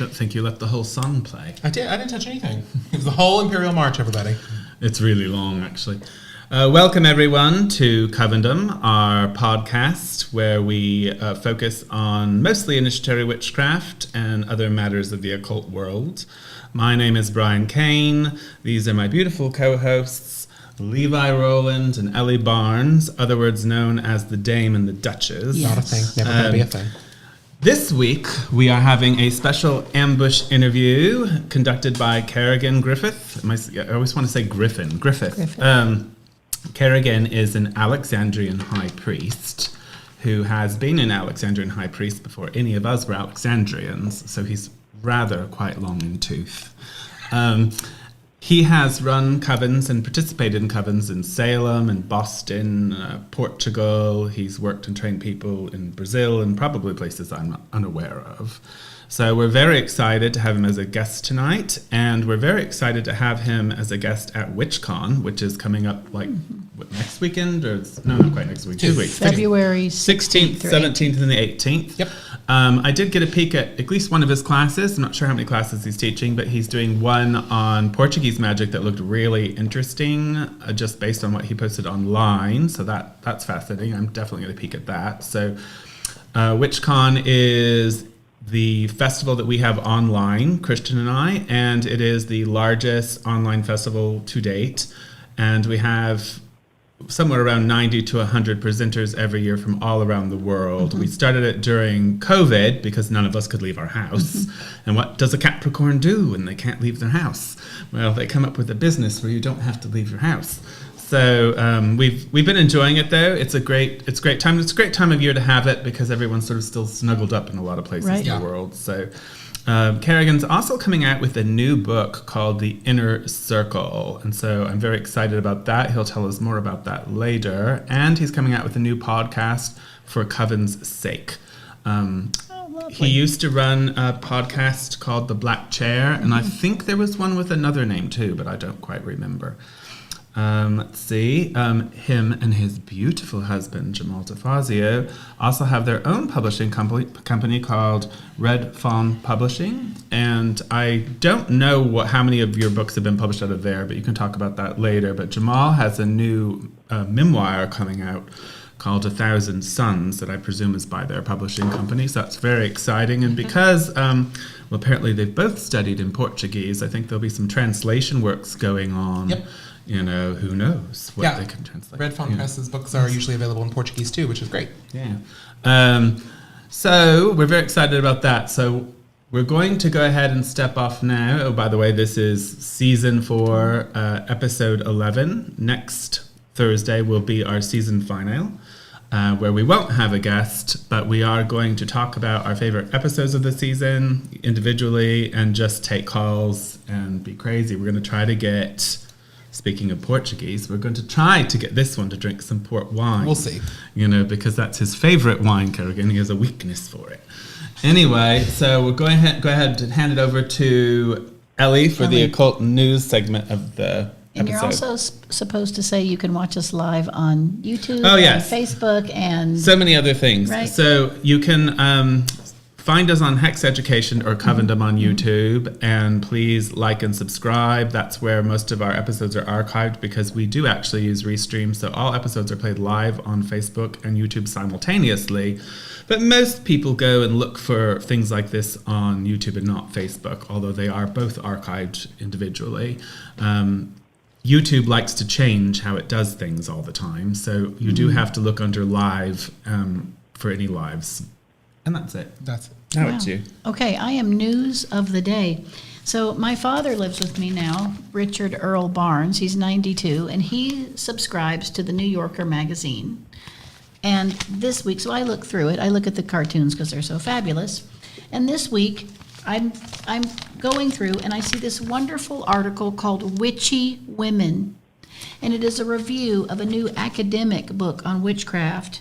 don't think you let the whole song play. I did. I didn't touch anything. It was the whole Imperial March, everybody. It's really long, actually. Welcome, everyone, to Covendom, our podcast where we focus on mostly initiatory witchcraft and other matters of the occult world. My name is Brian Kane. These are my beautiful co-hosts, Levi Rowland and Ellie Barnes, otherwise known as the Dame and the Duchess. Yes. Not a thing. Never going to be a thing. This week, we are having a special ambush interview conducted by Karagan Griffith. I always want to say Griffith. Karagan is an Alexandrian high priest who has been an Alexandrian high priest before any of us were Alexandrians, so he's rather quite long in tooth. He has run covens and participated in covens in Salem and Boston, Portugal. He's worked and trained people in Brazil and probably places I'm unaware of. So we're very excited to have him as a guest tonight, and we're very excited to have him as a guest at WitchCon, which is coming up next weekend, or no, not quite next week, 2 weeks. February 16th, 17th, and the 18th. Yep. I did get a peek at least one of his classes. I'm not sure how many classes he's teaching, but he's doing one on Portuguese magic that looked really interesting, just based on what he posted online. So that's fascinating. I'm definitely going to peek at that. So WitchCon is the festival that we have online, Christian and I, and it is the largest online festival to date. And we have somewhere around 90 to 100 presenters every year from all around the world. Mm-hmm. We started it during COVID because none of us could leave our house. Mm-hmm. And what does a Capricorn do when they can't leave their house? Well, they come up with a business where you don't have to leave your house. So we've been enjoying it, though. It's a great time. It's a great time of year to have it because everyone's sort of still snuggled up in a lot of places in the world. So Karagan's also coming out with a new book called The Inner Circle. And so I'm very excited about that. He'll tell us more about that later. And he's coming out with a new podcast for Coven's sake. He used to run a podcast called The Black Chair. And I think there was one with another name, too, but I don't quite remember. Let's see. Him and his beautiful husband, Jamal Tafazio, also have their own publishing company called Red Fawn Publishing. And I don't know how many of your books have been published out of there, but you can talk about that later. But Jamal has a new memoir coming out called 1,000 Suns that I presume is by their publishing company. So that's very exciting. And because, apparently they've both studied in Portuguese, I think there'll be some translation works going on. Yep. You know, who knows what they can translate. Red Fawn Press's books are usually available in Portuguese too, which is great. Yeah. So we're very excited about that. So we're going to go ahead and step off now. Oh, by the way, this is season 4, episode 11. Next Thursday will be our season final, where we won't have a guest, but we are going to talk about our favorite episodes of the season individually and just take calls and be crazy. We're going to try to get... Speaking of Portuguese, we're going to try to get this one to drink some port wine. We'll see. You know, because that's his favorite wine, Karagan. He has a weakness for it. Anyway, so we'll go ahead and hand it over to Ellie for the occult news segment of the and episode. You're also supposed to say you can watch us live on YouTube and Facebook and... so many other things. Right. So you can... find us on Hex Education or Covendom on YouTube, and please like and subscribe. That's where most of our episodes are archived because we do actually use Restream, so all episodes are played live on Facebook and YouTube simultaneously. But most people go and look for things like this on YouTube and not Facebook, although they are both archived individually. YouTube likes to change how it does things all the time, so you do have to look under live for any lives. And that's it. That's it. Now it's you. Okay, I am news of the day. So my father lives with me now, Richard Earl Barnes. He's 92, and he subscribes to the New Yorker magazine. And this week, so I look through it. I look at the cartoons because they're so fabulous. And this week, I'm going through, and I see this wonderful article called Witchy Women. And it is a review of a new academic book on witchcraft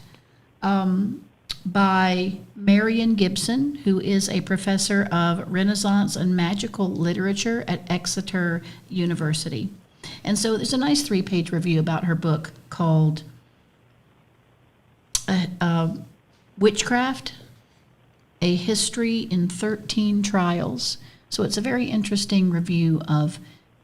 by Marian Gibson, who is a professor of Renaissance and magical literature at Exeter University. And so there's a nice 3-page review about her book called Witchcraft, A History in 13 Trials. So it's a very interesting review of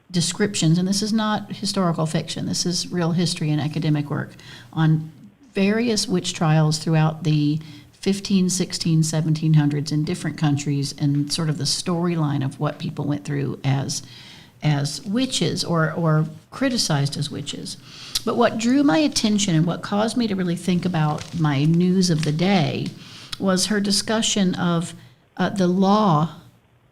descriptions, and this is not historical fiction. This is real history and academic work on various witch trials throughout the 15, 16, 1700s in different countries, and sort of the storyline of what people went through as witches or criticized as witches. But what drew my attention and what caused me to really think about my news of the day was her discussion of the law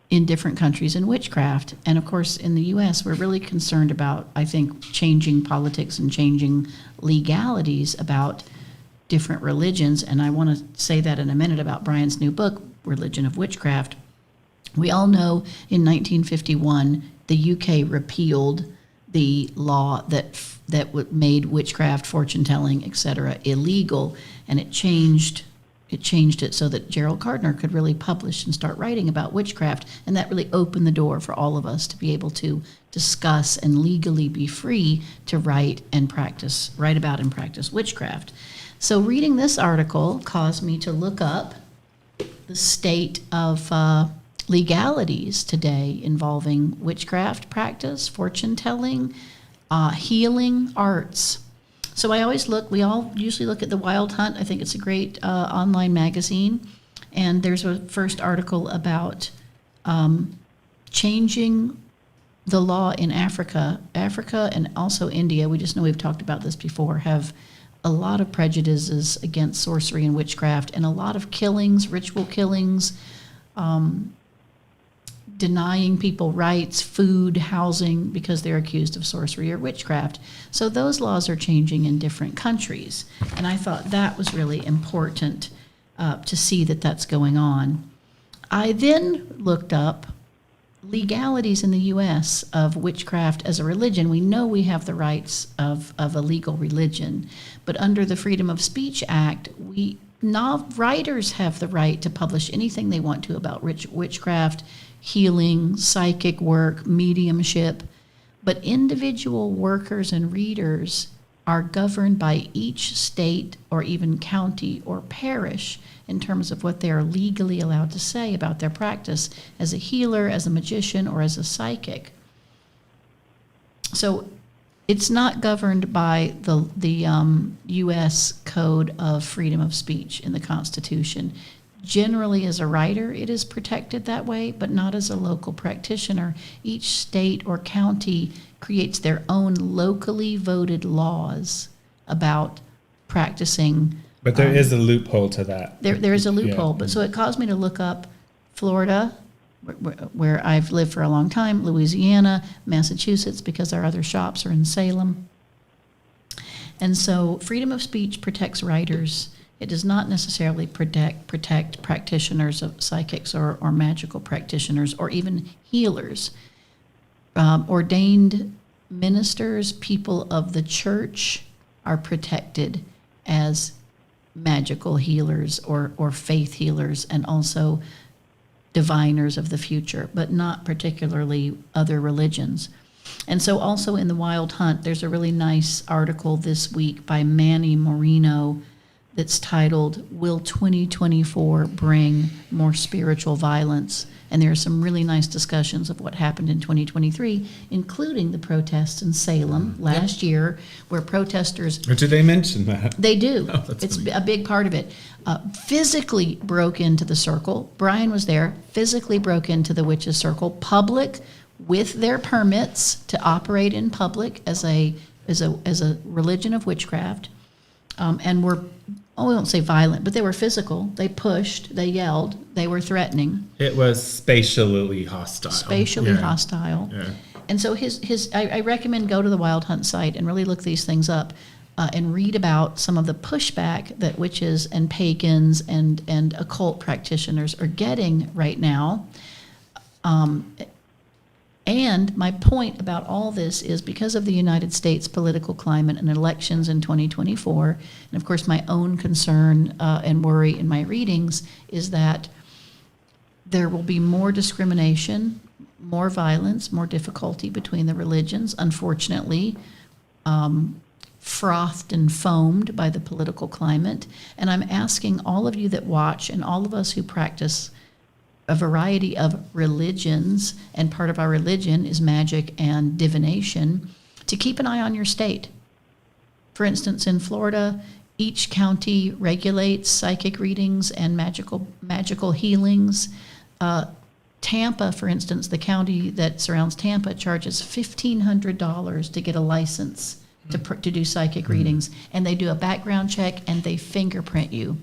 in different countries in witchcraft. And of course, in the U.S., we're really concerned about, I think, changing politics and changing legalities about different religions. And I want to say that in a minute about Brian's new book, Religion of Witchcraft. We all know in 1951, the UK repealed the law that made witchcraft, fortune telling, etc., illegal, and it changed it so that Gerald Gardner could really publish and start writing about witchcraft, and that really opened the door for all of us to be able to discuss and legally be free to write about and practice witchcraft. So reading this article caused me to look up the state of legalities today involving witchcraft practice, fortune telling, healing arts. So we all usually look at the Wild Hunt. I think it's a great online magazine. And there's a first article about changing the law in Africa. Africa and also India, we just know we've talked about this before, have a lot of prejudices against sorcery and witchcraft, and a lot of killings, ritual killings, denying people rights, food, housing, because they're accused of sorcery or witchcraft. So those laws are changing in different countries. And I thought that was really important to see that that's going on. I then looked up legalities in the U.S. of witchcraft as a religion. We know we have the rights of a legal religion, but under the Freedom of Speech Act, writers have the right to publish anything they want to about witchcraft, healing, psychic work, mediumship, but individual workers and readers are governed by each state or even county or parish in terms of what they are legally allowed to say about their practice as a healer, as a magician, or as a psychic. So it's not governed by the U.S. Code of Freedom of Speech in the Constitution. Generally, as a writer, it is protected that way, but not as a local practitioner. Each state or county creates their own locally voted laws about practicing. But there is a loophole to that. There is a loophole, Yeah. but so it caused me to look up Florida, where I've lived for a long time, Louisiana, Massachusetts, because our other shops are in Salem. And so freedom of speech protects writers. It does not necessarily protect practitioners of psychics or magical practitioners or even healers. Ordained ministers, people of the church, are protected as magical healers or faith healers, and also diviners of the future, but not particularly other religions. And so also in the Wild Hunt, there's a really nice article this week by Manny Moreno that's titled, "Will 2024 Bring More Spiritual Violence?" And there are some really nice discussions of what happened in 2023, including the protests in Salem last year, where protesters... Or did they mention that? They do. Oh, that's It's funny. a big part of it. Physically broke into the circle. Brian was there, physically broke into the witches' circle, public, with their permits to operate in public as a religion of witchcraft, and were, we won't say violent, but they were physical. They pushed, they yelled, they were threatening. It was spatially hostile. Spatially hostile. Yeah. And so I recommend go to the Wild Hunt site and really look these things up and read about some of the pushback that witches and pagans and occult practitioners are getting right now. And my point about all this is because of the United States political climate and elections in 2024, and of course my own concern and worry in my readings is that there will be more discrimination, more violence, more difficulty between the religions. Unfortunately, frothed and foamed by the political climate. And I'm asking all of you that watch and all of us who practice a variety of religions, and part of our religion is magic and divination, to keep an eye on your state. For instance, in Florida, each county regulates psychic readings and magical healings. Tampa, for instance, the county that surrounds Tampa charges $1,500 to get a license to do psychic readings, and they do a background check and they fingerprint you.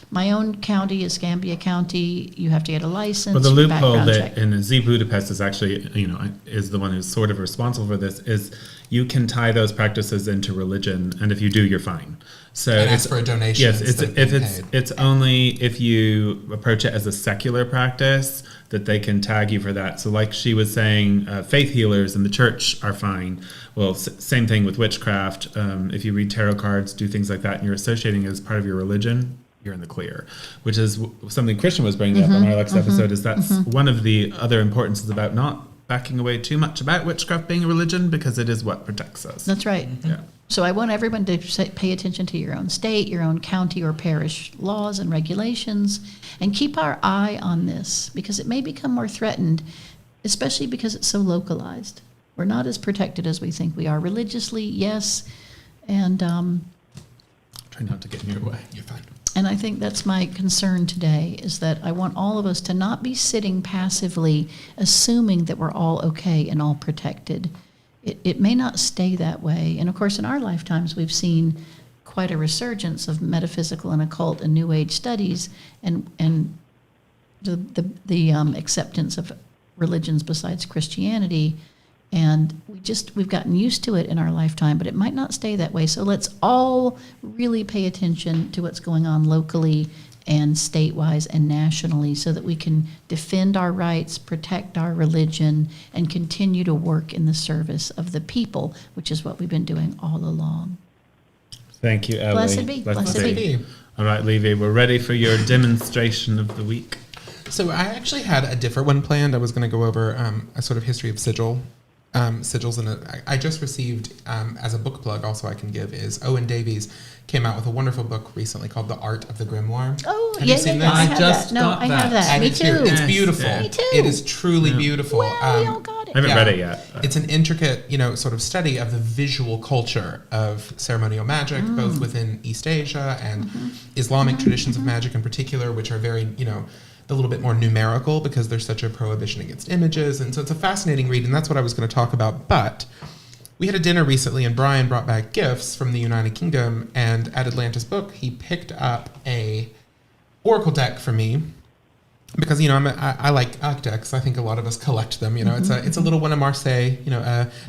My own county is Gambia County. You have to get a license. Well, the loophole background that check. in Z Budapest is actually, is the one who's sort of responsible for this, is you can tie those practices into religion, and if you do, you're fine. So And ask for a donation. Yes, instead of being paid. it's only if you approach it as a secular practice that they can tag you for that. So, like she was saying, faith healers in the church are fine. Well, same thing with witchcraft. If you read tarot cards, do things like that, and you're associating it as part of your religion, you're in the clear, which is something Christian was bringing up on our last episode, is that's one of the other importances about not backing away too much about witchcraft being a religion, because it is what protects us. That's right. Yeah. So I want everyone to pay attention to your own state, your own county or parish laws and regulations, and keep our eye on this, because it may become more threatened, especially because it's so localized. We're not as protected as we think we are. Religiously, yes, and Try not to get in your way. You're fine. and I think that's my concern today, is that I want all of us to not be sitting passively assuming that we're all okay and all protected. It may not stay that way. And of course, in our lifetimes, we've seen quite a resurgence of metaphysical and occult and New Age studies, and the acceptance of religions besides Christianity. And we've gotten used to it in our lifetime, but it might not stay that way. So let's all really pay attention to what's going on locally and state-wise and nationally, so that we can defend our rights, protect our religion, and continue to work in the service of the people, which is what we've been doing all along. Thank you, Ellie. Blessed be, blessed be. All right, Levy, we're ready for your demonstration of the week. So I actually had a different one planned. I was going to go over a sort of history of sigils, and I just received, as a book plug also I can give, is Owen Davies came out with a wonderful book recently called The Art of the Grimoire. Oh, Have you seen this? I have just that. No, got I have that. that. And Me it's, too. It's beautiful. Yeah. Me too. It is truly Yeah. beautiful. Well, we all got it. I haven't Yeah. read it yet. It's an intricate, sort of study of the visual culture of ceremonial magic, both within East Asia and Islamic traditions of magic in particular, which are very, a little bit more numerical, because there's such a prohibition against images. And so it's a fascinating read, and that's what I was going to talk about. But we had a dinner recently, and Brian brought back gifts from the United Kingdom, and at Atlantis Book, he picked up a oracle deck for me, because I like decks. I think a lot of us collect them. It's a little one of Marseille.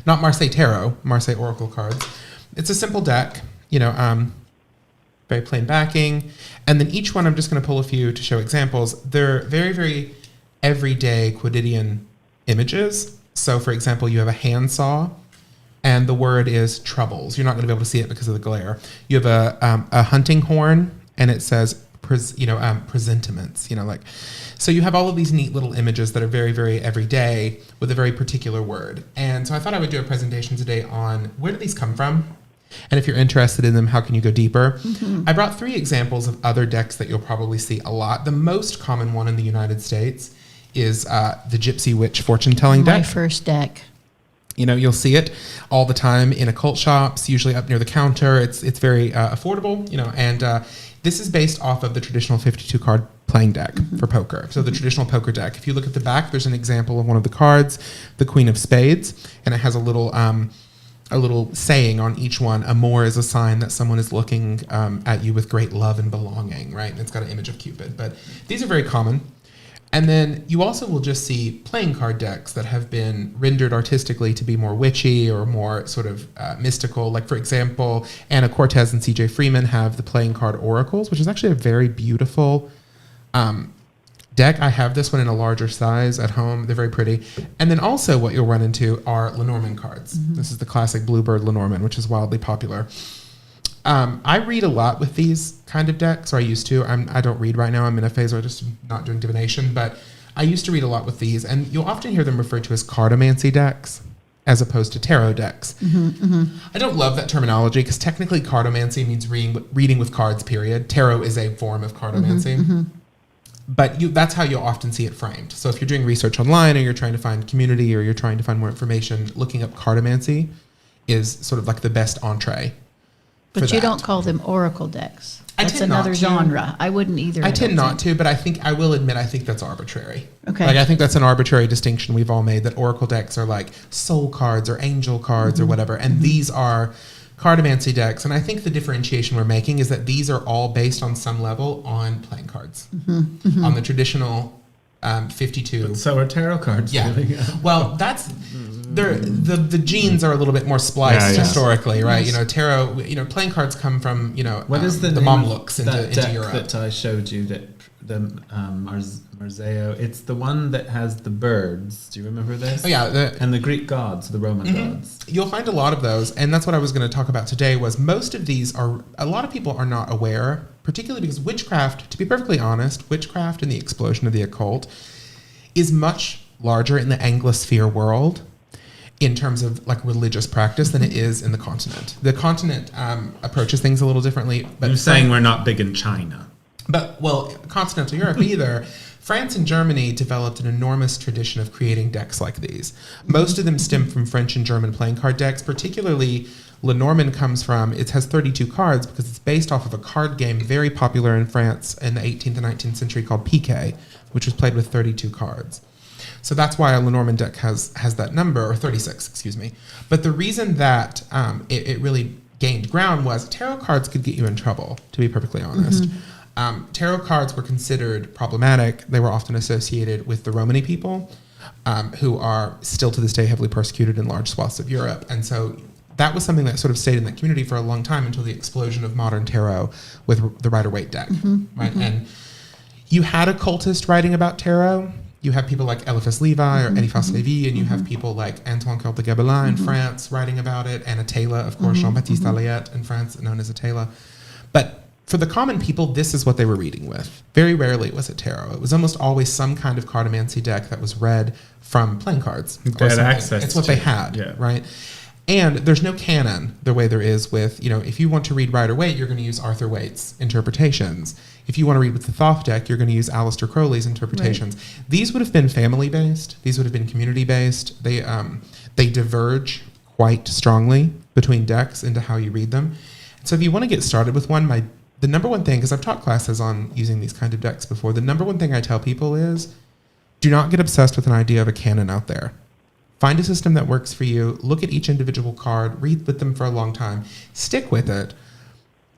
Not Marseille Tarot, Marseille Oracle cards. It's a simple deck. Very plain backing, and then each one I'm just going to pull a few to show examples. They're very, very everyday quotidian images. So, for example, you have a handsaw, and the word is troubles. You're not going to be able to see it because of the glare. You have a hunting horn, and it says presentiments. So you have all of these neat little images that are very, very everyday with a very particular word. And so I thought I would do a presentation today on where do these come from, and if you're interested in them, how can you go deeper? I brought 3 examples of other decks that you'll probably see a lot. The most common one in the United States is the Gypsy Witch fortune-telling My deck. first deck. You'll see it all the time in occult shops, usually up near the counter. It's very affordable, and this is based off of the traditional 52-card playing deck for poker. So the traditional poker deck. If you look at the back, there's an example of one of the cards, the Queen of Spades, and it has a little saying on each one. Amor is a sign that someone is looking at you with great love and belonging, right? And it's got an image of Cupid. But these are very common. And then you also will just see playing card decks that have been rendered artistically to be more witchy or more sort of mystical. Like, for example, Anna Cortez and C.J. Freeman have the playing card oracles, which is actually a very beautiful deck. I have this one in a larger size at home. They're very pretty. And then also what you'll run into are Lenormand cards. This is the classic Bluebird Lenormand, which is wildly popular. I read a lot with these kind of decks, or I used to. I don't read right now. I'm in a phase where I'm just not doing divination, but I used to read a lot with these, and you'll often hear them referred to as cartomancy decks. as opposed to tarot decks. I don't love that terminology because technically cartomancy means reading with cards, period. Tarot is a form of cartomancy. But that's how you'll often see it framed. So if you're doing research online or you're trying to find community or you're trying to find more information, looking up cartomancy is sort of like the best entree. But you don't call them oracle decks. That's another genre. I wouldn't either. I tend not to, but I will admit, I think that's arbitrary. Okay. Like, I think that's an arbitrary distinction we've all made, that oracle decks are like soul cards or angel cards or whatever. And these are cartomancy decks, and I think the differentiation we're making is that these are all based on some level on playing cards, on the traditional 52. But so are tarot cards. Yeah. Really. Well, that's the genes are a little bit more spliced historically, right? Yes. Tarot. Playing cards come from What is the Mamluks that into deck Europe. that I showed you, that the Marzeo? It's the one that has the birds. Do you remember this? Oh yeah, and the Greek gods, the Roman gods. You'll find a lot of those, and that's what I was going to talk about today. Was most of these are a lot of people are not aware, particularly because witchcraft. To be perfectly honest, witchcraft and the explosion of the occult is much larger in the Anglosphere world in terms of like religious practice than it is in the continent. The continent approaches things a little differently. But You're saying we're not big in China. But, continental Europe either. France and Germany developed an enormous tradition of creating decks like these. Most of them stem from French and German playing card decks, particularly Lenormand comes from, it has 32 cards because it's based off of a card game very popular in France in the 18th and 19th century called piquet, which was played with 32 cards. So that's why a Lenormand deck has that number, or 36, excuse me. But the reason that it really gained ground was tarot cards could get you in trouble, to be perfectly honest. Tarot cards were considered problematic. They were often associated with the Romany people, who are still to this day heavily persecuted in large swaths of Europe. And so that was something that sort of stayed in that community for a long time until the explosion of modern tarot with the Rider-Waite deck. Right? And you had occultists writing about tarot. You have people like Eliphas Levi or Eliphas Lévy, and you have people like Antoine Comte de Gébelin in France writing about it, and Atala, of course, Jean-Baptiste Alliette in France, known as Atala. But for the common people, this is what they were reading with. Very rarely was it tarot. It was almost always some kind of cartomancy deck that was read from playing cards. They had access. It's what they had, yeah. right? And there's no canon the way there is with, if you want to read Rider-Waite, you're going to use Arthur Waite's interpretations. If you want to read with the Thoth deck, you're going to use Aleister Crowley's interpretations. Right. These would have been family-based. These would have been community-based. They diverge quite strongly between decks into how you read them. So if you want to get started with one, the number one thing, because I've taught classes on using these kind of decks before, the number one thing I tell people is do not get obsessed with an idea of a canon out there. Find a system that works for you. Look at each individual card. Read with them for a long time. Stick with it.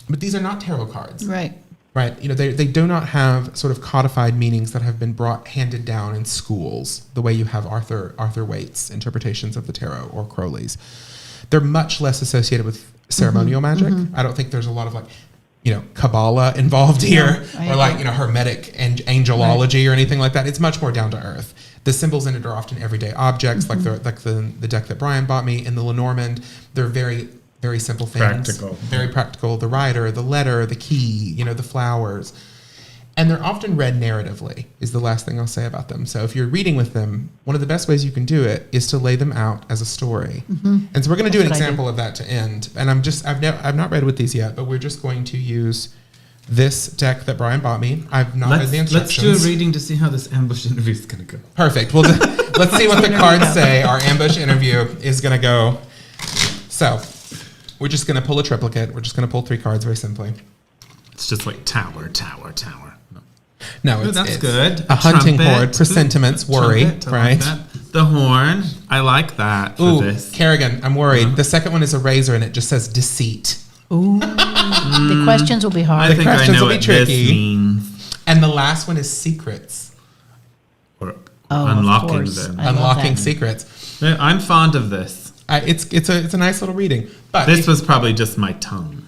But these are not tarot cards. Right. Right. They do not have sort of codified meanings that have been handed down in schools the way you have Arthur Waite's interpretations of the tarot or Crowley's. They're much less associated with ceremonial magic. I don't think there's a lot of Kabbalah involved here, or Hermetic and angelology or anything like that. It's much more down to earth. The symbols in it are often everyday objects, like the deck that Brian bought me in the Lenormand. They're very, very simple things. Practical. Very practical. The rider, the letter, the key, the flowers. And they're often read narratively, is the last thing I'll say about them. So if you're reading with them, one of the best ways you can do it is to lay them out as a story. And so we're going to do an example of that to end. And I've not read with these yet, but we're just going to use this deck that Brian bought me. I've not read the instructions. Let's do a reading to see how this ambush interview is going to go. Perfect. Well, let's see what the cards say our ambush interview is going to go. So we're just going to pull a triplicate. We're just going to pull 3 cards very simply. It's just like tower, tower, tower. No, it's good. A hunting horde, presentiments, worry, right? Like the horn, I like that for this. Karagan, I'm worried. The second one is a razor, and it just says deceit. Ooh, the questions will be hard. I think I know what this means. And the last one is secrets. Or unlocking them. Unlocking secrets. I'm fond of this. It's a nice little reading. But this was probably just my tongue.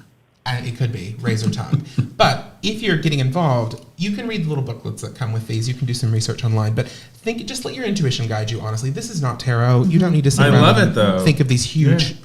It could be razor tongue. But if you're getting involved, you can read the little booklets that come with these. You can do some research online. But just let your intuition guide you, honestly. This is not tarot. You don't need to sit I around love and it, though. think of these huge,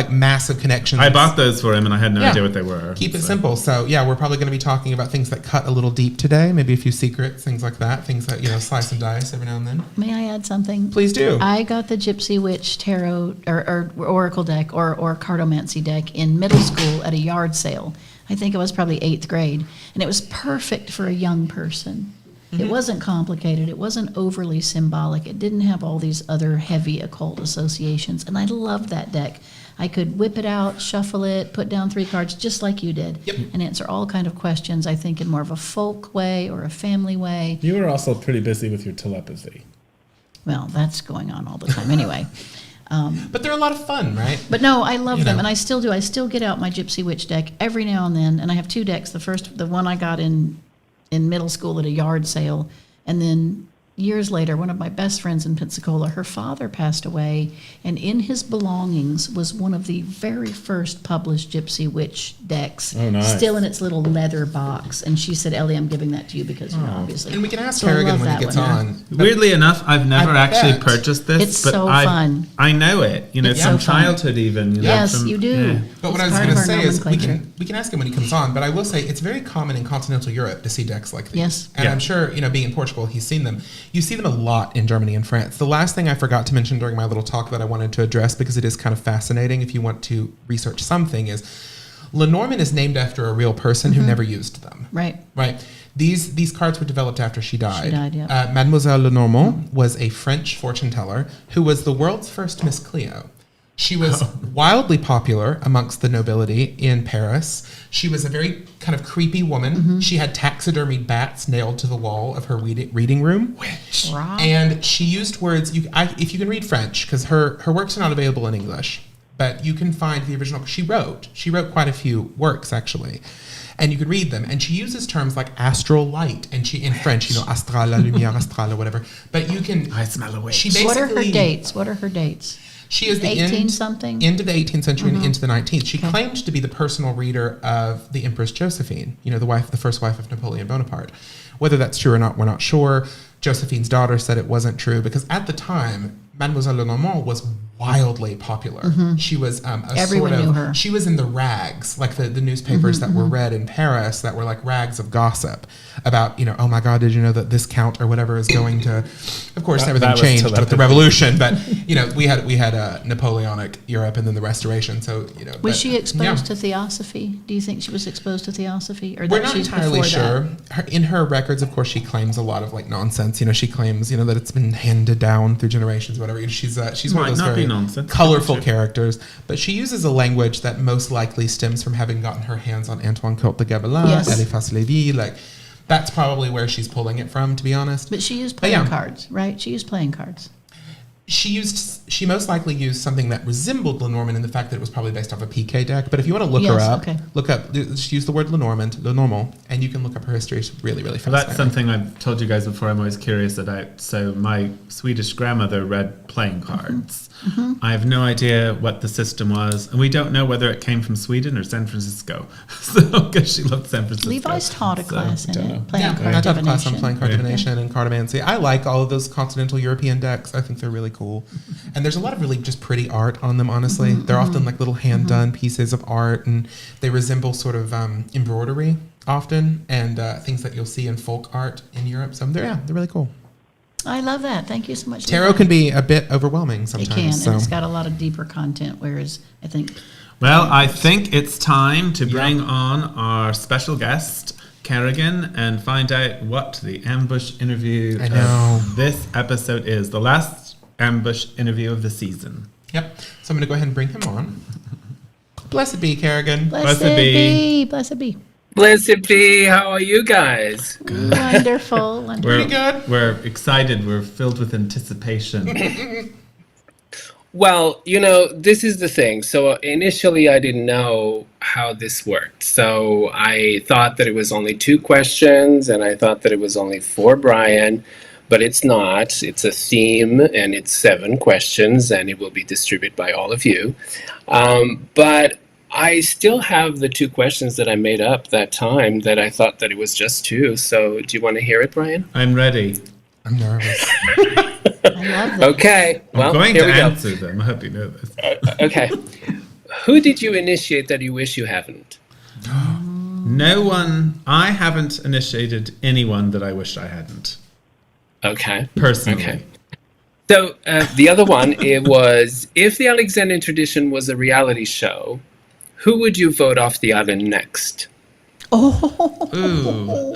massive connections. I bought those for him, and I had no Yeah. idea what they were. Keep it simple. So, yeah, we're probably going to be talking about things that cut a little deep today, maybe a few secrets, things like that, things that, slice and dice every now and then. May I add something? Please do. I got the Gypsy Witch Tarot or Oracle deck or Cartomancy deck in middle school at a yard sale. I think it was probably 8th grade. And it was perfect for a young person. It wasn't complicated. It wasn't overly symbolic. It didn't have all these other heavy occult associations. And I loved that deck. I could whip it out, shuffle it, put down 3 cards just like you did, and answer all kind of questions, I think, in more of a folk way or a family way. You were also pretty busy with your telepathy. Well, that's going on all the time anyway. But they're a lot of fun, right? But no, I love them, know. and I still do. I still get out my Gypsy Witch deck every now and then, and I have 2 decks. The one I got in middle school at a yard sale, and then years later, one of my best friends in Pensacola, her father passed away, and in his belongings was one of the very first published Gypsy Witch decks, Oh, nice. still in its little leather box. And she said, "Ellie, I'm giving that to you because obviously." And we can ask So I Karagan love when he that gets one. on. But Weirdly enough, I've never I actually bet. purchased this, It's but so I fun. I know it, It's from so fun. childhood even. Yes, from- you do. yeah. But what It's I was part going of to our say is nomenclature. we can ask him when he comes on, but I will say it's very common in continental Europe to see decks like these. Yes. And Yeah. I'm sure, being in Portugal, he's seen them. You see them a lot in Germany and France. The last thing I forgot to mention during my little talk that I wanted to address, because it is kind of fascinating if you want to research something, is Lenormand is named after a real person who never used them. Right. Right. These cards were developed after she died. She died, yeah. Mademoiselle Lenormand was a French fortune teller who was the world's first Miss Cleo. She was wildly popular amongst the nobility in Paris. She was a very kind of creepy woman. She had taxidermied bats nailed to the wall of her reading room. Wow. And she used words, if you can read French, because her works are not available in English, but you can find the original. She wrote quite a few works, actually. And you could read them. And she uses terms like astral light. And she, in French, astral, la lumière astrale, or whatever. But you can... I smell a witch. She basically... What are her dates? She is the 18-something? end of the 18th century and into the 19th. She claimed to be the personal reader of the Empress Josephine, the first wife of Napoleon Bonaparte. Whether that's true or not, we're not sure. Josephine's daughter said it wasn't true because at the time, Mademoiselle Lenormand was wildly popular. She was Everyone knew her. She was in the rags, like the newspapers that were read in Paris that were like rags of gossip about, oh my God, did you know that this count or whatever is going to, of course, everything that was changed with the telepathy. revolution, but we had Napoleonic Europe and then the Restoration. So Was she exposed to theosophy? Do you think she was exposed to theosophy, or We're that not she's entirely before sure. that? In her records, of course, she claims a lot of nonsense. She claims that it's been handed down through generations, whatever. She's one Might of those not be very nonsense. colorful characters, but she uses a language that most likely stems from having gotten her hands on Antoine Comte de Gabelin, Yes. Eliphas Lévy. That's probably where she's pulling it from, to be honest. But she used But playing yeah. cards, right? She used playing cards. She most likely used something that resembled Lenormand in the fact that it was probably based off a PK deck. But if you want to look her Yes, up, okay. just use the word Lenormand, and you can look up her history. It's really, really Well, fascinating. that's something I've told you guys before I'm always curious about. So my Swedish grandmother read playing cards. I have no idea what the system was, and we don't know whether it came from Sweden or San Francisco. So, because she loved San Francisco. Levi's taught a So, class in don't know. it, playing card I taught a class on divination. playing card Yeah. divination and cartomancy. I like all of those continental European decks. I think they're really cool. And there's a lot of really just pretty art on them, honestly. They're often like little hand-done pieces of art, and they resemble sort of embroidery often, and things that you'll see in folk art in Europe. So they're really cool. I love that. Thank you so much. Tarot Levi. can be a bit overwhelming It sometimes. can, so. and it's got a lot of deeper content, whereas I think Well, I think it's time to bring on our special guest, Karagan, and find out what the ambush interview I know. of this episode is. The last ambush interview of the season. Yep. So I'm going to go ahead and bring him on. Blessed be, Karagan. blessed be. be, blessed be. Blessed be, how are you guys? Wonderful, wonderful. We're, Pretty good. We're excited. We're filled with anticipation. Well, this is the thing. So initially I didn't know how this worked. So I thought that it was only 2 questions, and I thought that it was only for Brian, but it's not. It's a theme, and it's 7 questions, and it will be distributed by all of you. But I still have the 2 questions that I made up that time that I thought that it was just 2. So do you want to hear it, Brian? I'm ready. I'm nervous. I love this. Okay, well, I'm going here to we go. answer them. I hope you know this. Okay. Who did you initiate that you wish you haven't? No one. I haven't initiated anyone that I wish I hadn't. Okay. Personally. Okay. So the other one, it was, if the Alexandrian tradition was a reality show, who would you vote off the island next? Ooh.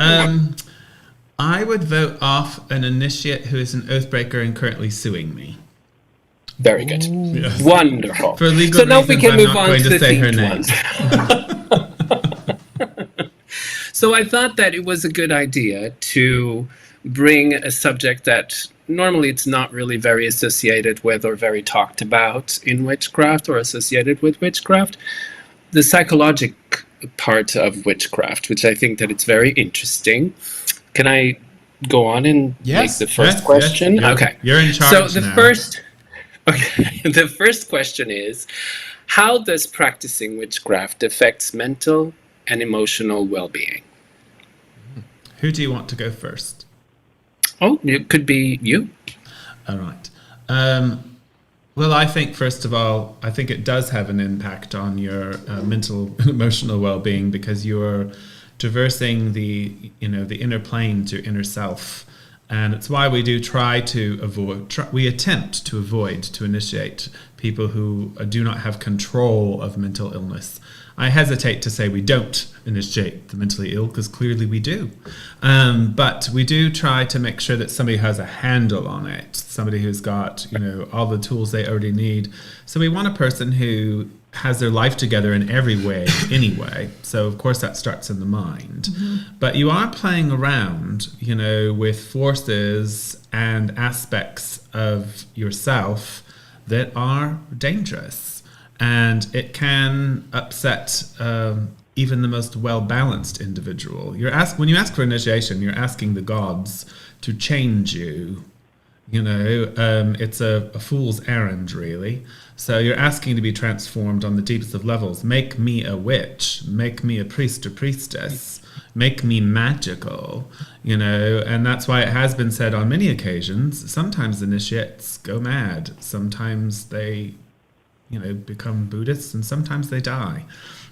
I would vote off an initiate who is an oathbreaker and currently suing me. Very good. Yes. Wonderful. For legal So now we reasons, can I'm move not on going to to the say her themed name. ones. So I thought that it was a good idea to bring a subject that normally it's not really very associated with or very talked about in witchcraft or associated with witchcraft, the psychologic part of witchcraft, which I think that it's very interesting. Can I go on and Yes. make the first Yes, question? yes, Okay. You're in charge So the now. the first question is, how does practicing witchcraft affects mental and emotional well-being? Who do you want to go first? Oh, it could be you. All right. Well, I think, first of all, I think it does have an impact on your mental and emotional well-being, because you're traversing the inner planes, your inner self. And it's why we do try to avoid, we attempt to avoid to initiate people who do not have control of mental illness. I hesitate to say we don't initiate the mentally ill, because clearly we do. But we do try to make sure that somebody has a handle on it, somebody who's got, all the tools they already need. So we want a person who has their life together in every way, anyway. So of course that starts in the mind. Mm-hmm. But you are playing around, with forces and aspects of yourself that are dangerous. And it can upset even the most well-balanced individual. When you ask for initiation, you're asking the gods to change you. It's a fool's errand, really. So you're asking to be transformed on the deepest of levels. Make me a witch. Make me a priest or priestess. Make me magical. And that's why it has been said on many occasions, sometimes initiates go mad. Sometimes they become Buddhists, and sometimes they die,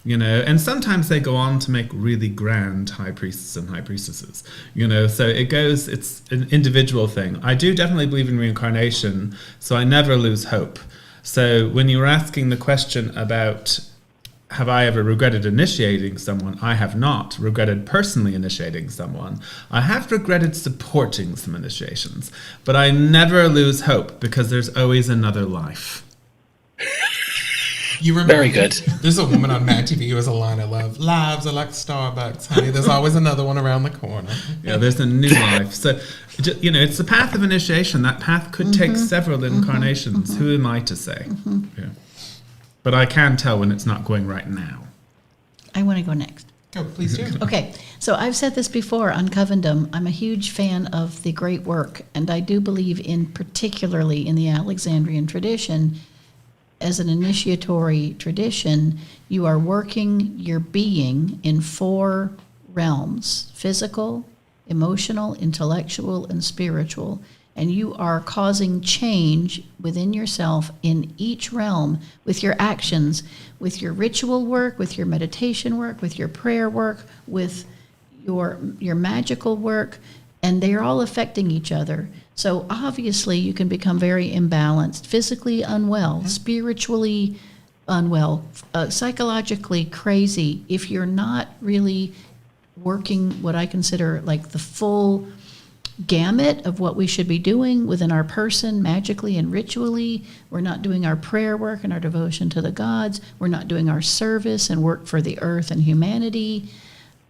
and sometimes they go on to make really grand high priests and high priestesses, so it's an individual thing. I do definitely believe in reincarnation, so I never lose hope. So when you were asking the question about have I ever regretted initiating someone, I have not regretted personally initiating someone. I have regretted supporting some initiations, but I never lose hope, because there's always another life. You remember? Very good. There's a woman on Mad TV who has a line I love. Lives are like Starbucks, honey. There's always another one around the corner. Yeah, there's a new life. So, it's the path of initiation. That path could take several incarnations. Who am I to say? Yeah. But I can tell when it's not going right now. I want to go next. Go, please do. Okay, so I've said this before on Covendom. I'm a huge fan of the great work, and I do believe particularly in the Alexandrian tradition. As an initiatory tradition, you are working your being in 4 realms: physical, emotional, intellectual, and spiritual. And you are causing change within yourself in each realm with your actions, with your ritual work, with your meditation work, with your prayer work, with your magical work, and they're all affecting each other. So obviously you can become very imbalanced, physically unwell, spiritually unwell, psychologically crazy, if you're not really working what I consider like the full gamut of what we should be doing within our person, magically and ritually. We're not doing our prayer work and our devotion to the gods. We're not doing our service and work for the earth and humanity.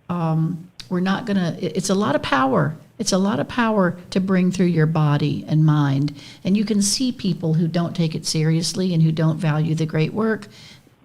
We're not gonna, it's a lot of power. It's a lot of power to bring through your body and mind. And you can see people who don't take it seriously and who don't value the great work,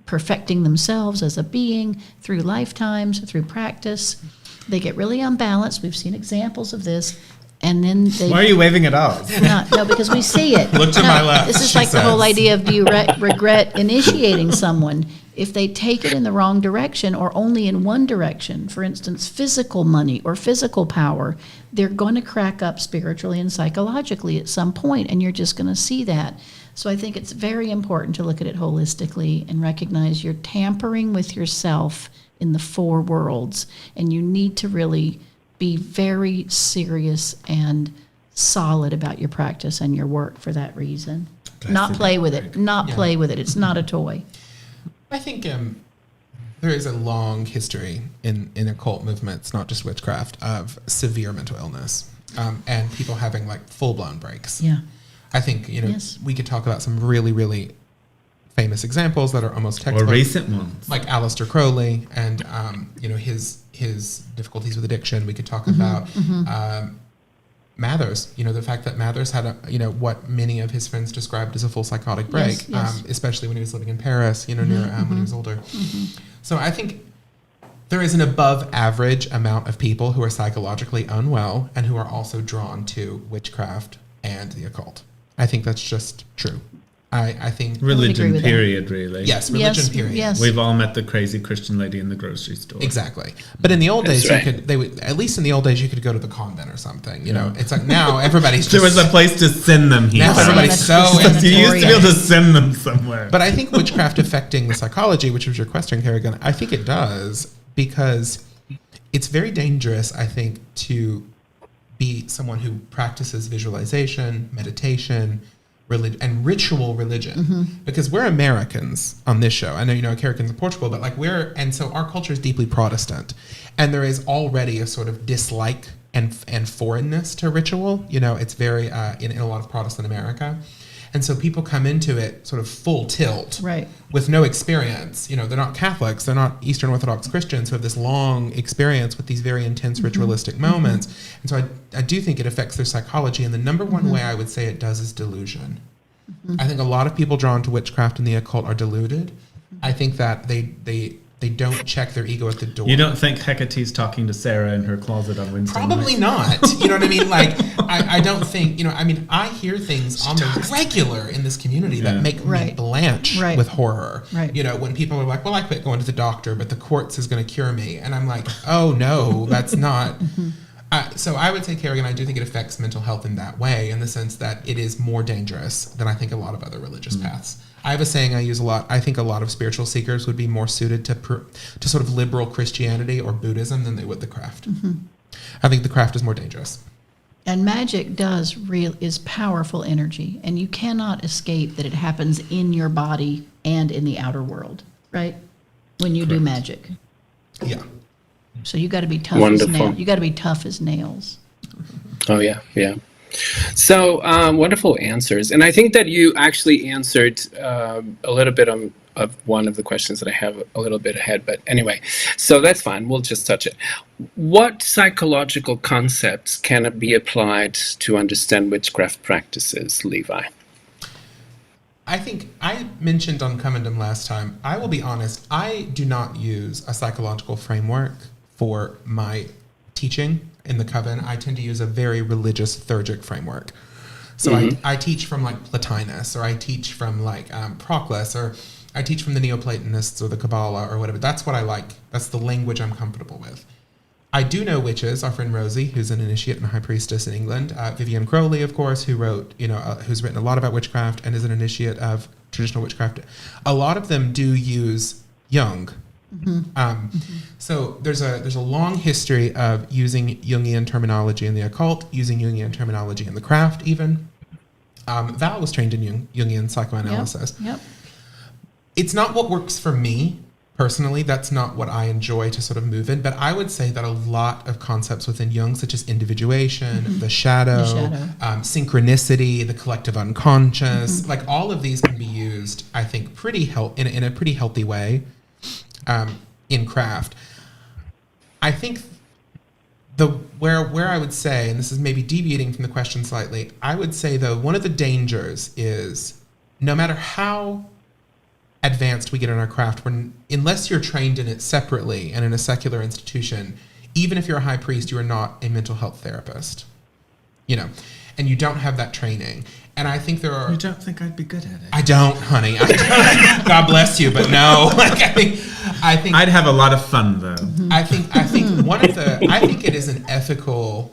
perfecting themselves as a being through lifetimes, through practice. They get really unbalanced. We've seen examples of this. And then they... Why are you waving at us? No, because we see it. Look to my left, This is she like the whole says. idea of, do you regret initiating someone? if they take it in the wrong direction or only in one direction, for instance, physical money or physical power, they're going to crack up spiritually and psychologically at some point, and you're just going to see that. So I think it's very important to look at it holistically and recognize you're tampering with yourself in the four worlds, and you need to really be very serious and solid about your practice and your work for that reason. Not play with it. Not play with it. It's not a toy. I think there is a long history in occult movements, not just witchcraft, of severe mental illness and people having like full-blown breaks. Yeah. I think, we could talk about some really, really famous examples that are almost textbook. Or recent ones. Like Aleister Crowley and, his difficulties with addiction. We could talk about Mathers. The fact that Mathers had what many of his friends described as a full psychotic break, Yes. especially when he was living in Paris, when he was older. So I think there is an above average amount of people who are psychologically unwell and who are also drawn to witchcraft and the occult. I think that's just true. I think Religion, period, really. Yes, religion, Yes, period. yes. We've all met the crazy Christian lady in the grocery store. Exactly. But in the old days, That's right. at least in the old days, you could go to the convent or something. It's like now everybody's just... There was a place to send them here. Now everybody's so... You used to be able to send them somewhere. But I think witchcraft affecting the psychology, which was your question, Karagan, I think it does, because it's very dangerous, I think, to be someone who practices visualization, meditation, and ritual religion, because we're Americans on this show. I know Karagan's in Portugal, but and so our culture is deeply Protestant, and there is already a sort of dislike and foreignness to ritual. It's very in a lot of Protestant America. And so people come into it sort of full tilt, Right. with no experience. They're not Catholics, they're not Eastern Orthodox Christians who have this long experience with these very intense ritualistic moments. And so I do think it affects their psychology. And the number one way I would say it does is delusion. I think a lot of people drawn to witchcraft and the occult are deluded. I think that they don't check their ego at the door. You don't think Hecate's talking to Sarah in her closet on Wednesday Probably night? not. You know what I mean? I don't think, I hear things on the regular in this community that make me blanch with horror. Right. When people are like, well, I quit going to the doctor, but the courts is going to cure me. And I'm like, oh, no, that's not. So I would say, Karagan, I do think it affects mental health in that way, in the sense that it is more dangerous than I think a lot of other religious paths. I have a saying I use a lot. I think a lot of spiritual seekers would be more suited to sort of liberal Christianity or Buddhism than they would the craft. I think the craft is more dangerous. And magic is powerful energy, and you cannot escape that it happens in your body and in the outer world, right? When you do magic. Yeah. So you got to be tough Wonderful. as nails. You got to be tough as nails. Oh, yeah. So wonderful answers. And I think that you actually answered a little bit of one of the questions that I have a little bit ahead. But anyway, so that's fine. We'll just touch it. What psychological concepts can be applied to understand witchcraft practices, Levi? I think I mentioned on Covendom last time, I will be honest, I do not use a psychological framework for my teaching in the Coven. I tend to use a very religious theurgic framework. So I teach from Plotinus, or I teach from Proclus, or I teach from the Neoplatonists or the Kabbalah or whatever. That's what I like. That's the language I'm comfortable with. I do know witches. Our friend Rosie, who's an initiate and high priestess in England, Vivian Crowley, of course, who wrote, who's written a lot about witchcraft and is an initiate of traditional witchcraft. A lot of them do use Jung. So there's a long history of using Jungian terminology in the occult, using Jungian terminology in the craft, even. Val was trained in Jungian psychoanalysis. Yep. It's not what works for me. Personally, that's not what I enjoy to sort of move in, but I would say that a lot of concepts within Jung, such as individuation, the shadow, synchronicity, the collective unconscious, all of these can be used, I think, in a pretty healthy way in craft. I think where I would say, and this is maybe deviating from the question slightly, I would say, though, one of the dangers is no matter how advanced we get in our craft, unless you're trained in it separately and in a secular institution, even if you're a high priest, you are not a mental health therapist, and you don't have that training. And I think there are. You don't think I'd be good at it? I don't, honey. God bless you, but no. Like I think I'd have a lot of fun though. I think I think it is an ethical.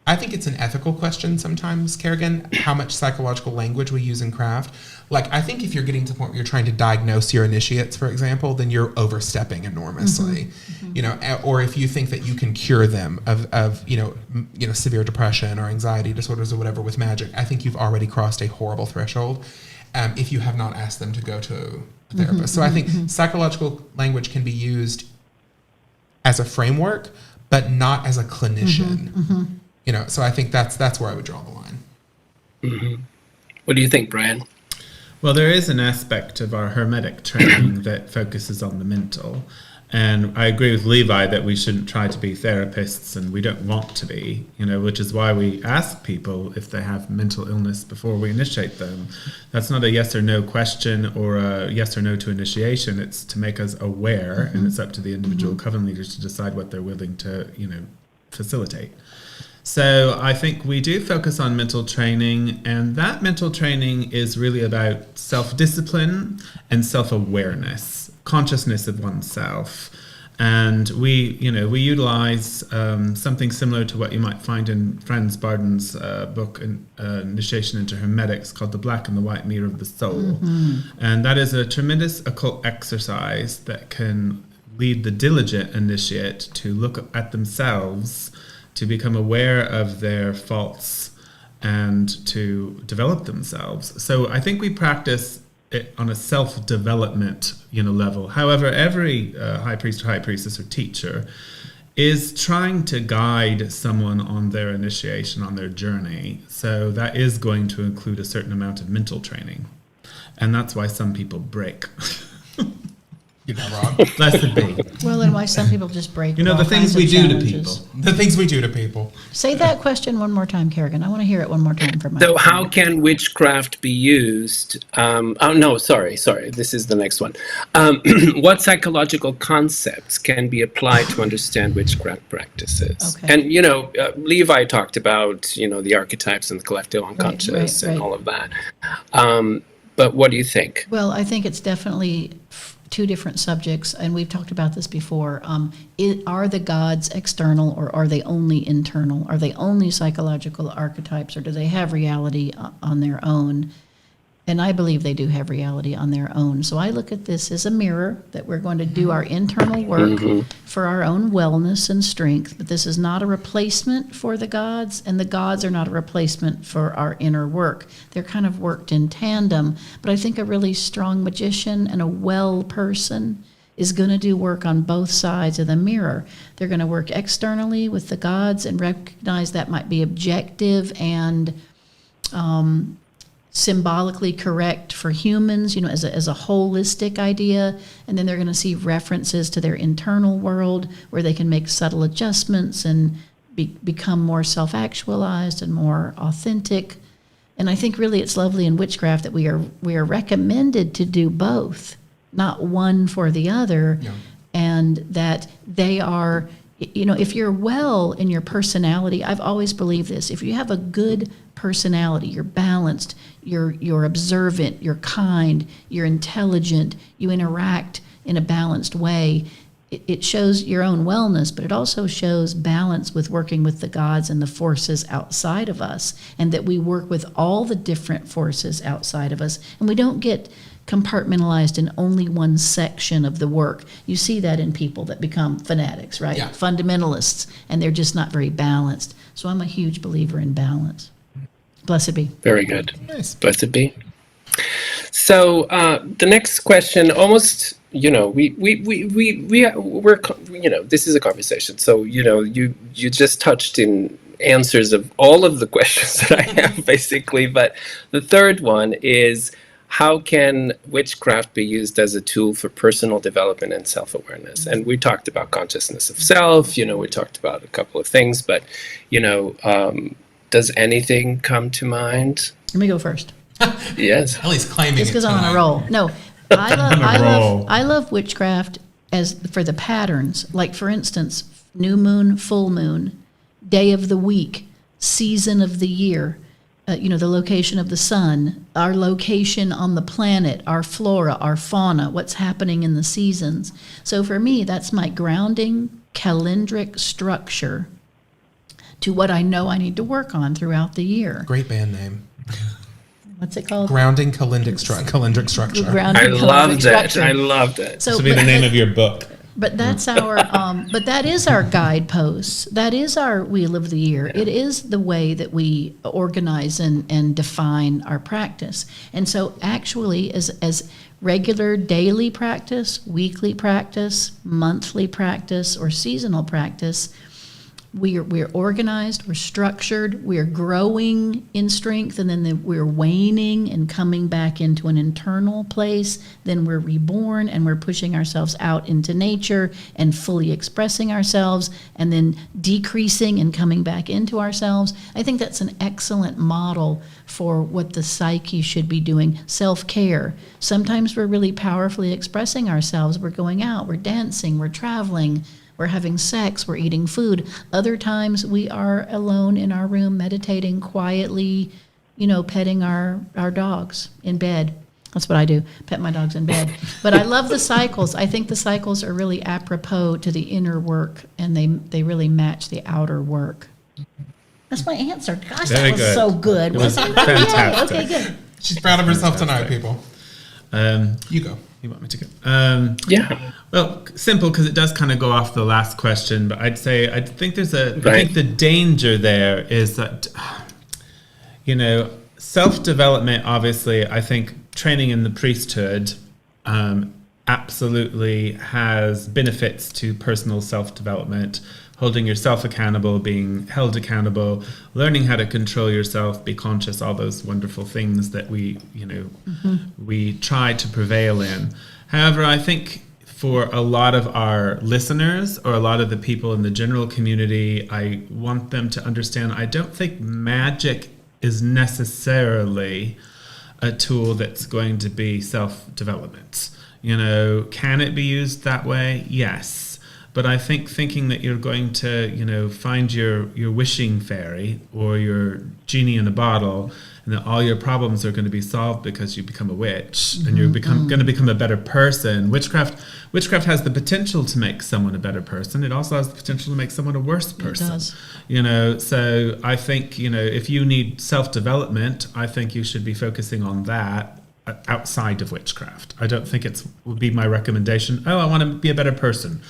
I think it's an ethical question sometimes, Karagan, how much psychological language we use in craft. Like, I think if you're getting to the point where you're trying to diagnose your initiates, for example, then you're overstepping enormously. You know, or if you think that you can cure them of severe depression or anxiety disorders or whatever with magic, I think you've already crossed a horrible threshold if you have not asked them to go to a therapist. So I think psychological language can be used as a framework, but not as a clinician. You know, so I think that's where I would draw the line. What do you think, Brian? Well, there is an aspect of our hermetic training that focuses on the mental. And I agree with Levi that we shouldn't try to be therapists, and we don't want to be, which is why we ask people if they have mental illness before we initiate them. That's not a yes or no question or a yes or no to initiation. It's to make us aware, and it's up to the individual coven leaders to decide what they're willing to, facilitate. So I think we do focus on mental training, and that mental training is really about self-discipline and self-awareness, consciousness of oneself. And we utilize something similar to what you might find in Franz Barden's book, Initiation into Hermetics, called The Black and the White Mirror of the Soul. And that is a tremendous occult exercise that can lead the diligent initiate to look at themselves, to become aware of their faults, and to develop themselves. So I think we practice it on a self-development level. However, every high priest or high priestess or teacher is trying to guide someone on their initiation, on their journey. So that is going to include a certain amount of mental training. And that's why some people break. You're not wrong. Blessed be. Well, and why some people just break. The things we do to people. The things we do to people. Say that question one more time, Karagan. I want to hear it one more time from my. So how can witchcraft be used? Sorry. This is the next one. What psychological concepts can be applied to understand witchcraft practices? Okay. And, Levi talked about, the archetypes and the collective unconscious and all of that. But what do you think? Well, I think it's definitely two different subjects, and we've talked about this before. Are the gods external, or are they only internal? Are they only psychological archetypes, or do they have reality on their own? And I believe they do have reality on their own. So I look at this as a mirror, that we're going to do our internal work for our own wellness and strength, but this is not a replacement for the gods, and the gods are not a replacement for our inner work. They're kind of worked in tandem, but I think a really strong magician and a well person is going to do work on both sides of the mirror. They're going to work externally with the gods and recognize that might be objective and symbolically correct for humans, as a holistic idea. And then they're going to see references to their internal world where they can make subtle adjustments and become more self-actualized and more authentic. And I think really it's lovely in witchcraft that we are recommended to do both, not one for the other. Yeah. And that they are, if you're well in your personality, I've always believed this. If you have a good personality, you're balanced, you're observant, you're kind, you're intelligent, you interact in a balanced way, it shows your own wellness, but it also shows balance with working with the gods and the forces outside of us, and that we work with all the different forces outside of us, and we don't get compartmentalized in only one section of the work. You see that in people that become fanatics, right? Yeah. Fundamentalists, and they're just not very balanced. So I'm a huge believer in balance. Blessed be. Very good. Nice. Blessed be. So the next question, almost, we're this is a conversation. So, you just touched in answers of all of the questions that I have, basically. But the third one is, how can witchcraft be used as a tool for personal development and self-awareness? And we talked about consciousness of self, we talked about a couple of things, but, does anything come to mind? Let me go first. Yes. Ellie's claiming Just because it I'm on a tonight. roll. No, I love witchcraft as for the patterns. Like, for instance, new moon, full moon, day of the week, season of the year. the location of the sun, our location on the planet, our flora, our fauna, what's happening in the seasons. So for me, that's my grounding calendric structure to what I know I need to work on throughout the year. Great band name. What's it called? Grounding calendric structure. Grounding I calendric loved it. structure. I loved it. So, This will be the name of your book. But that's our, but that is our guideposts. That is our wheel of the year. It is the way that we organize and define our practice. And so actually as regular daily practice, weekly practice, monthly practice, or seasonal practice, we're organized, we're structured, we're growing in strength, and then we're waning and coming back into an internal place. Then we're reborn and we're pushing ourselves out into nature and fully expressing ourselves, and then decreasing and coming back into ourselves. I think that's an excellent model for what the psyche should be doing. Self-care. Sometimes we're really powerfully expressing ourselves. We're going out, we're dancing, we're traveling, we're having sex, we're eating food. Other times we are alone in our room, meditating quietly, petting our dogs in bed. That's what I do, pet my dogs in bed. But I love the cycles. I think the cycles are really apropos to the inner work, and they really match the outer work. That's my answer. Gosh, Very that was good. so good. It was Wasn't it? fantastic. Okay, good. She's proud of herself tonight, people. You go. You want me to go? Yeah. Well, simple, because it does kind of go off the last question, but I think I think Right. the danger there is that, self-development, obviously, I think training in the priesthood absolutely has benefits to personal self-development, holding yourself accountable, being held accountable, learning how to control yourself, be conscious, all those wonderful things that we try to prevail in. However, I think for a lot of our listeners or a lot of the people in the general community, I want them to understand, I don't think magic is necessarily a tool that's going to be self-development. Can it be used that way? Yes. But I think thinking that you're going to, find your wishing fairy or your genie in a bottle, and that all your problems are going to be solved because you become a witch and you're going to become a better person. Witchcraft has the potential to make someone a better person. It also has the potential to make someone a worse person. It does. So I think, if you need self-development, I think you should be focusing on that outside of witchcraft. I don't think would be my recommendation. Oh, I want to be a better person.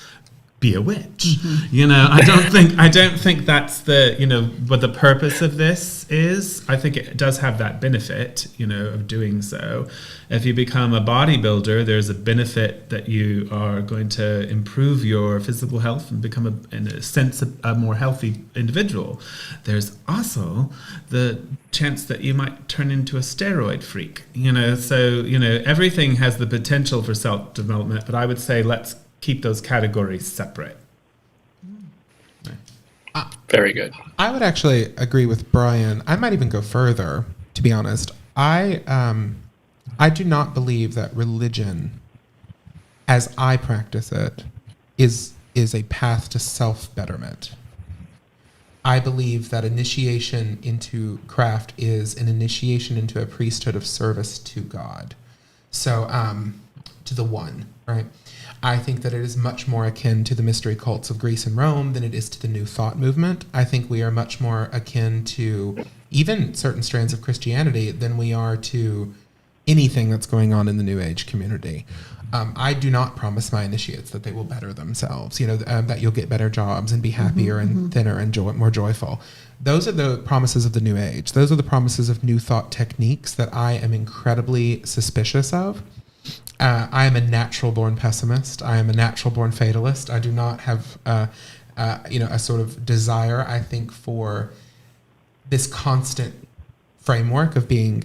Be a witch. I don't think that's what the purpose of this is. I think it does have that benefit, of doing so. If you become a bodybuilder, there's a benefit that you are going to improve your physical health and become in a sense a more healthy individual. There's also the chance that you might turn into a steroid freak, so everything has the potential for self-development, but I would say let's keep those categories separate. Very good. I would actually agree with Brian. I might even go further, to be honest. I do not believe that religion, as I practice it, is a path to self-betterment. I believe that initiation into craft is an initiation into a priesthood of service to God. So, to the one, right? I think that it is much more akin to the mystery cults of Greece and Rome than it is to the New Thought movement. I think we are much more akin to even certain strands of Christianity than we are to anything that's going on in the New Age community. I do not promise my initiates that they will better themselves, that you'll get better jobs and be happier and thinner and more joyful. Those are the promises of the New Age. Those are the promises of New Thought techniques that I am incredibly suspicious of. I am a natural-born pessimist. I am a natural-born fatalist. I do not have, a sort of desire, I think, for this constant framework of being,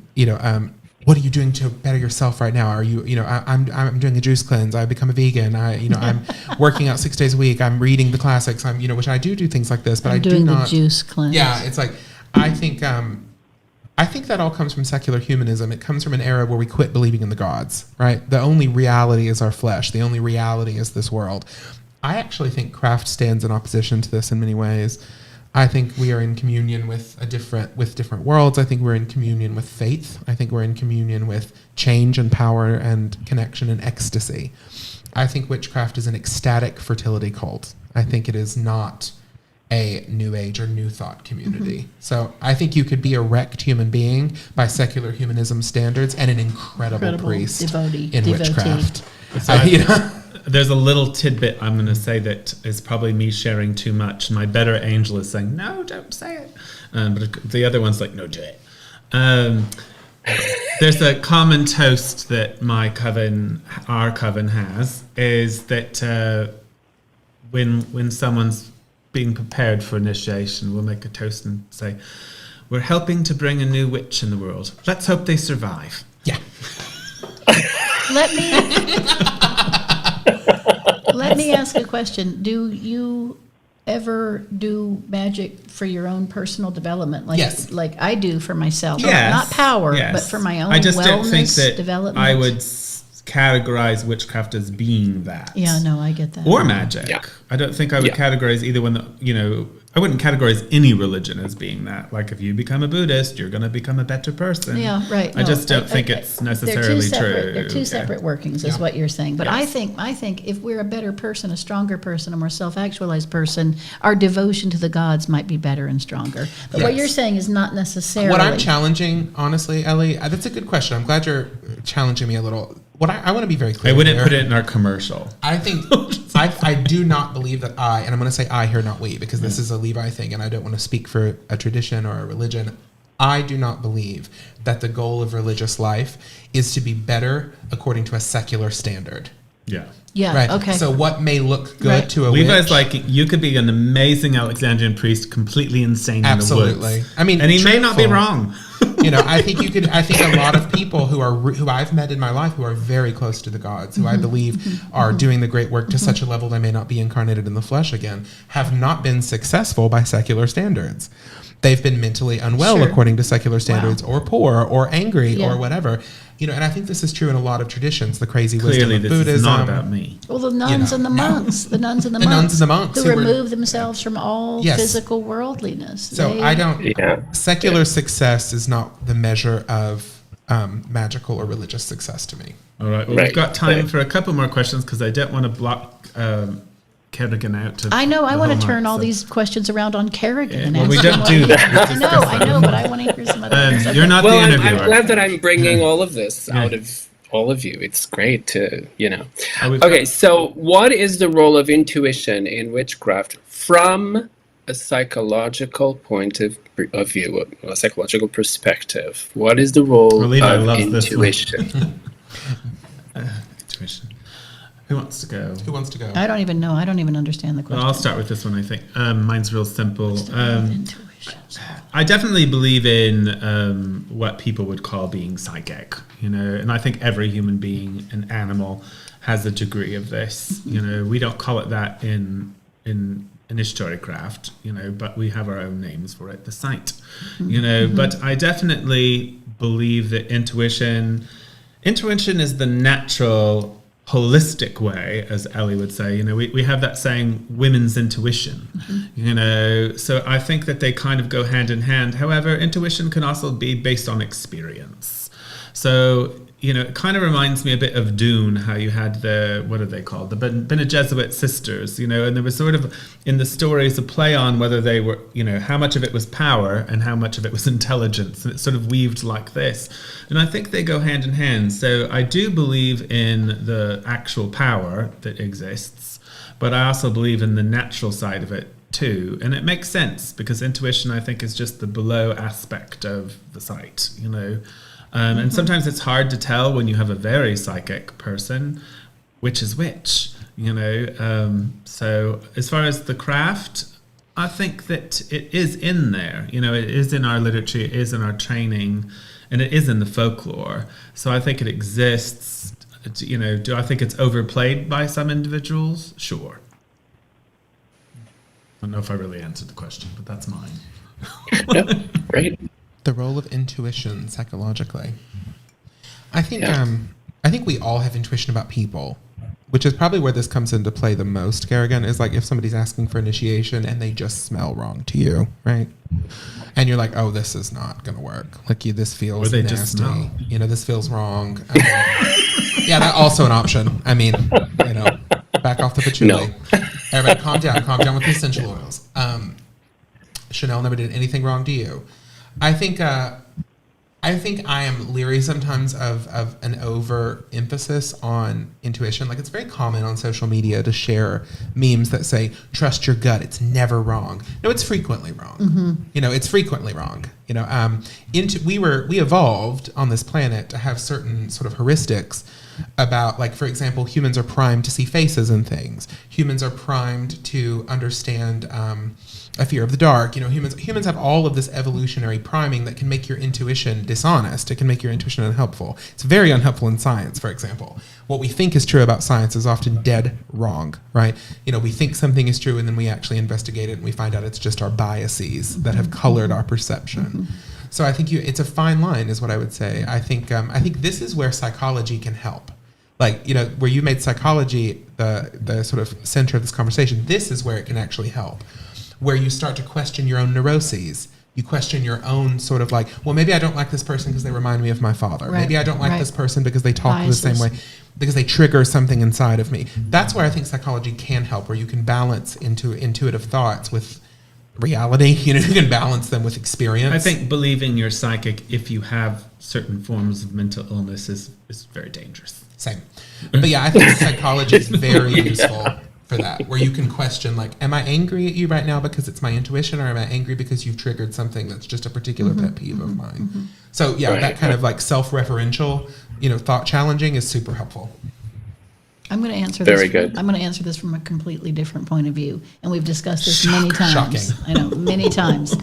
what are you doing to better yourself right now? Are you, I'm doing a juice cleanse. I become a vegan. I'm working out 6 days a week. I'm reading the classics. I'm, which I do things like this, but I'm I do doing not. the juice cleanse. Yeah, it's like I think that all comes from secular humanism. It comes from an era where we quit believing in the gods, right? The only reality is our flesh. The only reality is this world. I actually think craft stands in opposition to this in many ways. I think we are in communion with different worlds. I think we're in communion with faith. I think we're in communion with change and power and connection and ecstasy. I think witchcraft is an ecstatic fertility cult. I think it is not a new age or new thought community. So I think you could be a wrecked human being by secular humanism standards and an incredible priest in witchcraft. So there's a little tidbit I'm going to say that is probably me sharing too much. My better angel is saying, no, don't say it. But the other one's like, no, do it. There's a common toast that our coven has, is that when someone's being prepared for initiation, we'll make a toast and say, we're helping to bring a new witch in the world. Let's hope they survive. Yeah. Let me ask a question. Do you ever do magic for your own personal development? Yes. Like I do for myself. Yes. Not power, Yes. but for my own I just wellness don't think that development. I would categorize witchcraft as being that. Yeah, no, I get that. Or magic. Yeah. I don't think I would categorize either one. I wouldn't categorize any religion as being that. Like if you become a Buddhist, you're going to become a better person. Yeah, right. I just don't think it's necessarily true. They're two separate workings, is what you're saying. But I think if we're a better person, a stronger person, a more self-actualized person, our devotion to the gods might be better and stronger. But what you're saying is not necessarily. What I'm challenging, honestly, Ellie, that's a good question. I'm glad you're challenging me a little. What I want to be very clear. I wouldn't here. put it in our commercial. I think I do not believe that and I'm going to say I here, not we, because this is a Levi thing, and I don't want to speak for a tradition or a religion. I do not believe that the goal of religious life is to be better according to a secular standard. Yeah. Yeah. Right. Okay. So what may look good to a Levi's witch, like, you could be an amazing Alexandrian priest, completely insane absolutely. in the woods. I mean, and he may not be truthful. wrong. I think a lot of people who I've met in my life who are very close to the gods, who I believe are doing the great work to such a level they may not be incarnated in the flesh again, have not been successful by secular standards. They've been mentally unwell according to secular standards, or poor, or angry, or whatever. And I think this is true in a lot of traditions. The crazy wisdom of Buddhism. This is not about me. Well, the nuns and the monks, the nuns and the monks who remove themselves from all physical worldliness. So I don't. Secular success is not the measure of magical or religious success to me. All right. Well, we've got time for a couple more questions because I don't want to block Karagan out. I know. I want to turn all these questions around on Karagan. Well, we don't do that. I know, but I want to hear some other things. You're not the interviewer. I'm glad that I'm bringing all of this out of all of you. It's great to, Okay, so what is the role of intuition in witchcraft from a psychological point of view, a psychological perspective? What is the role of intuition? Intuition. Who wants to go? I don't even know. I don't even understand the question. Well, I'll start with this one, I think. Mine's real simple. I definitely believe in what people would call being psychic, and I think every human being, an animal, has a degree of this. We don't call it that in initiatory craft, but we have our own names for it, the sight, But I definitely believe that intuition is the natural, holistic way, as Ellie would say. We have that saying, women's intuition, so I think that they kind of go hand in hand. However, intuition can also be based on experience. So, it kind of reminds me a bit of Dune, how you had what are they called? The Bene Gesserit sisters, and there was sort of, in the stories, a play on whether they were, how much of it was power and how much of it was intelligence. And it's sort of weaved like this. And I think they go hand in hand. So I do believe in the actual power that exists, but I also believe in the natural side of it too. And it makes sense because intuition, I think, is just the below aspect of the sight, And sometimes it's hard to tell when you have a very psychic person which is which, So as far as the craft, I think that it is in there. It is in our literature, it is in our training, and it is in the folklore. So I think it exists. Do I think it's overplayed by some individuals? Sure. I don't know if I really answered the question, but that's mine. Right. The role of intuition psychologically. I think we all have intuition about people. which is probably where this comes into play the most, Karagan, is like if somebody's asking for initiation and they just smell wrong to you, right? And you're like, oh, this is not going to work. Like, this feels Or they nasty. just smell. You know, this feels wrong. Yeah, that's also an option. I mean, you know, back off the patchouli. No. Everybody calm down with the essential oils. Chanel never did anything wrong to you. I think I am leery sometimes of an overemphasis on intuition. Like, it's very common on social media to share memes that say, trust your gut, it's never wrong. No, it's frequently wrong. Mm-hmm. You know, it's frequently wrong. You know, we evolved on this planet to have certain sort of heuristics about, like, for example, humans are primed to see faces and things. Humans are primed to understand a fear of the dark. You know, humans have all of this evolutionary priming that can make your intuition dishonest. It can make your intuition unhelpful. It's very unhelpful in science, for example. What we think is true about science is often dead wrong, right? You know, we think something is true and then we actually investigate it and we find out it's just our biases that have colored our perception. Mm-hmm. So I think it's a fine line, is what I would say. I think this is where psychology can help. Like, you know, where you made psychology the sort of center of this conversation, this is where it can actually help. Where you start to question your own neuroses. You question your own sort of like, well, maybe I don't like this person because they remind me of my father. Right. Maybe I don't like this person because they talk Biases. the same way, because they trigger something inside of me. That's where I think psychology can help, where you can balance into intuitive thoughts with reality. You know, you can balance them with experience. I think believing you're psychic if you have certain forms of mental illness is very dangerous. Same. But yeah, I think psychology is very useful for that, where you can question, like, am I angry at you right now because it's my intuition, or am I angry because you've triggered something that's just a particular pet peeve of mine? Mm-hmm. So yeah, right. That kind of like self-referential, you know, thought challenging is super helpful. I'm going to answer this. Very good. good. I'm going to answer this from a completely different point of view, and we've discussed this many times. Shocking. I know, many times.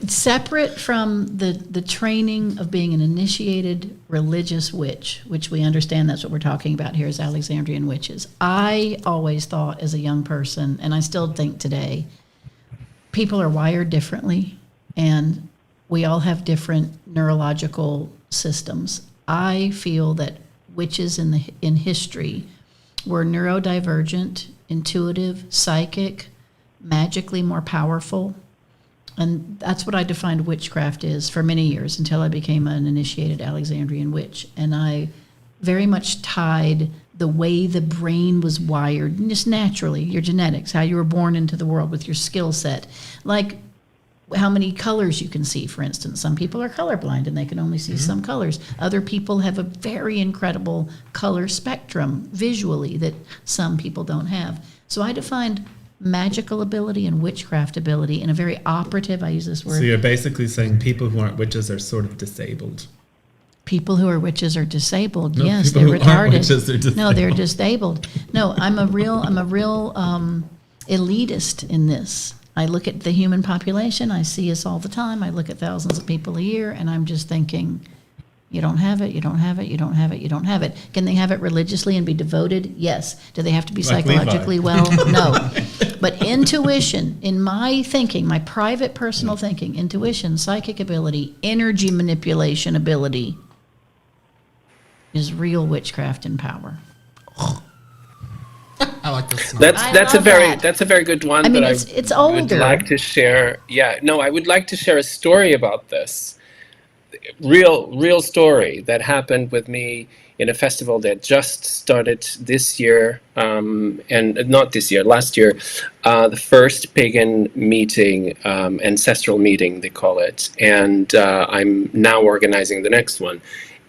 Separate from the training of being an initiated religious witch, which we understand that's what we're talking about here as Alexandrian witches. I always thought as a young person, and I still think today, people are wired differently, and we all have different neurological systems. I feel that witches in history were neurodivergent, intuitive, psychic, magically more powerful. And that's what I defined witchcraft is for many years, until I became an initiated Alexandrian witch. And I very much tied the way the brain was wired, just naturally, your genetics, how you were born into the world with your skill set. Like how many colors you can see, for instance. Some people are colorblind and they can only see some colors. Other people have a very incredible color spectrum visually that some people don't have. So I defined magical ability and witchcraft ability in a very operative, I use this word. So you're basically saying people who aren't witches are sort of disabled. People who are witches are disabled. No, yes, they're people who aren't retarded. witches are disabled. No, they're disabled. No, I'm a real elitist in this. I look at the human population. I see us all the time. I look at thousands of people a year, and I'm just thinking, you don't have it, you don't have it, you don't have it, you don't have it. Can they have it religiously and be devoted? Yes. Do they have to be like psychologically well? Levi. No. But intuition, in my thinking, my private personal thinking, intuition, psychic ability, energy manipulation ability is real witchcraft and power. I like this. That's a very good one. I mean, that it's I older. would like to share. Yeah, no, I would like to share a story about this. Real story that happened with me in a festival that just started this year, and not this year, last year, the first pagan meeting, ancestral meeting, they call it, and I'm now organizing the next one.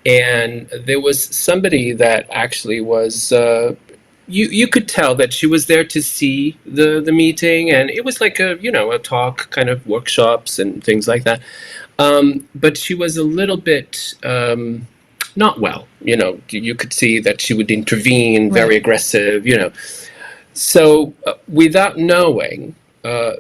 And there was somebody that actually was, you could tell that she was there to see the meeting, and it was like a talk, kind of workshops and things like that. But she was a little bit not well, you could see that she would intervene, very aggressive, So without knowing,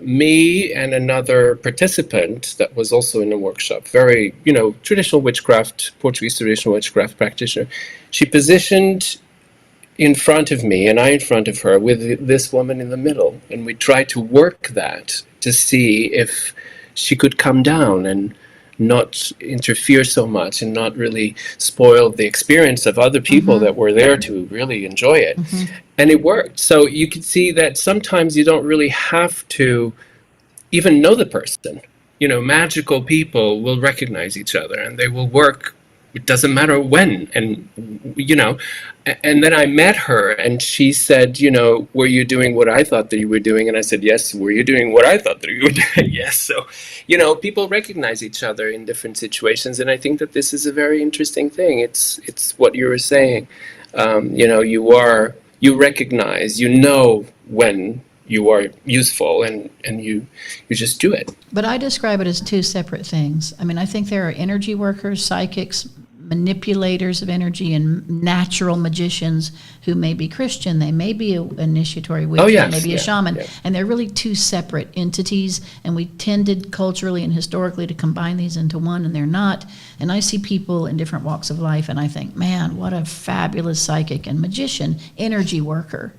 me and another participant that was also in a workshop, very, traditional witchcraft, Portuguese traditional witchcraft practitioner, she positioned in front of me and I in front of her with this woman in the middle. And we tried to work that to see if she could come down and not interfere so much and not really spoil the experience of other people that were there to really enjoy it. And it worked. So you can see that sometimes you don't really have to even know the person. You know, magical people will recognize each other and they will work. It doesn't matter when. And, you know, and then I met her and she said, you know, were you doing what I thought that you were doing? And I said, yes. Were you doing what I thought that you were doing? Yes. So, you know, people recognize each other in different situations. And I think that this is a very interesting thing. It's what you were saying. You know, you recognize, you know, when you are useful and you just do it. But I describe it as two separate things. I mean, I think there are energy workers, psychics, manipulators of energy, and natural magicians who may be Christian. They may be an initiatory witch, they may be a shaman, and they're really two separate entities, and we tended culturally and historically to combine these into one, and they're not. And I see people in different walks of life, and I think, man, what a fabulous psychic and magician, energy worker.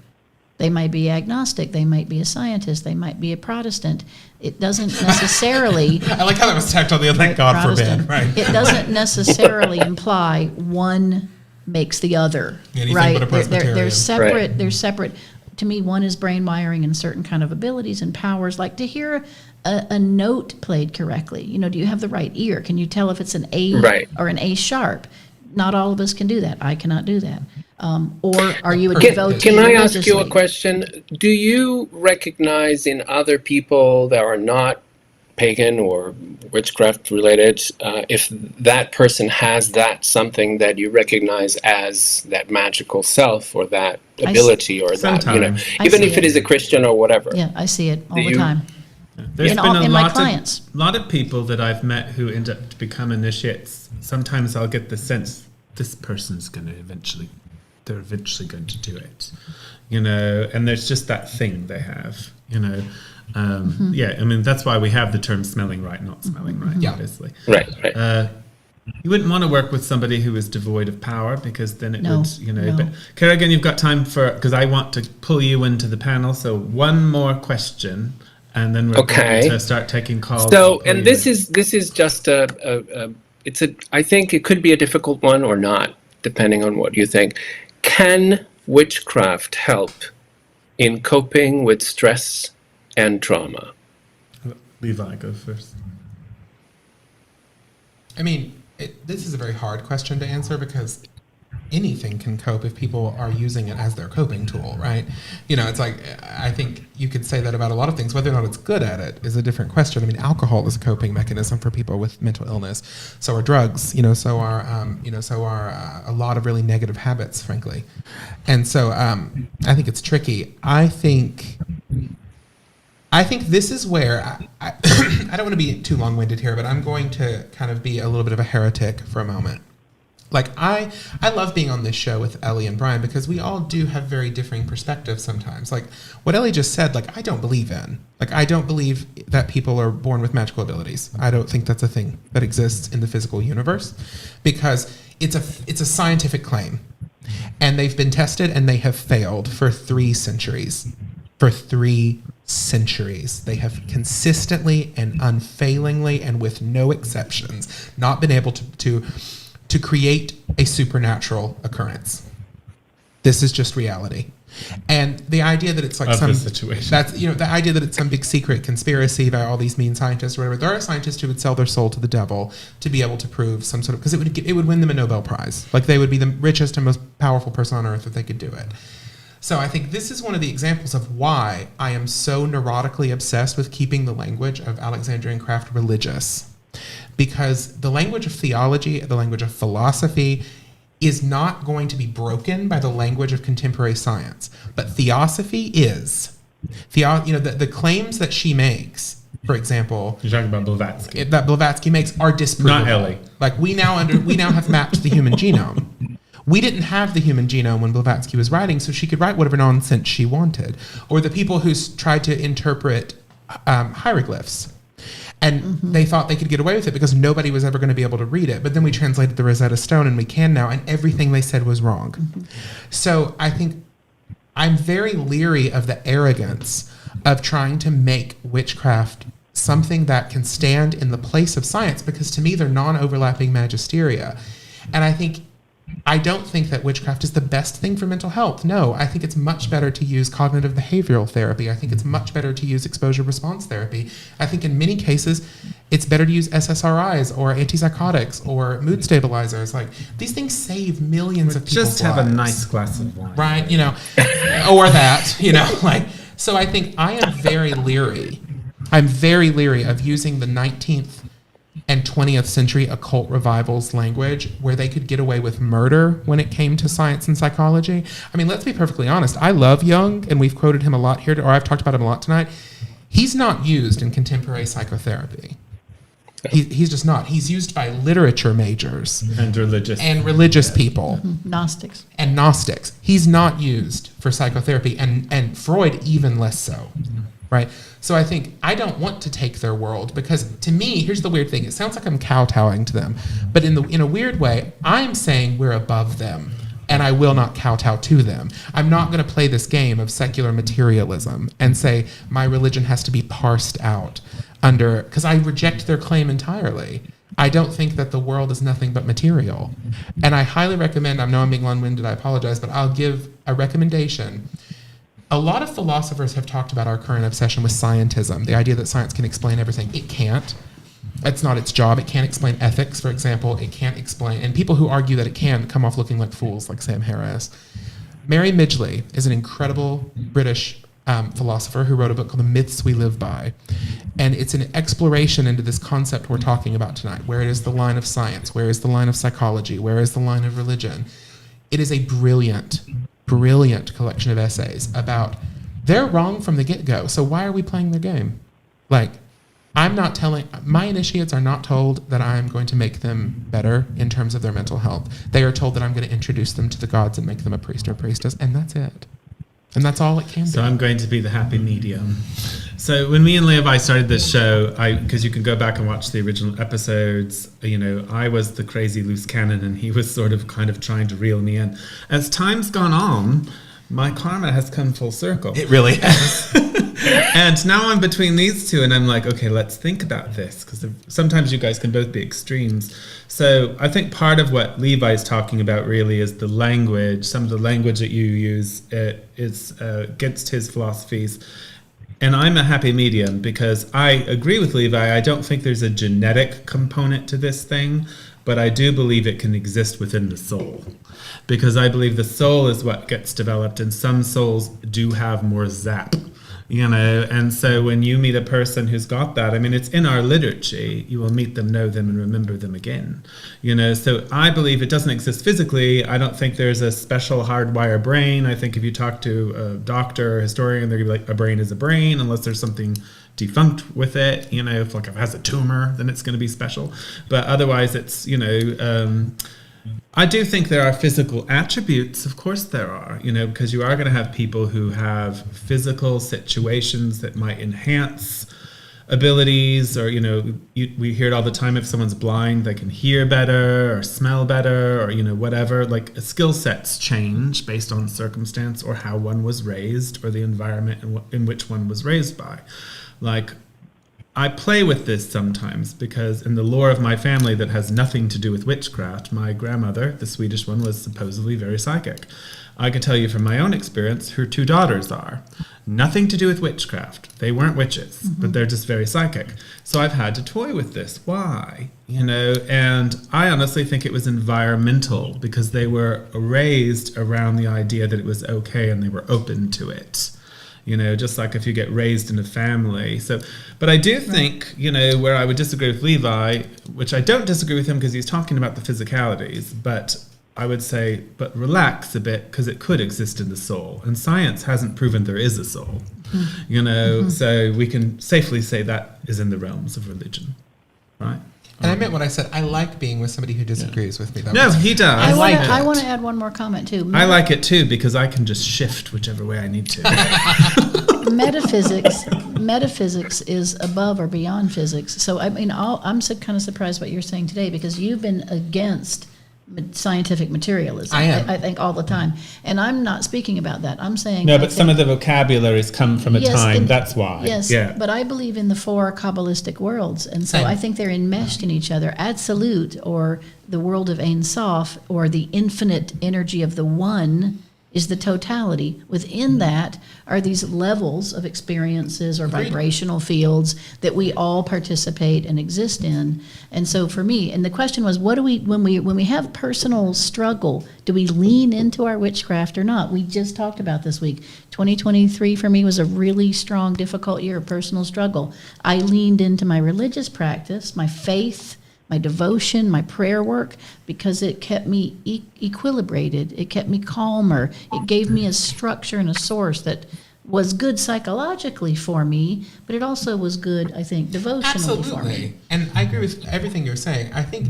They might be agnostic, they might be a scientist, they might be a Protestant. It doesn't necessarily... I like how that was tacked on the other, like, God forbid, right? It doesn't necessarily imply one makes the other, Anything right? but a Presbyterian. They're separate. Right. They're separate. To me, one is brain wiring and certain kind of abilities and powers, like to hear a note played correctly. You know, do you have the right ear? Can you tell if it's an A or an A sharp? Not all of us can do that. I cannot do that. Or are you a devotee? Can I ask you a religiously? question? Do you recognize in other people that are not pagan or witchcraft related, if that person has that something that you recognize as that magical self or that ability or that, you know, even if it is a Christian or whatever? Yeah, I see it all Do the you? time. There's In been all- a in my lot clients. of people that I've met who end up to become initiates. Sometimes I'll get the sense this person's going to they're eventually going to do it, you know, and there's just that thing they have, you know. Yeah, I mean, that's why we have the term smelling right, not smelling right, obviously. Right. You wouldn't want to work with somebody who is devoid of power because then it No, would, you know. no. But Karagan, you've got time because I want to pull you into the panel. So one more question, and then we're going to start taking calls. So, and this is just I think it could be a difficult one or not, depending on what you think. Can witchcraft help in coping with stress and trauma? Levi, go first. I mean, this is a very hard question to answer because anything can cope if people are using it as their coping tool, right? You know, it's like, I think you could say that about a lot of things. Whether or not it's good at it is a different question. I mean, alcohol is a coping mechanism for people with mental illness. So are drugs, you know, so are a lot of really negative habits, frankly. And so I think it's tricky. I think this is where I don't want to be too long-winded here, but I'm going to kind of be a little bit of a heretic for a moment. Like, I love being on this show with Ellie and Brian because we all do have very differing perspectives sometimes. Like, what Ellie just said, like, I don't believe in. Like, I don't believe that people are born with magical abilities. I don't think that's a thing that exists in the physical universe because it's a scientific claim. And they've been tested and they have failed for 3 centuries. For 3 centuries. They have consistently and unfailingly and with no exceptions not been able to create a supernatural occurrence. This is just reality. And the idea that it's like Of some the situation. that's, you know, the idea that it's some big secret conspiracy by all these mean scientists or whatever. There are scientists who would sell their soul to the devil to be able to prove some sort of, because it would win them a Nobel Prize. Like, they would be the richest and most powerful person on earth if they could do it. So I think this is one of the examples of why I am so neurotically obsessed with keeping the language of Alexandrian craft religious. Because the language of theology, the language of philosophy, is not going to be broken by the language of contemporary science. But theosophy is. The claims that she makes, for example, You're talking about Blavatsky. that Blavatsky makes are disprovable. Not Ellie. Like, we now have mapped the human genome. We didn't have the human genome when Blavatsky was writing, so she could write whatever nonsense she wanted. Or the people who tried to interpret hieroglyphs. And they thought they could get away with it because nobody was ever going to be able to read it. But then we translated the Rosetta Stone and we can now, and everything they said was wrong. So I think I'm very leery of the arrogance of trying to make witchcraft something that can stand in the place of science, because to me they're non-overlapping magisteria. And I don't think that witchcraft is the best thing for mental health. No, I think it's much better to use cognitive behavioral therapy. I think it's much better to use exposure response therapy. I think in many cases, it's better to use SSRIs or antipsychotics or mood stabilizers. Like, these things save millions of people's Just have lives. a nice glass of wine. Right, you know, or that, you know, like, so I think I am very leery. I'm very leery of using the 19th and 20th century occult revivals language where they could get away with murder when it came to science and psychology. I mean, let's be perfectly honest. I love Jung, and we've quoted him a lot here, or I've talked about him a lot tonight. He's not used in contemporary psychotherapy. He's just not. He's used by literature majors And religious people. Gnostics. And Gnostics. He's not used for psychotherapy, and Freud even less so, right? So I think I don't want to take their world, because to me, here's the weird thing. It sounds like I'm kowtowing to them, but in a weird way, I'm saying we're above them, and I will not kowtow to them. I'm not going to play this game of secular materialism and say my religion has to be parsed out because I reject their claim entirely. I don't think that the world is nothing but material. And I highly recommend, I know I'm being long-winded, I apologize, but I'll give a recommendation. A lot of philosophers have talked about our current obsession with scientism, the idea that science can explain everything. It can't. That's not its job. It can't explain ethics, for example. It can't explain, and people who argue that it can come off looking like fools, like Sam Harris. Mary Midgley is an incredible British philosopher who wrote a book called The Myths We Live By. And it's an exploration into this concept we're talking about tonight. Where is the line of science? Where is the line of psychology? Where is the line of religion? It is a brilliant collection of essays about they're wrong from the get-go, so why are we playing their game? Like, my initiates are not told that I'm going to make them better in terms of their mental health. They are told that I'm going to introduce them to the gods and make them a priest or priestess, and that's it. And that's all it can be. So I'm going to be the happy medium. So when me and Levi started this show, because you can go back and watch the original episodes, you know, I was the crazy loose cannon and he was sort of kind of trying to reel me in. As time's gone on, my karma has come full circle. It really has. And now I'm between these two and I'm like, okay, let's think about this, because sometimes you guys can both be extremes. So I think part of what Levi's talking about really is the language. Some of the language that you use is against his philosophies. And I'm a happy medium because I agree with Levi. I don't think there's a genetic component to this thing, but I do believe it can exist within the soul. Because I believe the soul is what gets developed, and some souls do have more zap. You know, and so when you meet a person who's got that, I mean, it's in our liturgy. You will meet them, know them, and remember them again. You know, so I believe it doesn't exist physically. I don't think there's a special hardwire brain. I think if you talk to a doctor or historian, they're going to be like, a brain is a brain, unless there's something defunct with it. You know, if it has a tumor, then it's going to be special. But otherwise, it's, you know, I do think there are physical attributes. Of course there are, you know, because you are going to have people who have physical situations that might enhance abilities, or, you know, we hear it all the time. If someone's blind, they can hear better or smell better, or, you know, whatever. Like, skill sets change based on circumstance or how one was raised or the environment in which one was raised by. Like, I play with this sometimes because in the lore of my family that has nothing to do with witchcraft, my grandmother, the Swedish one, was supposedly very psychic. I can tell you from my own experience, her 2 daughters are. Nothing to do with witchcraft. They weren't witches, but they're just very psychic. So I've had to toy with this. Why? You know, and I honestly think it was environmental because they were raised around the idea that it was okay and they were open to it. You know, just like if you get raised in a family. So, but I do think, you know, where I would disagree with Levi, which I don't disagree with him because he's talking about the physicalities, but I would say, but relax a bit because it could exist in the soul. And science hasn't proven there is a soul, you know, so we can safely say that is in the realms of religion, right? And I meant what I said. I like being with somebody who disagrees with me. No, he does. I want to add one more comment too. I like it too because I can just shift whichever way I need to. Metaphysics is above or beyond physics. So I mean, I'm kind of surprised what you're saying today because you've been against scientific materialism. I am. I think all the time. And I'm not speaking about that. I'm saying... No, but some of the vocabularies come from a time, that's why. Yes, yeah. but I believe in the four Kabbalistic worlds, and so Same. I think they're enmeshed in each other. Absolute, or the world of Ein Sof, or the infinite energy of the one, is the totality. Within that are these levels of experiences or vibrational fields that we all participate and exist in. And so for me, and the question was, what do we, when we have personal struggle, do we lean into our witchcraft or not? We just talked about this week. 2023 for me was a really strong, difficult year of personal struggle. I leaned into my religious practice, my faith, my devotion, my prayer work, because it kept me equilibrated. It kept me calmer. It gave me a structure and a source that was good psychologically for me, but it also was good, I think, devotionally for me. Absolutely. And I agree with everything you're saying. I think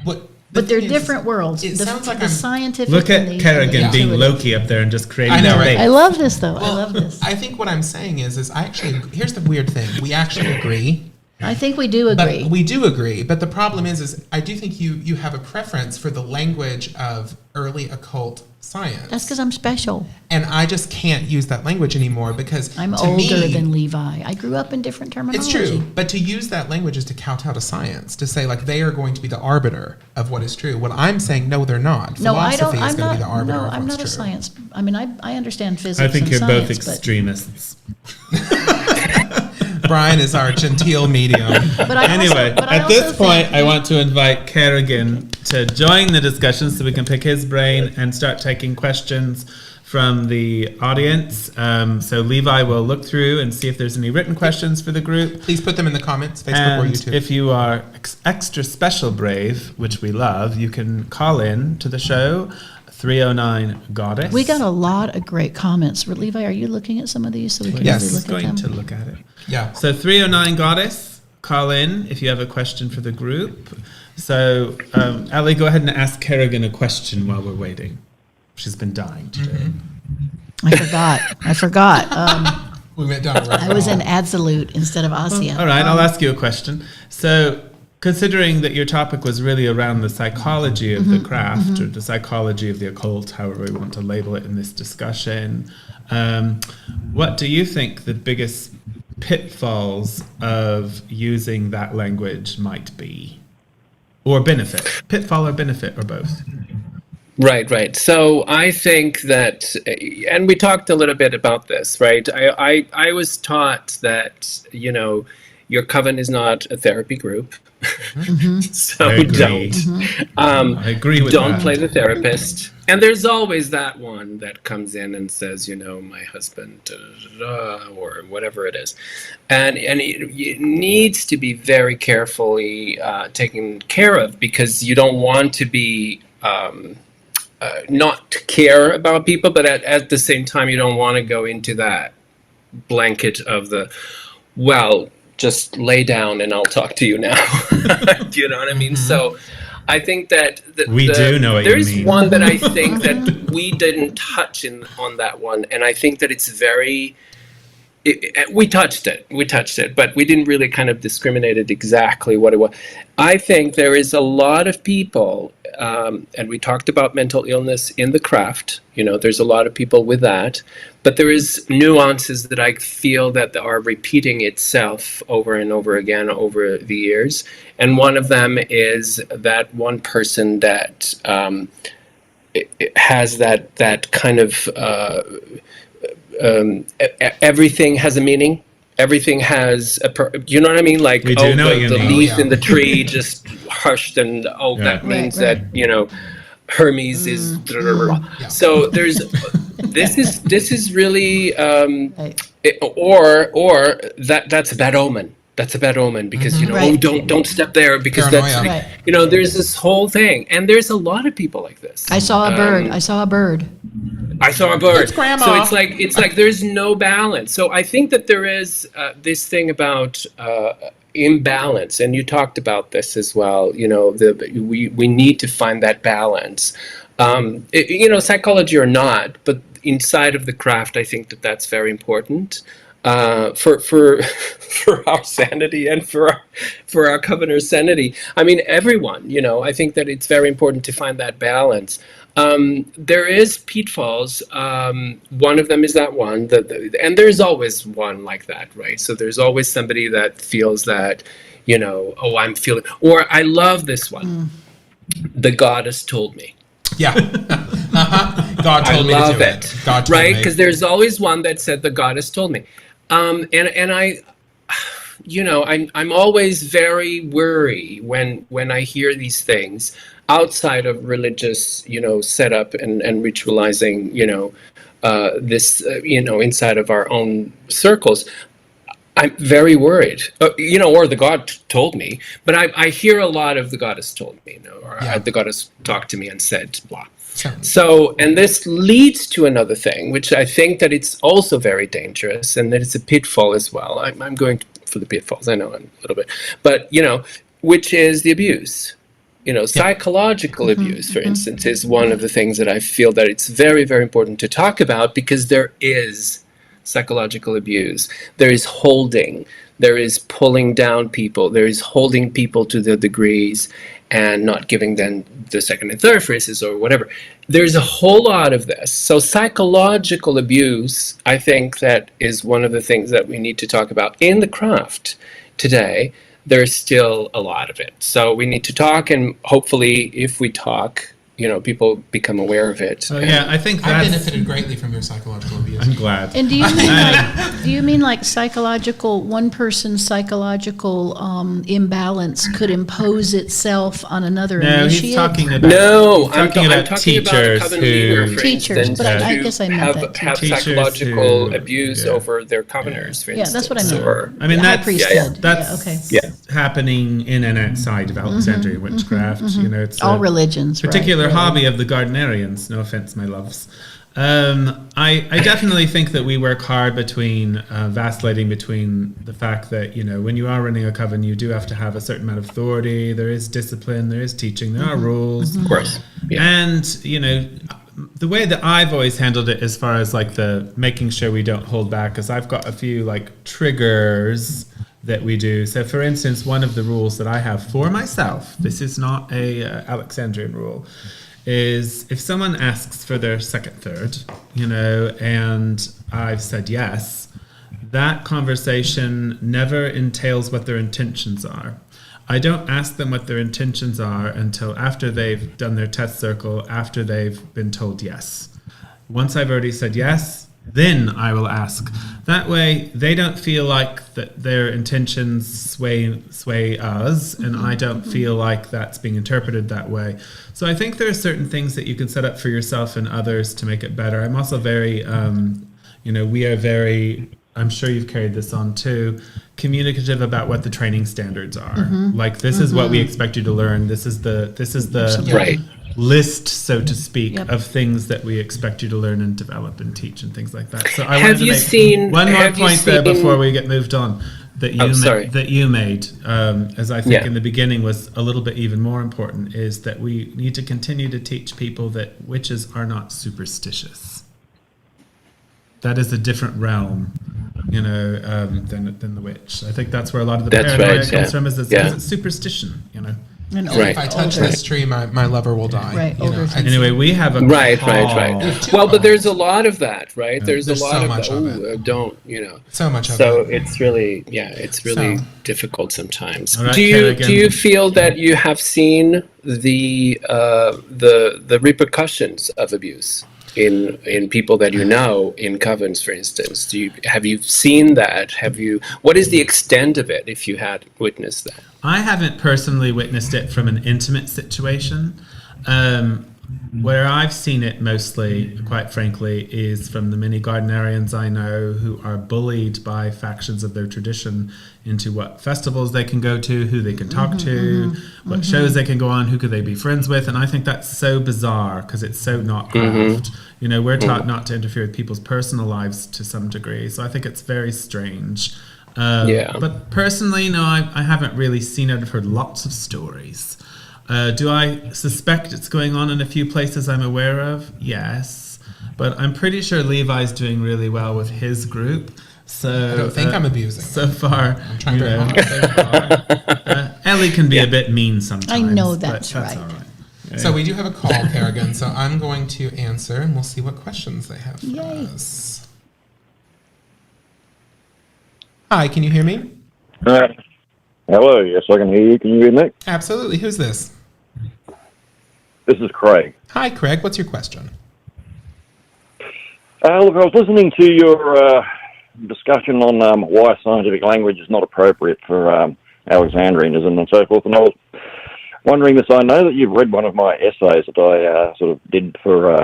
what... But they're different worlds. It sounds like the I'm... scientific... Look at and the Karagan being intuitive. Loki up there and just creating I know, right? debate. I love this, though. I Well, love this. I think what I'm saying is I actually... Here's the weird thing. We actually agree. I think we do agree. But we do agree. But the problem is I do think you have a preference for the language of early occult science. That's because I'm special. And I just can't use that language anymore because I'm to older me, than Levi. I grew up in different terminology. it's true. But to use that language is to kowtow to science, to say like they are going to be the arbiter of what is true. What I'm saying, no, they're not. No, I don't. Philosophy is I'm going to be the not. arbiter No, of I'm what's not true. a science. I mean, I understand physics. I think and you're both science, but- extremists. Brian is our genteel medium. But I Anyway, also, but I at also this point, think I want to invite Karagan to join the discussion so we can pick his brain and start taking questions from the audience. So Levi will look through and see if there's any written questions for the group. Please put them in the comments, Facebook or And YouTube. if you are extra special brave, which we love, you can call in to the show, 309 Goddess. we got a lot of great comments. Levi, are you looking at some of these so we can Yes. really Just look going at to them? look at it. Yeah. So 309 Goddess, call in if you have a question for the group. So Ali, go ahead and ask Karagan a question while we're waiting. She's been dying to do it. I forgot. We went down a rabbit I was in hole. absolute instead of Asia. All right, I'll ask you a question. So, considering that your topic was really around the psychology of the craft, or the psychology of the occult, however we want to label it in this discussion, what do you think the biggest pitfalls of using that language might be? Or benefit? Pitfall or benefit, or both? Right. So I think that, and we talked a little bit about this, right? I was taught that, your coven is not a therapy group. So I agree. don't. I agree with Don't that. play the therapist. And there's always that one that comes in and says, my husband, or whatever it is. And it needs to be very carefully taken care of because you don't want to be not to care about people, but at the same time, you don't want to go into that blanket of just lay down and I'll talk to you now. Do you know what I mean? So I think that We do know what you there's mean. one that I think that we didn't touch on that one, and I think that it's very. We touched it, but we didn't really kind of discriminate it exactly what it was. I think there is a lot of people, and we talked about mental illness in the craft. There's a lot of people with that, but there is nuances that I feel that are repeating itself over and over again over the years. And one of them is that one person that it has that kind of. Everything has a meaning. Everything has you know what I mean? Like, We do know what you the mean. leaf Oh, yeah. in the tree just hushed, and that Right, means right. that Hermes is. Yeah. So there's this is really Right. or that's a bad omen. That's a bad omen because Right. don't step there because Paranoia. that's Right. there's this whole thing, and there's a lot of people like this. I saw a bird. I saw a bird. I saw a bird. It's Grandma. So it's like there's no balance. So I think that there is this thing about imbalance, and you talked about this as well. We need to find that balance. Psychology or not, but inside of the craft, I think that that's very important. for for our sanity and for our Covenant's sanity. I mean, everyone. I think that it's very important to find that balance. There is pitfalls. One of them is that one, and there's always one like that, right? So there's always somebody that feels that, oh, I'm feeling, or I love this one. The goddess told me. Yeah. God told me to do it. God told right? me. Because there's always one that said the goddess told me. And I, I'm always very wary when I hear these things outside of religious, setup and ritualizing, this, inside of our own circles. I'm very worried, or the God told me, but I hear a lot of the goddess told me, or the goddess talked to me and said, blah. So, and this leads to another thing, which I think that it's also very dangerous and that it's a pitfall as well. I'm going for the pitfalls, I know a little bit, but, which is the abuse. Psychological abuse, for instance, is one of the things that I feel that it's very, very important to talk about, because there is psychological abuse. There is holding. There is pulling down people. There is holding people to their degrees and not giving them the second and third phrases or whatever. There's a whole lot of this. So psychological abuse, I think, that is one of the things that we need to talk about in the craft today. There's still a lot of it. So we need to talk, and hopefully if we talk, people become aware of it. Oh, yeah, I think I that's... benefited greatly from your psychological abuse. I'm glad. And do you mean like psychological, one person's psychological imbalance could impose itself on another initiate? He's talking about... I'm talking about teachers a covenant leader, for Teachers, instance, but I who guess I meant that too. have Teachers psychological who- abuse over their covenants, for instance. Yeah, that's what I meant. Or, I mean, The high that's, priesthood. that's Yeah, okay. happening in and outside of Alexandrian witchcraft. It's All a religions, particular right, hobby of the Gardnerians. No offense, my loves. I definitely think that we work hard between vacillating between the fact that, when you are running a coven, you do have to have a certain amount of authority. There is discipline, there is teaching, there are rules. of course. Yeah. And, the way that I've always handled it, as far as like the making sure we don't hold back, is I've got a few like triggers that we do. So for instance, one of the rules that I have for myself, this is not a Alexandrian rule, is if someone asks for their second, third, and I've said yes, that conversation never entails what their intentions are. I don't ask them what their intentions are until after they've done their test circle, after they've been told yes. Once I've already said yes, then I will ask. That way, they don't feel like that their intentions sway us, and I don't feel like that's being interpreted that way. So I think there are certain things that you can set up for yourself and others to make it better. I'm also very, we are very, I'm sure you've carried this on too, communicative about what the training standards are. Like, this is what we expect you to learn. This is the Right. list, so to speak, Yep. of things that we expect you to learn and develop and teach and things like that. So I Have wanted to you make seen- one more have you point there seen- before we get moved on that you made, as I think Yeah. in the beginning was a little bit even more important, is that we need to continue to teach people that witches are not superstitious. That is a different realm, than the witch. I think that's where a lot of the That's paranoia right, comes yeah. from, is it's superstition, And Right. If I touch older. this tree, my lover will die. Right, older and things. Anyway, we have a Right. There's two Well, but of there's a lot of that, right? There's There's a lot so of much that. of it. Don't, so much of So it. it's really, it's really So- difficult sometimes. All right, do Karagan. you feel that you have seen the repercussions of abuse in people that you know in covens, for instance? Have you seen that? What is the extent of it, if you had witnessed that? I haven't personally witnessed it from an intimate situation. Where I've seen it mostly, quite frankly, is from the many Gardnerians I know who are bullied by factions of their tradition into what festivals they can go to, who they can talk to, what shows they can go on, who could they be friends with. And I think that's so bizarre, because it's so not craft. We're taught not to interfere with people's personal lives to some degree. So I think it's very strange. But personally, no, I haven't really seen it. I've heard lots of stories. Do I suspect it's going on in a few places I'm aware of? Yes. But I'm pretty sure Levi's doing really well with his group. So I don't think I'm abusing So them. far, I'm trying you very know, hard. Ellie can be a bit mean sometimes. I know but that's right. all right. Yeah. So we do have a call, Karagan, so I'm going to answer, and we'll see what questions they have for Yay. us. Hi, can you hear me? Hello, yes, I can hear you. Can you hear me? Absolutely. Who's this? This is Craig. Hi, Craig. What's your question? Look, I was listening to your discussion on why scientific language is not appropriate for Alexandrianism and so forth, and I was wondering this. I know that you've read one of my essays that I sort of did for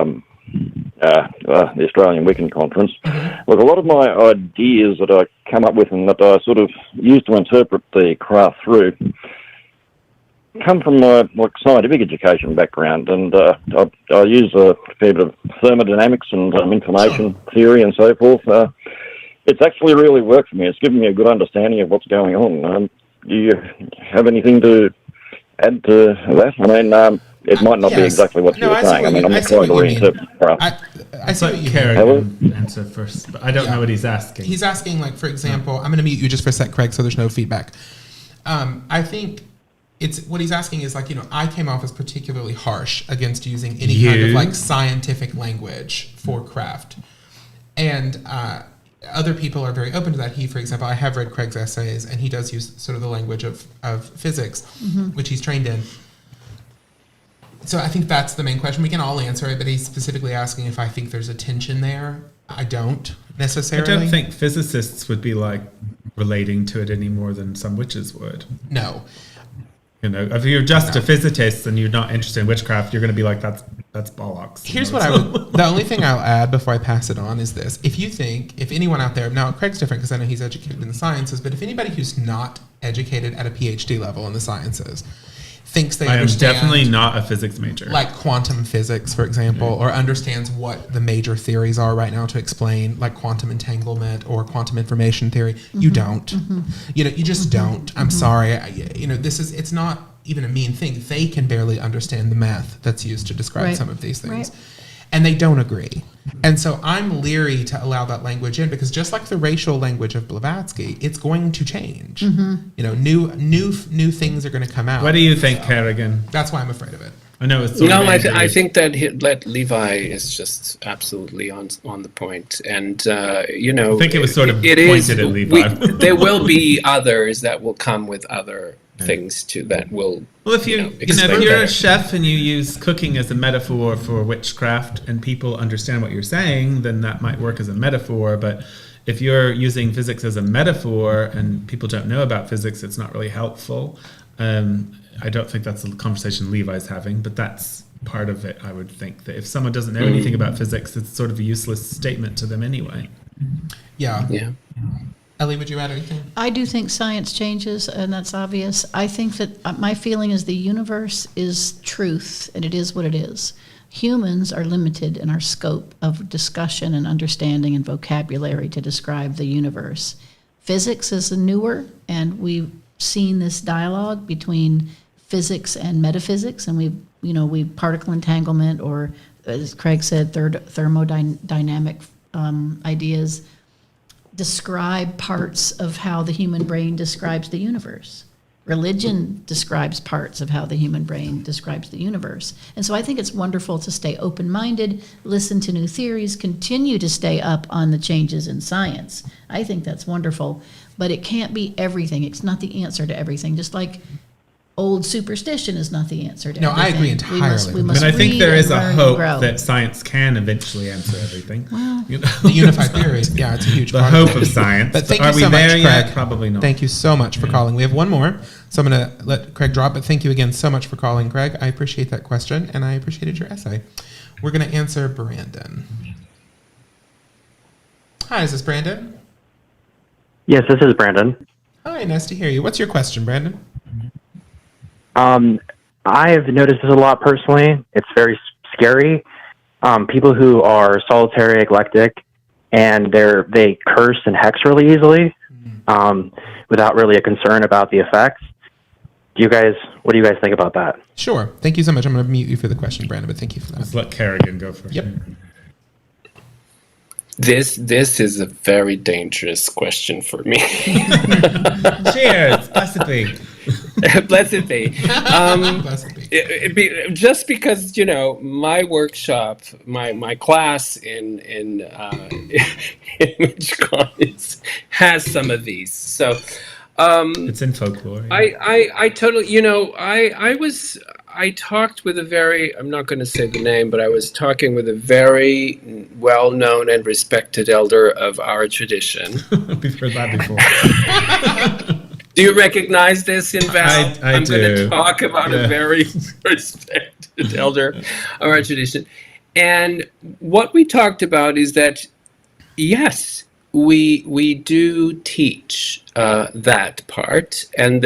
the Australian Wiccan Conference. Look, a lot of my ideas that I come up with and that I sort of use to interpret the craft through come from my scientific education background, and I use a fair bit of thermodynamics and information theory and so forth. It's actually really worked for me. It's given me a good understanding of what's going on. Do you have anything to add to that? I mean, it might not be Yes. exactly what you No, were I see saying. what I mean, you- I'm I not see trying to what you mean. reinterpret the craft. I see what you mean. Karagan answer first, but I don't know what he's asking. He's asking, like, for example, I'm going to mute you just for a sec, Craig, so there's no feedback. I think what he's asking is, like, I came off as particularly harsh against using any kind of, like, scientific language for craft. And other people are very open to that. For example, I have read Craig's essays, and he does use sort of the language of physics, which he's trained in. So I think that's the main question. We can all answer it, but he's specifically asking if I think there's a tension there. I don't necessarily. I don't think physicists would be like relating to it any more than some witches would. No. If you're just a physicist and you're not interested in witchcraft, you're going to be like, that's bollocks. Here's what I would. The only thing I'll add before I pass it on is this: if anyone out there, now Craig's different because I know he's educated in the sciences, but if anybody who's not educated at a PhD level in the sciences thinks they I am understand, definitely not a physics major. like quantum physics, for example, or understands what the major theories are right now to explain, like quantum entanglement or quantum information theory, you don't. You just don't. I'm sorry. It's not even a mean thing. They can barely understand the math that's used to describe Right. some of these things. Right. And they don't agree. And so I'm leery to allow that language in because just like the racial language of Blavatsky, it's going to change. New things are going to come out. What do you think, Karagan? That's why I'm afraid of it. I know it's No, I think that Levi is just absolutely on the point, and I think it was sort of pointed at Levi. There will be others that will come with other things too that will. Well, if if explain you're better. a chef and you use cooking as a metaphor for witchcraft and people understand what you're saying, then that might work as a metaphor. But if you're using physics as a metaphor and people don't know about physics, it's not really helpful. I don't think that's the conversation Levi's having, but that's part of it. I would think that if someone doesn't know anything about physics, it's sort of a useless statement to them anyway. Yeah. Yeah. Ellie, would you add anything? I do think science changes, and that's obvious. I think that my feeling is the universe is truth, and it is what it is. Humans are limited in our scope of discussion and understanding and vocabulary to describe the universe. Physics is newer, and we've seen this dialogue between physics and metaphysics, and we particle entanglement, or as Craig said, thermodynamic ideas describe parts of how the human brain describes the universe. Religion describes parts of how the human brain describes the universe. And so I think it's wonderful to stay open-minded, listen to new theories, continue to stay up on the changes in science. I think that's wonderful, but it can't be everything. It's not the answer to everything, just like old superstition is not the answer to No, I everything. agree entirely. We must But I think read there is and a learn and hope grow. that science can eventually answer everything. Well, The unified theory, yeah, it's a huge The part hope of it. of science. But thank Are you we so much, there yet? Craig. Probably not. Thank you so much for calling. We have one more, so I'm going to let Craig drop, but thank you again so much for calling, Craig. I appreciate that question, and I appreciated your essay. We're going to answer Brandon. Hi, is this Brandon? Yes, this is Brandon. Hi, nice to hear you. What's your question, Brandon? I've noticed this a lot personally. It's very scary. People who are solitary, eclectic, and they curse and hex really easily, without really a concern about the effects. What do you guys think about that? Sure. Thank you so much. I'm going to mute you for the question, Brandon, but thank you for that. Let's let Karagan go first. Yep. This is a very dangerous question for me. Cheers, blessed Blessed be. Blessed be. Just because my workshop, my class in image clients has some of these. So It's in folklore. Yeah. I totally, I talked with a very, I'm not going to say the name, but I was talking with a very well-known and respected elder of our tradition. We've heard that before. Do you recognize this in Val? I'm going to talk about a very respected elder of our tradition. And what we talked about is that, yes, we do teach that part, and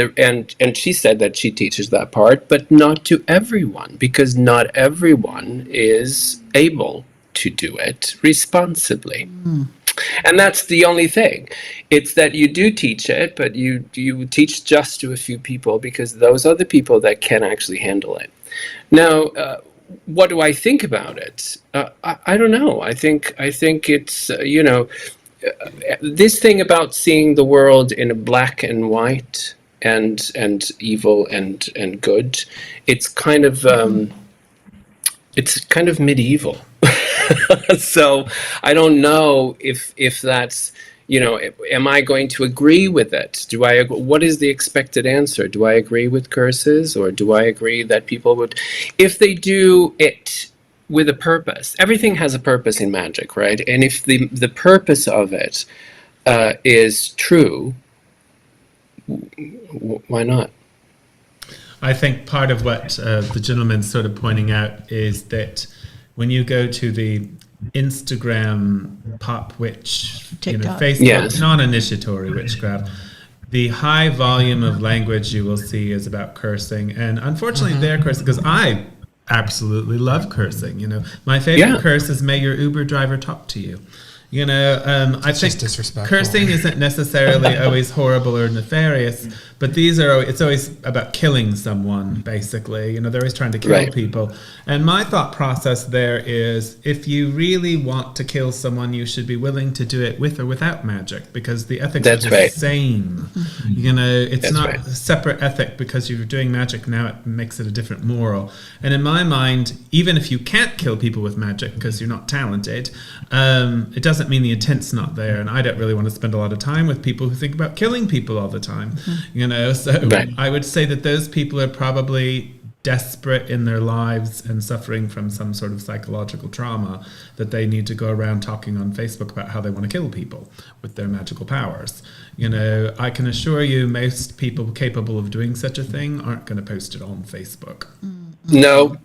she said that she teaches that part, but not to everyone, because not everyone is able to do it responsibly. And that's the only thing. It's that you do teach it, but you teach just to a few people, because those are the people that can actually handle it. Now, what do I think about it? I don't know. I think it's this thing about seeing the world in a black and white and evil and good. It's kind of medieval. So I don't know if that's, am I going to agree with it? What is the expected answer? Do I agree with curses, or do I agree that people would, if they do it with a purpose? Everything has a purpose in magic, right? And if the purpose of it is true, why not? I think part of what the gentleman's sort of pointing out is that when you go to the Instagram pop witch, TikTok. Facebook, Yes. non-initiatory witchcraft, the high volume of language you will see is about cursing. And unfortunately, they're cursing, because I absolutely love cursing. My favorite curse is "May your Uber driver talk to you." I think disrespectful. cursing isn't necessarily always horrible or nefarious, but it's always about killing someone, basically. They're always trying to kill people. And my thought process there is, if you really want to kill someone, you should be willing to do it with or without magic, because the ethics are the same. It's not a separate ethic because you're doing magic now. It makes it a different moral. And in my mind, even if you can't kill people with magic because you're not talented, it doesn't mean the intent's not there. And I don't really want to spend a lot of time with people who think about killing people all the time. So I would say that those people are probably desperate in their lives and suffering from some sort of psychological trauma, that they need to go around talking on Facebook about how they want to kill people with their magical powers. I can assure you most people capable of doing such a thing aren't going to post it on Facebook. No.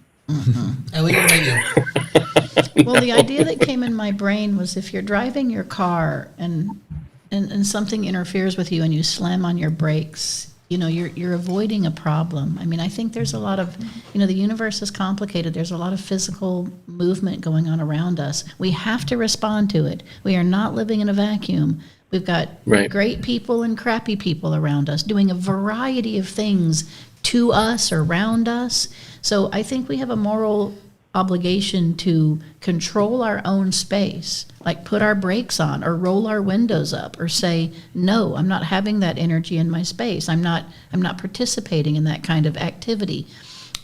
Ellie, what about you? Well, the idea that came in my brain was, if you're driving your car and something interferes with you and you slam on your brakes, you're avoiding a problem. I mean, I think there's a lot of, the universe is complicated. There's a lot of physical movement going on around us. We have to respond to it. We are not living in a vacuum. We've got great people and crappy people around us doing a variety of things to us or around us. So I think we have a moral obligation to control our own space, like put our brakes on or roll our windows up or say, no, I'm not having that energy in my space. I'm not participating in that kind of activity.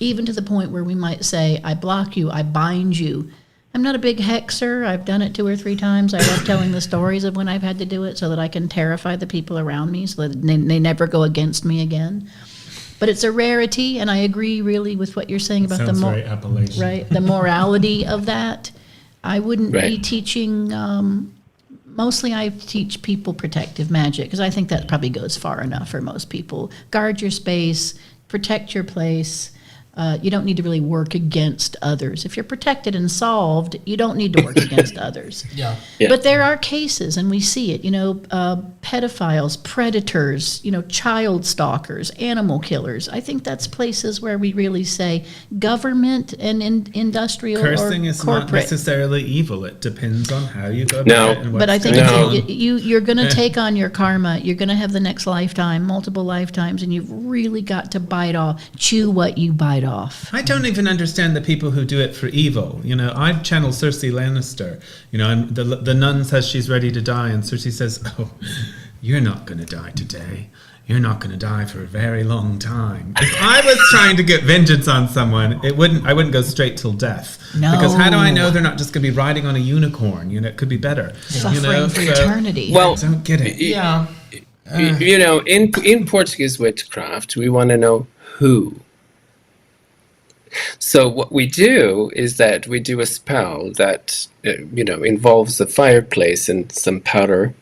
Even to the point where we might say, I block you, I bind you. I'm not a big hexer. I've done it 2 or 3 times. I love telling the stories of when I've had to do it so that I can terrify the people around me so that they never go against me again. But it's a rarity, and I agree really with what you're saying about very Appalachian. Right, the morality of that. I wouldn't be teaching. Mostly, I teach people protective magic, because I think that probably goes far enough for most people. Guard your space, protect your place. You don't need to really work against others. If you're protected and solved, you don't need to work against others. Yeah. But there are cases, and we see it, pedophiles, predators, child stalkers, animal killers. I think that's places where we really say government and industrial Cursing or is corporate. not necessarily evil. It depends on how you go about it. And But I think what's you're going to take on your karma. You're going to have the next lifetime, multiple lifetimes, and you've really got to chew what you bite trade-off. I don't even understand the people who do it for evil. You know, I channel Cersei Lannister. You know, and the nun says she's ready to die, and Cersei says, "Oh, you're not going to die today. You're not going to die for a very long time." If I was trying to get vengeance on someone, I wouldn't go straight till death. No. Because how do I know they're not just going to be riding on a unicorn? You know, it could be better. Suffering for eternity. Well, I don't get it. Yeah. you know, in Portuguese witchcraft, we want to know who. So what we do is that we do a spell that involves a fireplace and some powder,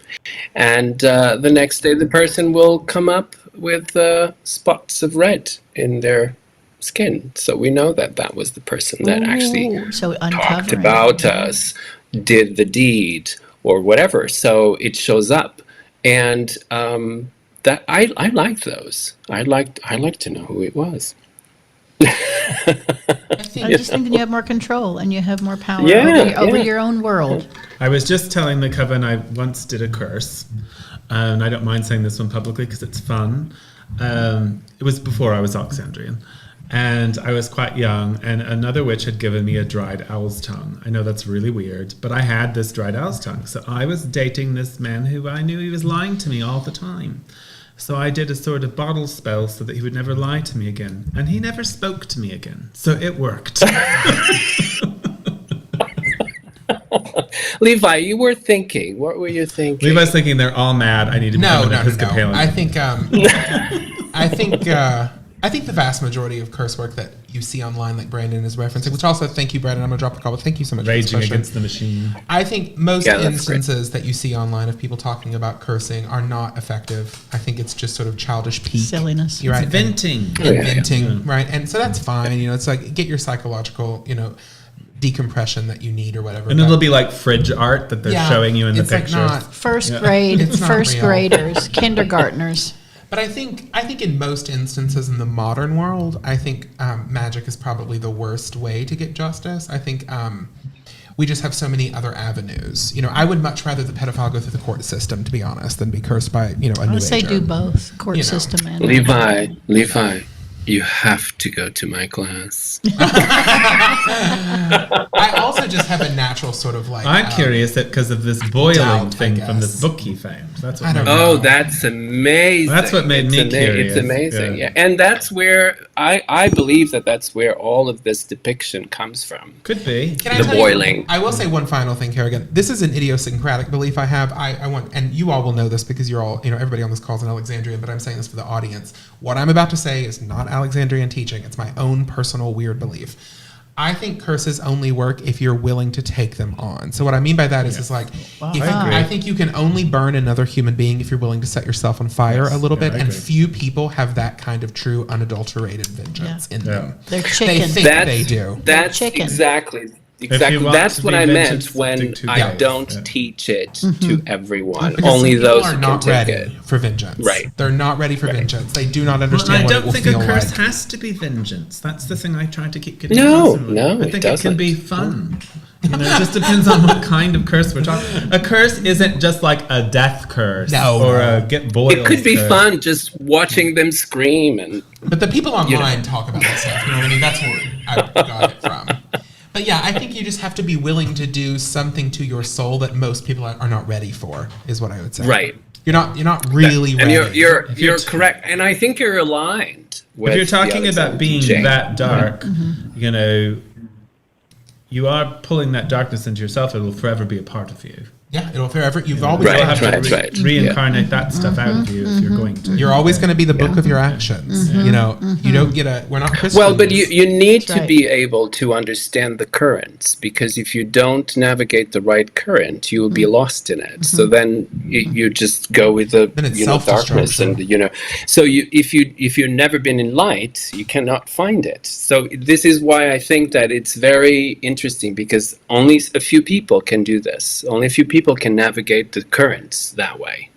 and the next day the person will come up with spots of red in their skin. So we know that was the person that actually so talked uncovering. about us, did the deed or whatever. So it shows up, and that I like those. I like to know who it was. I just think that you have more control and you have more power over your own world. I was just telling the coven I once did a curse, and I don't mind saying this one publicly because it's fun. It was before I was Oxandrian, and I was quite young, and another witch had given me a dried owl's tongue. I know that's really weird, but I had this dried owl's tongue. So I was dating this man who I knew he was lying to me all the time. So I did a sort of bottle spell so that he would never lie to me again. And he never spoke to me again. So it worked. Levi, you were thinking. What were you thinking? Levi's thinking they're all mad. I need to become an Episcopalian. I think the vast majority of curse work that you see online, like Brandon is referencing, which also, thank you, Brandon, I'm going to drop the call, but thank you so much Raging for this question. against the machine. I think most that's instances that you see online of people talking about cursing are not effective. I think it's just sort of childish peak. Silliness. You're right. It's venting. Inventing, right? And so that's fine. You know, it's like get your psychological, decompression that you need or whatever. And it'll be like fridge art that they're showing you in the it's like pictures. not- First grade, It's not first real. graders, kindergartners. But I think in most instances in the modern world, I think magic is probably the worst way to get justice. I think we just have so many other avenues. You know, I would much rather the pedophile go through the court system, to be honest, than be cursed by a new I would say ager. do both, court system and Levi, you have to go to my class. I also just have a natural sort of like. I'm curious that because of this boiling doubt, I thing from this guess. book he found. That's what I don't made me- know. Oh, that's amazing. That's what made me curious. It's amazing, Yeah. yeah. And that's where I believe that's where all of this depiction comes from. Could be. Can I The tell you- boiling. I will say one final thing, Karagan. This is an idiosyncratic belief I have. I want, and you all will know this because you're all, everybody on this call is an Alexandrian, but I'm saying this for the audience. What I'm about to say is not Alexandrian teaching. It's my own personal weird belief. I think curses only work if you're willing to take them on. So what I mean by that is like, I agree. I think you can only burn another human being if you're willing to set yourself on fire a little bit. I And agree. few people have that kind of true, unadulterated vengeance in them. They're They chicken. think they do. That's chicken. exactly. you Exactly. want That's to what be I meant vengeance, when stick to I both. don't Yeah. teach it Mm-hmm. to everyone. Because Only some people those are who not can take ready it. for vengeance. Right. They're not ready for vengeance. They do not Well, understand I what it don't will think a feel curse like. has to be vengeance. That's the thing I try to keep getting No, across. no, I it think it can doesn't. be fun. It just depends on what kind of curse we're talking. A curse isn't just like a death curse or a get boiled. It could be curse. fun just watching them scream and But the people online talk about that stuff. You know what I mean? That's where I got it from. But yeah, I think you just have to be willing to do something to your soul that most people are not ready for, is what I would say. Right. You're not really and ready. you're correct, and I think you're aligned with If you're the talking about Alexander being teaching. that dark, you are pulling that darkness into yourself. It will forever be a part of you. Yeah, it'll forever. You've always Right, You'll have right, to right. reincarnate that stuff out of you if you're going to. You're always going to be the book of your actions. You know, you don't get we're not Christians. Well, but you need That's to right. be able to understand the currents, because if you don't navigate the right current, you will be lost in it. So then you just go with the Then it's darkness, self-destruction. and so if you've never been in light, you cannot find it. So this is why I think that it's very interesting, because only a few people can do this. Only a few people can navigate the currents that way.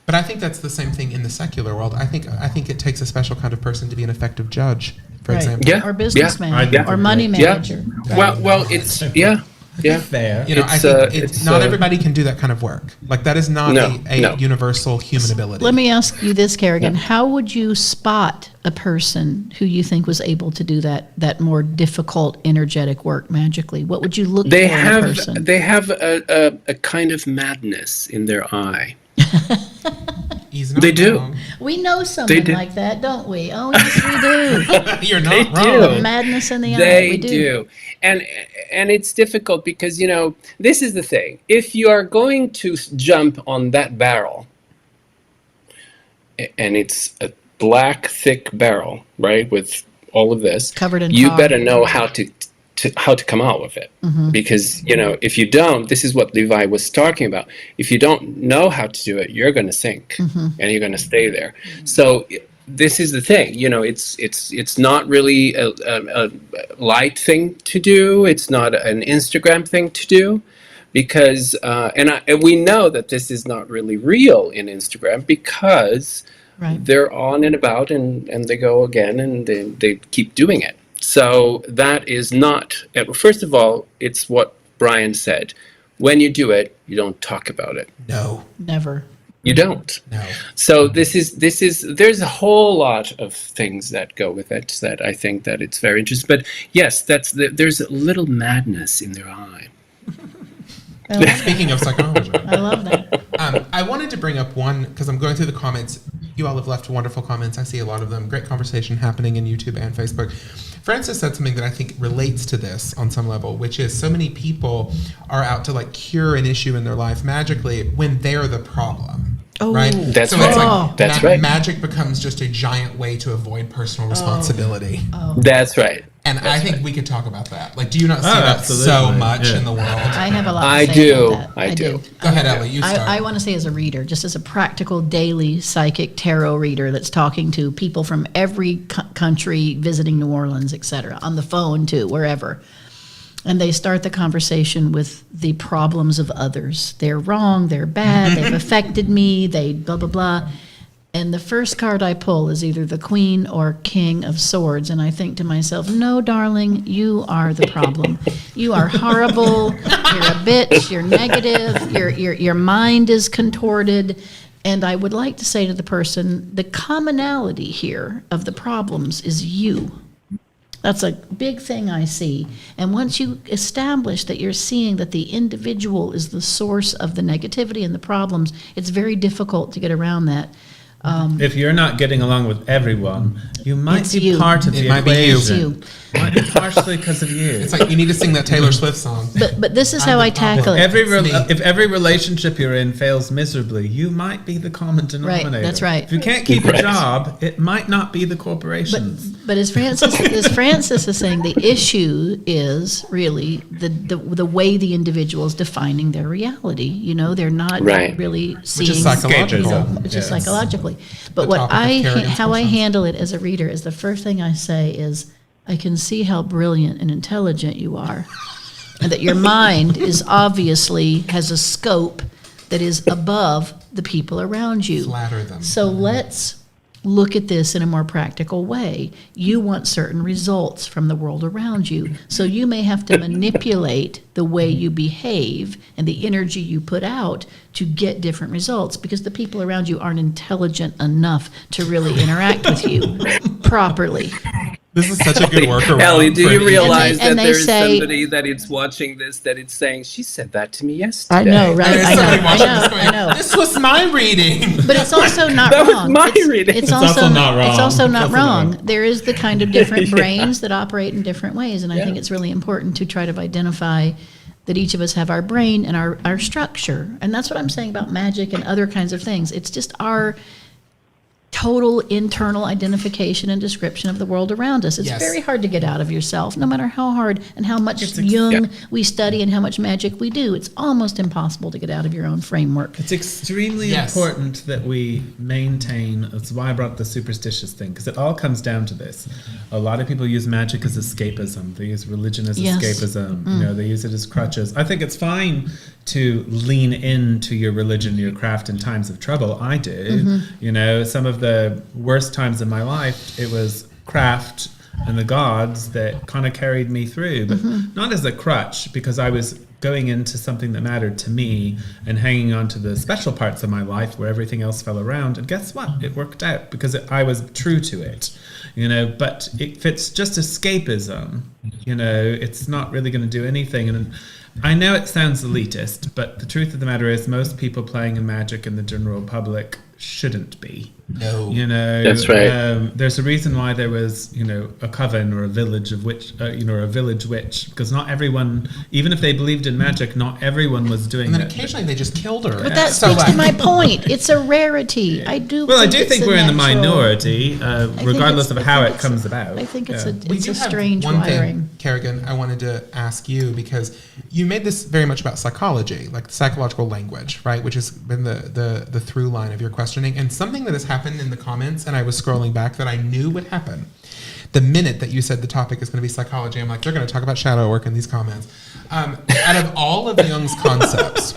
But I think that's the same thing in the secular world. I think it takes a special kind of person to be an effective judge, for Right. example. Yeah. Or businessman, I think or you're money right. manager. Well, it's Yeah. Fair. You know, I It's, think it's, not everybody can do that kind of work. Like that is not No, a no. universal human ability. Let me ask you this, Karagan. How would you spot a person who you think was able to do that more difficult, energetic work magically? What would you look for in a person? They have a kind of madness in their eye. He's not They do. wrong. We know someone do. like that, don't we? Oh, yes, we do. You're They not do. wrong. Madness in the eye. They We do. And it's difficult because, you know, this is the thing. If you are going to jump on that barrel, and it's a black, thick barrel, right, with all of this, Covered in you tar. better know how to come out with it. Because, you know, if you don't, this is what Levi was talking about. If you don't know how to do it, you're going to sink and you're going to stay there. So this is the thing, you know, it's not really a light thing to do. It's not an Instagram thing to do, because and we know that this is not really real in Instagram, because Right. they're on and about and they go again and they keep doing it. So that is not, first of all, it's what Brian said. When you do it, you don't talk about it. No, Never. You don't. no. So this is there's a whole lot of things that go with it that I think that it's very interesting. But yes, there's a little madness in their eye. I love that. Speaking of psychology, I love that. I wanted to bring up one, because I'm going through the comments. You all have left wonderful comments. I see a lot of them. Great conversation happening in YouTube and Facebook. Francis said something that I think relates to this on some level, which is so many people are out to like cure an issue in their life magically when they're the problem. Oh. Right? That's so right. it's like That's right. magic becomes just a giant way to avoid personal responsibility. That's right. And I think we could talk about that. Like, do you not see Oh, that so absolutely. much Yeah. in the world? I have a lot to I say do. about that. I do. Go ahead, Ellie. You start. I want to say, as a reader, just as a practical daily psychic tarot reader that's talking to people from every country, visiting New Orleans, etc., on the phone too, wherever. And they start the conversation with the problems of others. They're wrong, they're bad, they've affected me, they blah, blah, blah. And the first card I pull is either the Queen or King of Swords. And I think to myself, no, darling, you are the problem. You are horrible. You're a bitch. You're negative. Your mind is contorted. And I would like to say to the person, the commonality here of the problems is you. That's a big thing I see. And once you establish that you're seeing that the individual is the source of the negativity and the problems, it's very difficult to get around that. If you're not getting along with everyone, you might It's be you. part of It the might be you. It's equation. you. Might be partially because of you. It's like you need to sing that Taylor Swift song. But this is I'm how the I tackle problem. it. It's me. If every relationship you're in fails miserably, you might be the common denominator. that's right. If you can't keep a Right. job, it might not be the corporations. But as Francis is saying, the issue is really the way the individual is defining their reality. You know, they're not Right. really Which seeing is psychological. Escapism. which is Yes. psychologically. The But what topic of Karagan's how I questions. handle it as a reader is the first thing I say is, I can see how brilliant and intelligent you are, and that your mind is obviously has a scope that is above the people around you. Flatter them. So let's look at this in a more practical way. You want certain results from the world around you. So you may have to manipulate the way you behave and the energy you put out to get different results, because the people around you aren't intelligent enough to really interact with you properly. This is such a good workaround. Ellie, do for you an realize and that they there's say- somebody that is watching this that it's saying, she said that to me yesterday? I know, right? There's I know, somebody watching this I going, know. This was my reading. But it's also not That was wrong. my it's, reading. It's It's also also not wrong. It's also not It's also not wrong. wrong. There is the kind of different brains that operate in different ways, and I Yeah. think it's really important to try to identify that each of us have our brain and our structure. And that's what I'm saying about magic and other kinds of things. It's just our total internal identification and description of the world around us. It's Yes. very hard to get out of yourself, no matter how hard and how much It's Jung yeah. we study and how much magic we do. It's almost impossible to get out of your own framework. It's extremely Yes. important that we maintain. That's why I brought up the superstitious thing, because it all comes down to this. A lot of people use magic as escapism. They use religion as Yes. escapism. You know, they use it as crutches. I think it's fine to lean into your religion, your craft in times of trouble. I do. You know, some of the worst times in my life, it was craft and the gods that kind of carried me through, but not as a crutch, because I was going into something that mattered to me and hanging on to the special parts of my life where everything else fell around. And guess what? It worked out because I was true to it, but if it's just escapism, it's not really going to do anything. And I know it sounds elitist, but the truth of the matter is most people playing in Magic in the general public shouldn't be. No. That's right. There's a reason why there was, a coven or a village of witch, or a village witch, because not everyone, even if they believed in magic, not everyone was doing And then it. occasionally they just killed her. But that speaks to my point. It's a rarity. I do. Well, I do think we're in the natural- minority, regardless of how it it's comes about. I think it's Yeah. a strange one wiring. thing, Karagan, I wanted to ask you, because you made this very much about psychology, like psychological language, right? Which has been the through line of your questioning. And something that has happened in the comments, and I was scrolling back, that I knew would happen. The minute that you said the topic is going to be psychology, I'm like, they're going to talk about shadow work in these comments. Out of all of Jung's concepts,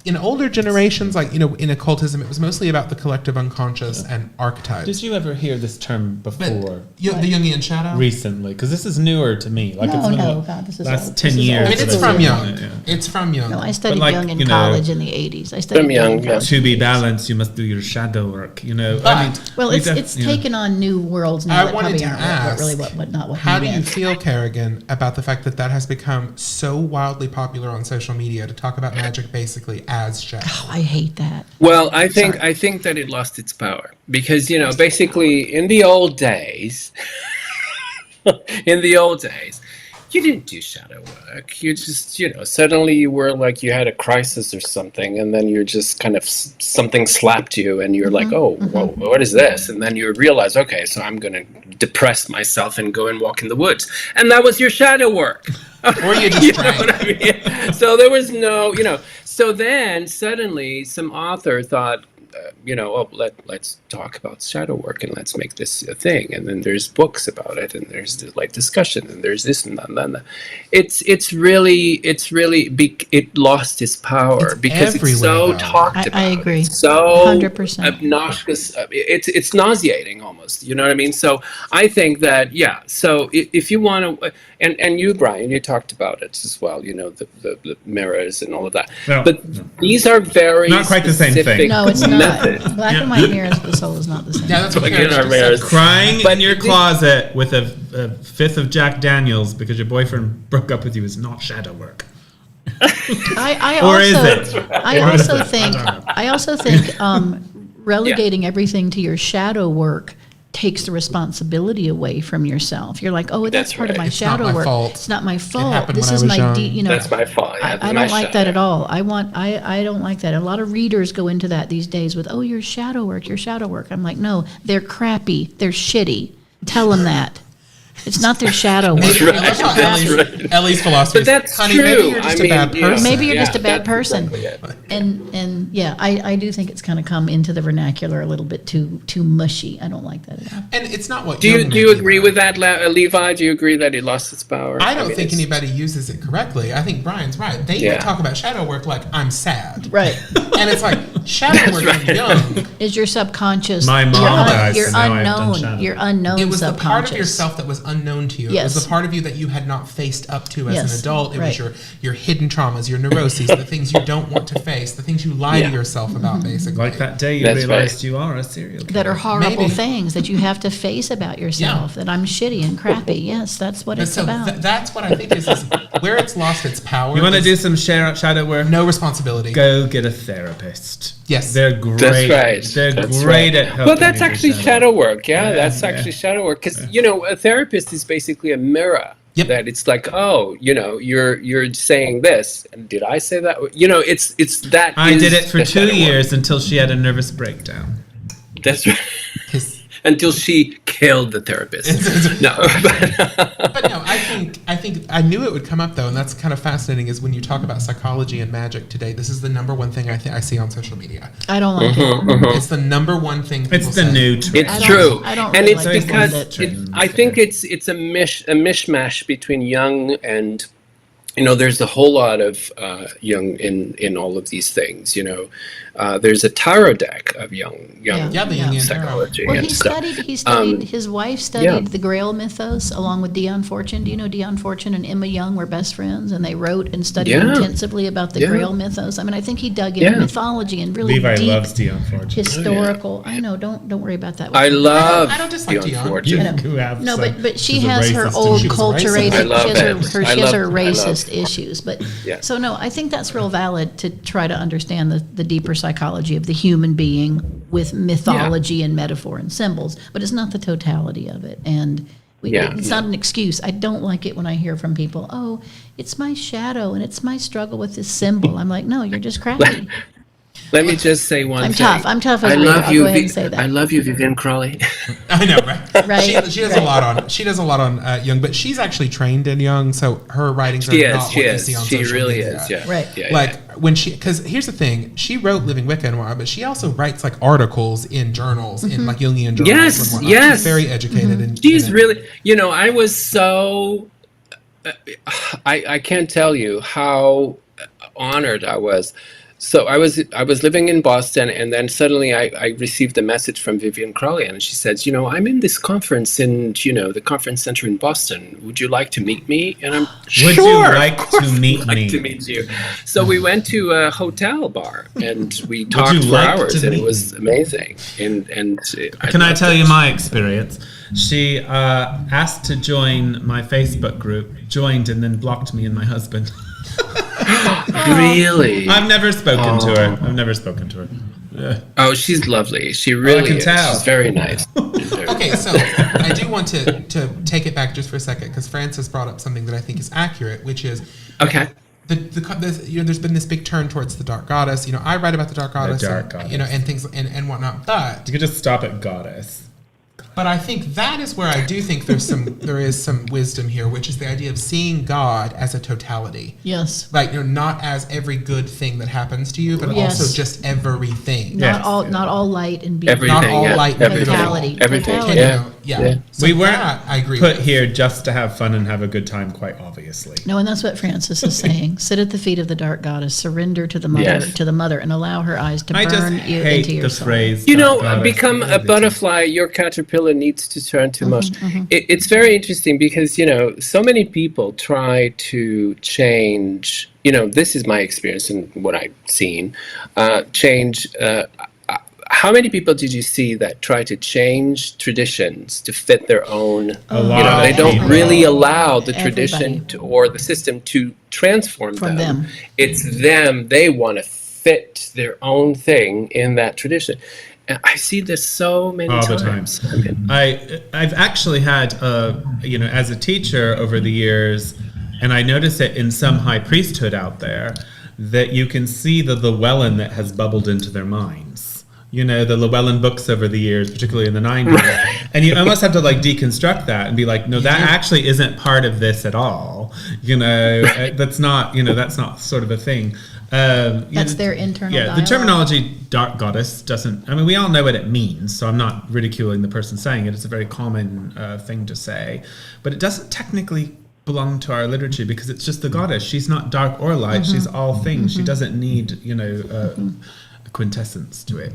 in older generations, in occultism, it was mostly about the collective unconscious and archetypes. Did you ever hear this term before? The Jungian shadow? Recently, because this is newer to me. Like No, it's been no, like God, this is last old. 10 This is years. old. I mean, it's that from I've Jung. seen it, yeah. It's from Jung. No, I studied like, Jung in college in the 80s. I studied From Jung, in college To in be the 80s. balanced, you must do your shadow work. Well, it's taken on new worlds now I that wanted probably to aren't ask, not what how he do you meant. feel, Karagan, about the fact that that has become so wildly popular on social media to talk about magic basically as shadow? Oh, I hate that. Well, I think that it lost its power because basically in the old days, you didn't do shadow work. You just suddenly you were like you had a crisis or something, and then you're just kind of something slapped you, and you're like, oh, whoa, what is this? And then you realize, okay, so I'm going to depress myself and go and walk in the woods, and that was your shadow work. Or you just You drank. know what I mean? So there was no, So then suddenly some author thought, let's talk about shadow work and let's make this a thing. And then there's books about it, and there's discussion, and there's this and that. And that. It lost its power It's because it's everywhere, so though. talked about. I agree. It's so 100%. obnoxious. It's nauseating almost. You know what I mean? So I think that So if you want to, and you, Brian, you talked about it as well. The mirrors and all of that. Well, but these are very Not quite the same thing. specific No, it's not. methods. Black and white mirrors of the soul is not the same. Yeah, that's what Like Karagan in our just mirrors. said. Crying But in your it- closet with a fifth of Jack Daniels because your boyfriend broke up with you is not shadow work. I Or also, is it? I also think relegating everything to your shadow work takes the responsibility away from yourself. You're like, oh, that's That's part of right. my It's not shadow my work. fault. It's not my fault. happened This when I is was my, young. That's my fault. Yeah, I don't like that at all. I don't like that. A lot of readers go into that these days with, oh, your shadow work. I'm like, no, they're crappy. They're shitty. Tell them that. It's not their shadow work. Maybe That's that's right. what Ellie's philosophy. But that's Honey, true. maybe you're just a bad person. Maybe you're just a bad that's person. exactly it. And yeah, I do think it's kind of come into the vernacular a little bit too mushy. I don't like that at all. And it's not what Do you Jung do you meant agree either. with that, Levi? Do you agree that it lost its power? I don't mean, think it's- anybody uses it correctly. I think Brian's right. They Yeah. talk about shadow work like I'm sad. Right. And it's like shadow work right. is young. Is your subconscious My mom dies, your so now I've done unknown, shadow. your unknown It was the subconscious. part of yourself that was unknown to you. It Yes. was the part of you that you had not faced up to as Yes, an adult. It was right. your hidden traumas, your neuroses, the things you don't want to face, the things you lie to yourself about, basically. Like that day you That's realized right. you are a serial killer. that are horrible Maybe. things that you have to face about yourself. That I'm shitty and crappy. Yes, that's what But it's so about. that's what I think is where it's lost its power. You want to is do some shadow work? no responsibility. Go get a therapist. Yes. They're great. That's right. They're That's great right. at helping. Well, that's you do actually shadow work. Yeah, that's yeah. actually shadow work because a therapist is basically a mirror. Yep. That it's like, oh, you're saying this, and did I say that? It's that. I is did it for the 2 shadow work. years until she had a nervous breakdown. That's right. His- Until she killed the therapist. No, But no, I think I knew it would come up though, and that's kind of fascinating. Is when you talk about psychology and magic today, this is the number one thing I see on social media. I don't like it. It's the number one thing. People It's the say. new trend. it's I don't- true, I don't and really it's like because that I think it's a mishmash between Jung and. There's a whole lot of Jung in all of these things. there's a tarot deck of Jung Yeah, the yeah. Jungian psychology. Well, and he stuff. studied, his wife studied yeah. the Grail mythos along with Dion Fortune. Do you know Dion Fortune and Emma Young were best friends, and they wrote and studied Yeah. intensively about the Yeah. Grail mythos? I mean, I think he dug into Yeah. mythology and really Levi deep loves Dion Fortune. historical. I know, don't worry about that. I love I don't dislike Dion. Fortune. I know. You have No, some- but she she's a has her racist old and- She was racist. culturated, I love she has her, it. her, I she has love- her I love- racist issues. But Yeah. so no, I think that's real valid to try to understand the deeper psychology of the human being with mythology and metaphor and symbols. But it's not the totality of it, and it's not an excuse. I don't like it when I hear from people, "Oh, it's my shadow and it's my struggle with this symbol." I'm like, no, you're just crappy. Let me just say one I'm thing. tough. I'm tough as I a leader. love I'll you. go ahead and say that. I love you, Vivian Crawley. I know, right? Right, She does right. a lot on. She does a lot on Jung, but she's actually trained in Jung, so her writings She are is. not She what you is. see on She social really media. is. Yeah. Right. Yeah, Like when because here's the thing, she wrote Living Wicca and whatnot, but she also writes like articles in journals, in like Jungian journals. Yes, and whatnot. yes. She's very educated, and She's really. I was so. I can't tell you how honored I was. So I was living in Boston, and then suddenly I received a message from Vivian Crawley, and she says, I'm in this conference in the conference center in Boston. Would you like to meet me? And I'm Would sure. you like of course to meet I'd like me? to meet you. So we went to a hotel bar and we talked you for like hours, to and it meet was amazing. And Can I loved tell it. you my experience? She asked to join my Facebook group, joined, and then blocked me and my husband. Really? I've never spoken to her. Yeah. Oh, she's lovely. She really can is. tell. She's very nice. She's very Okay, so I do want to take it back just for a second, because Francis brought up something that I think is accurate, which is Okay. there's been this big turn towards the dark goddess. I write about the dark goddess, dark and, goddess. and things and whatnot. But You could just stop at goddess. I think that is where I do think there is some wisdom here, which is the idea of seeing God as a totality. Yes. Like, not as every good thing that happens to you, but Yes. also just everything. Yeah. Not all light and beauty. Everything. Not all yeah. light and Everything. Totality. Everything. Totality. Yeah. Yeah. So We weren't that I agree put with. here just to have fun and have a good time, quite obviously. No, and that's what Francis is saying. Sit at the feet of the dark goddess, surrender to the mother, and allow her eyes to I just burn you hate into your the soul. phrase. dark goddess. Become a Really do. butterfly. Your caterpillar needs to turn to mush. It's very interesting because, so many people try to change, this is my experience and what I've seen, change. How many people did you see that try to change traditions to fit their own? A lot They of don't people. really allow the Everybody. tradition or the system to transform From them. It's them. They want to fit their own thing in that tradition. And I see this so many All the times. time. I mean, I've actually had, as a teacher over the years, and I notice it in some high priesthood out there, that you can see the Llewellyn that has bubbled into their minds. The Llewellyn books over the years, particularly in the 90s. And you almost have to deconstruct that and be like, no, that actually isn't part of this at all. That's not sort of a thing. That's their internal Yeah, the dialogue. terminology dark goddess doesn't, we all know what it means, so I'm not ridiculing the person saying it. It's a very common thing to say. But it doesn't technically belong to our literature because it's just the goddess. She's not dark or light. She's all things. She doesn't need, a quintessence to it.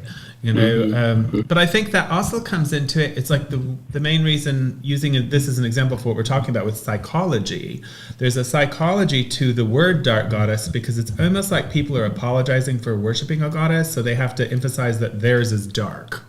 But I think that also comes into it. It's like the main reason, using this as an example for what we're talking about with psychology, there's a psychology to the word dark goddess because it's almost like people are apologizing for worshiping a goddess, so they have to emphasize that theirs is dark.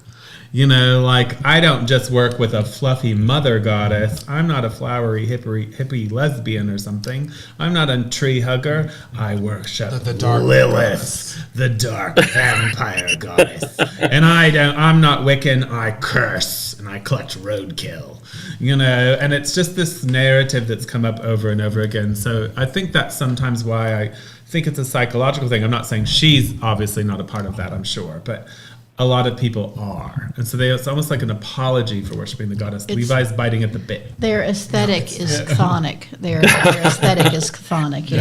I don't just work with a fluffy mother goddess. I'm not a flowery hippie lesbian or something. I'm not a tree hugger. I worship The dark Lilith, the dark vampire goddess. And I'm not Wiccan. I curse and I collect roadkill. And it's just this narrative that's come up over and over again. So I think that's sometimes why I think it's a psychological thing. I'm not saying she's obviously not a part of that, I'm sure, but a lot of people are. And so it's almost like an apology for worshiping the goddess. Levi's biting at the bit. Their aesthetic is chthonic. Their aesthetic is chthonic.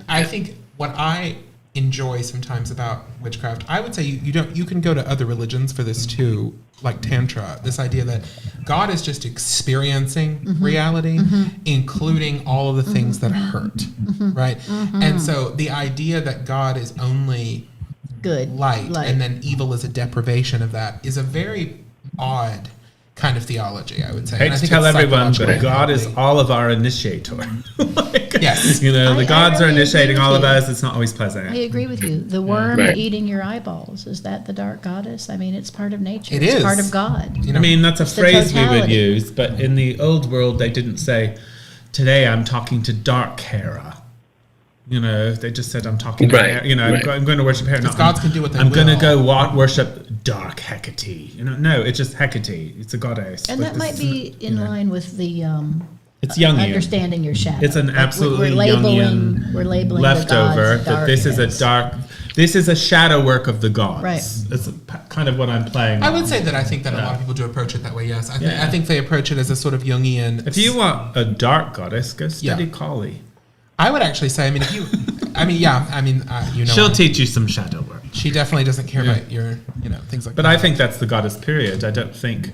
I think what I enjoy sometimes about witchcraft, I would say you can go to other religions for this too, like Tantra. This idea that God is just experiencing reality, including all of the things that hurt, right? And so the idea that God is only Good. light, Light. and then evil is a deprivation of that, is a very odd kind of theology, I would say. I hate And I to think tell it's everyone, but psychologically God is healthy. all of our initiator. Like, Yes. You know, I the gods are really initiating agree all with of you. us. It's not always pleasant. I agree with you. The worm Right. eating your eyeballs, is that the dark goddess? I mean, it's part of nature. It it's is. part of God. You know, I mean, that's a It's the phrase we would totality. use, but in the old world, they didn't say, today I'm talking to Dark Hera. You know, they just said, I'm talking Right, to Hera. You know, right. I'm going to worship Hera. Because gods can do what they I'm going to will. go worship Dark Hecate. You know, no, it's just Hecate. It's a goddess. And Like, that might this be isn't- in line with the It's Jungian. understanding your shadow. It's an Like, absolutely we're labeling, Jungian we're labeling leftover the gods that this is a this is a shadow work of the gods. Right. That's kind of what I'm playing I on. would say that I think that a lot of people do approach it that way, yes. I think they approach it as a sort of Jungian... If you want a dark goddess, go study Yeah. Kali. I would actually say, I mean, if you... you know... She'll teach you some shadow work. She definitely doesn't care about your, things like But that. I think that's the goddess period. I don't think,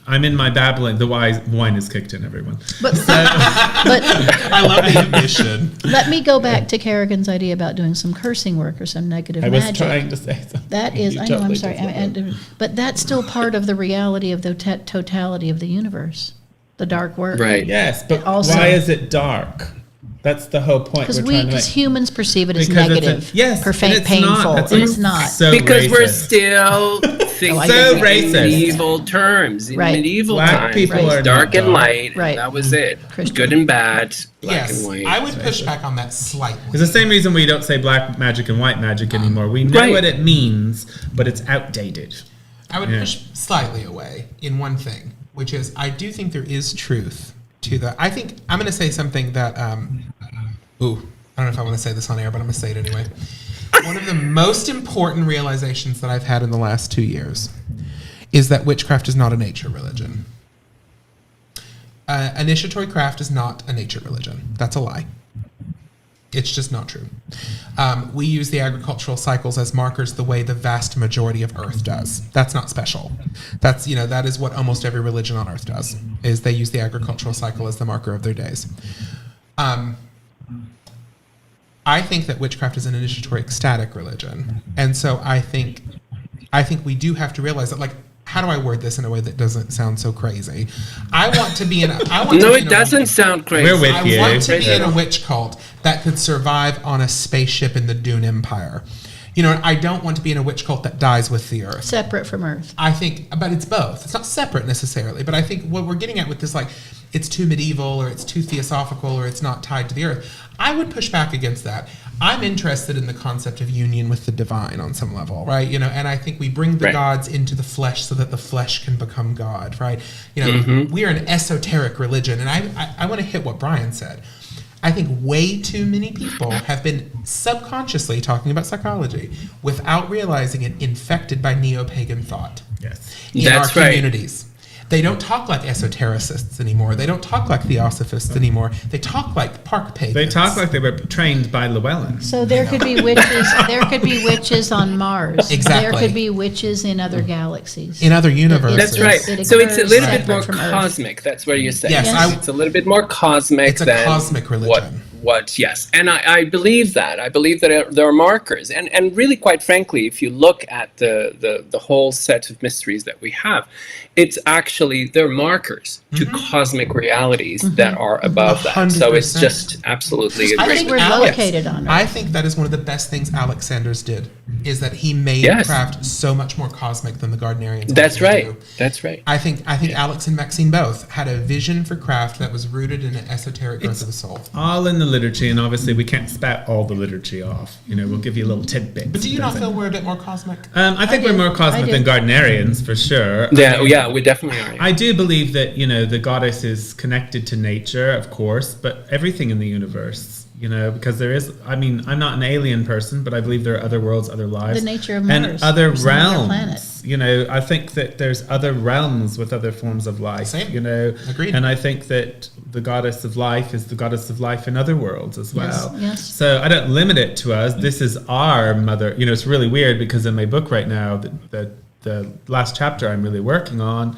I'm in my babbling. The wine is kicked in, everyone. But I love the ambition. let me go back to Kerrigan's idea about doing some cursing work or some negative I was magic. trying to say something. That is, You I know, I'm totally sorry, just- but that's still part of the reality of the totality of the universe, the dark work. Right. Yes, but Also- why is it dark? That's the whole point Because we're trying to make. humans perceive it as Because it's negative, yes, and perfect, it's painful, not. That's and it's not. So Because we're racist. still thinking So in racist. medieval terms. In Right. medieval Black times, people it was are dark not and dark. light. Right. And that was it. Christian. Good and bad. Black Yes, and white. I would push back on that slightly. It's the same reason we don't say black magic and white magic anymore. We know Right. what it means, but it's outdated. I would Yeah. push slightly away in one thing, which is I do think there is truth to that. I think I'm going to say something that, I don't know if I want to say this on air, but I'm going to say it anyway. One of the most important realizations that I've had in the last 2 years is that witchcraft is not a nature religion. Initiatory craft is not a nature religion. That's a lie. It's just not true. We use the agricultural cycles as markers the way the vast majority of Earth does. That's not special. That is what almost every religion on Earth does, is they use the agricultural cycle as the marker of their days. I think that witchcraft is an initiatory ecstatic religion. And so I think we do have to realize that, like, how do I word this in a way that doesn't sound so crazy? I want to be in a... No, it doesn't sound crazy. We're with I you. want to be in a witch cult that could survive on a spaceship in the Dune Empire. I don't want to be in a witch cult that dies with the Earth. Separate from Earth. I think, but it's both. It's not separate necessarily, but I think what we're getting at with this, like, it's too medieval or it's too theosophical or it's not tied to the Earth. I would push back against that. I'm interested in the concept of union with the divine on some level, right? And I think we bring the Right. gods into the flesh so that the flesh can become God, right? We are an esoteric religion, and I want to hit what Brian said. I think way too many people have been subconsciously talking about psychology without realizing it, infected by neo-pagan thought Yes. in That's our right. communities. They don't talk like esotericists anymore. They don't talk like theosophists anymore. They talk like park pagans. They talk like they were trained by Llewellyn. So there could be witches. There could be witches on Mars. Exactly. There could be witches in other galaxies. in other universes. That's right. It So it's a occurs little bit more separate from Earth. cosmic. That's what you're saying. Yes, Yes. It's a little bit more cosmic It's a than cosmic religion. Yes. And I believe that. I believe that there are markers. And really, quite frankly, if you look at the whole set of mysteries that we have, it's actually, they're markers to cosmic realities that are above that. So it's 100%. just absolutely a I great think we're Alex- located on Earth. I think that is one of the best things Alex Sanders did, is that he made Yes. craft so much more cosmic than the Gardnerians. That's wanted to right. do. That's right. I think Alex and Maxine both had a vision for craft that was rooted in an esoteric growth of the soul. All in the liturgy, and obviously we can't spout all the liturgy off. We'll give you a little tidbit. But do you not feel we're a bit more cosmic? I think I we're do. more cosmic I do. than Gardnerians, for sure. Yeah, we definitely are. I do believe that, the goddess is connected to nature, of course, but everything in the universe, because there is, I'm not an alien person, but I believe there are other worlds, other lives. The nature of and Mars, other or some other realms. I think that there's other realms with other forms of life. Same. Agreed. And I think that the goddess of life is the goddess of life in other worlds as well. Yes. So I don't limit it to us. This is our mother. It's really weird because in my book right now, the last chapter I'm really working on,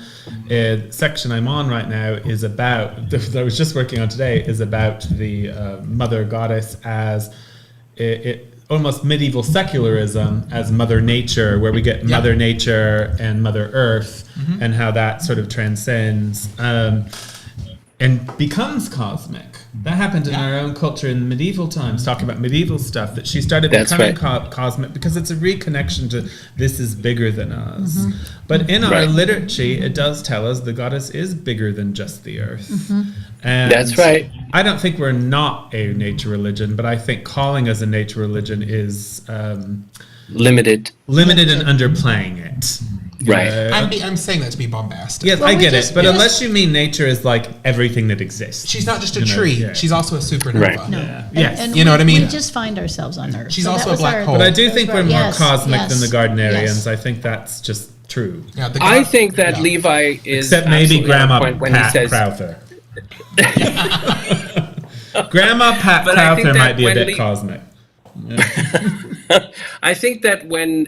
section I'm on right now is about, that I was just working on today, is about the mother goddess as almost medieval secularism as Mother Nature, where we get Mother Nature and Mother Earth, and how that sort of transcends and becomes cosmic. That happened in our own culture in medieval times, talking about medieval stuff, that she started becoming cosmic because it's a reconnection to this is bigger than us. But in our liturgy, it does tell us the goddess is bigger than just the earth. And that's right. I don't think we're not a nature religion, but I think calling us a nature religion is limited and underplaying it. Right. I'm saying that to be bombastic. Yes, I get it. But unless you mean nature is like everything that exists. She's not just a tree. She's also a supernova. Right. No. Yes. And you know what I mean? We just find ourselves on Earth. She's So also that a was black hole. But I do think we're more cosmic than the Gardnerians. Yes. I think that's just true. Yeah, I think that Levi is Except maybe absolutely on Grandma point when Pat he says, Crowther. Grandma Pat But I think Crowther that might be a when bit cosmic. I think that when,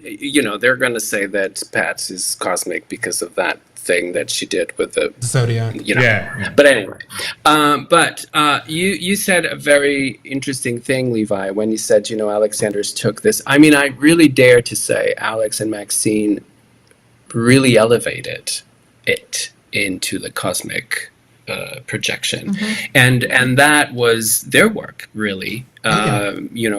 they're going to say that Pat's is cosmic because of that thing that she did with the Zodiac. Yeah. But anyway, you said a very interesting thing, Levi, when you said, Alexander's took this. I mean, I really dare to say Alex and Maxine really elevated it into the cosmic projection, and that was their work, really.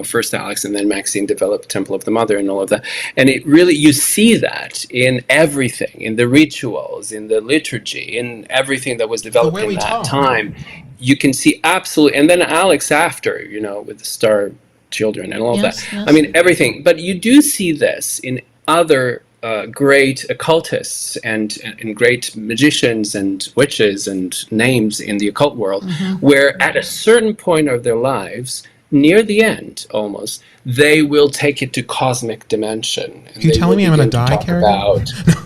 First Alex and then Maxine developed Temple of the Mother and all of that, and it really, you see that in everything, in the rituals, in the liturgy, in everything that was developed in that time. You can see absolutely, and then Alex after, with the Star Children and all of that. I mean, everything. But you do see this in other great occultists and great magicians and witches and names in the occult world, where at a certain point of their lives, near the end almost, they will take it to cosmic dimension. Are you telling me I'm going to die, Karagan?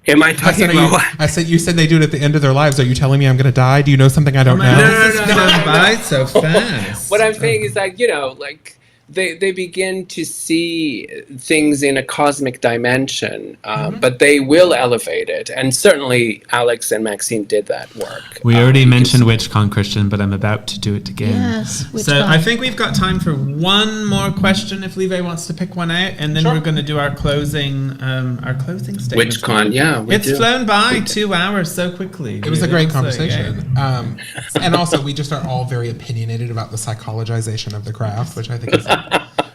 Am I talking about what? I said, you said they do it at the end of their lives. Are you telling me I'm going to die? Do you know something I don't know? No. By so fast. What I'm saying is like, they begin to see things in a cosmic dimension, but they will elevate it. And certainly Alex and Maxine did that work. We already mentioned WitchCon, Christian, but I'm about to do it again. Yes, So WitchCon. I think we've got time for one more question if Levi wants to pick one out, and then we're going to do our closing statement. WitchCon, yeah. It's flown by 2 hours so quickly. It was a great So, conversation. And also, we just are all very opinionated about the psychologization of the craft, which I think is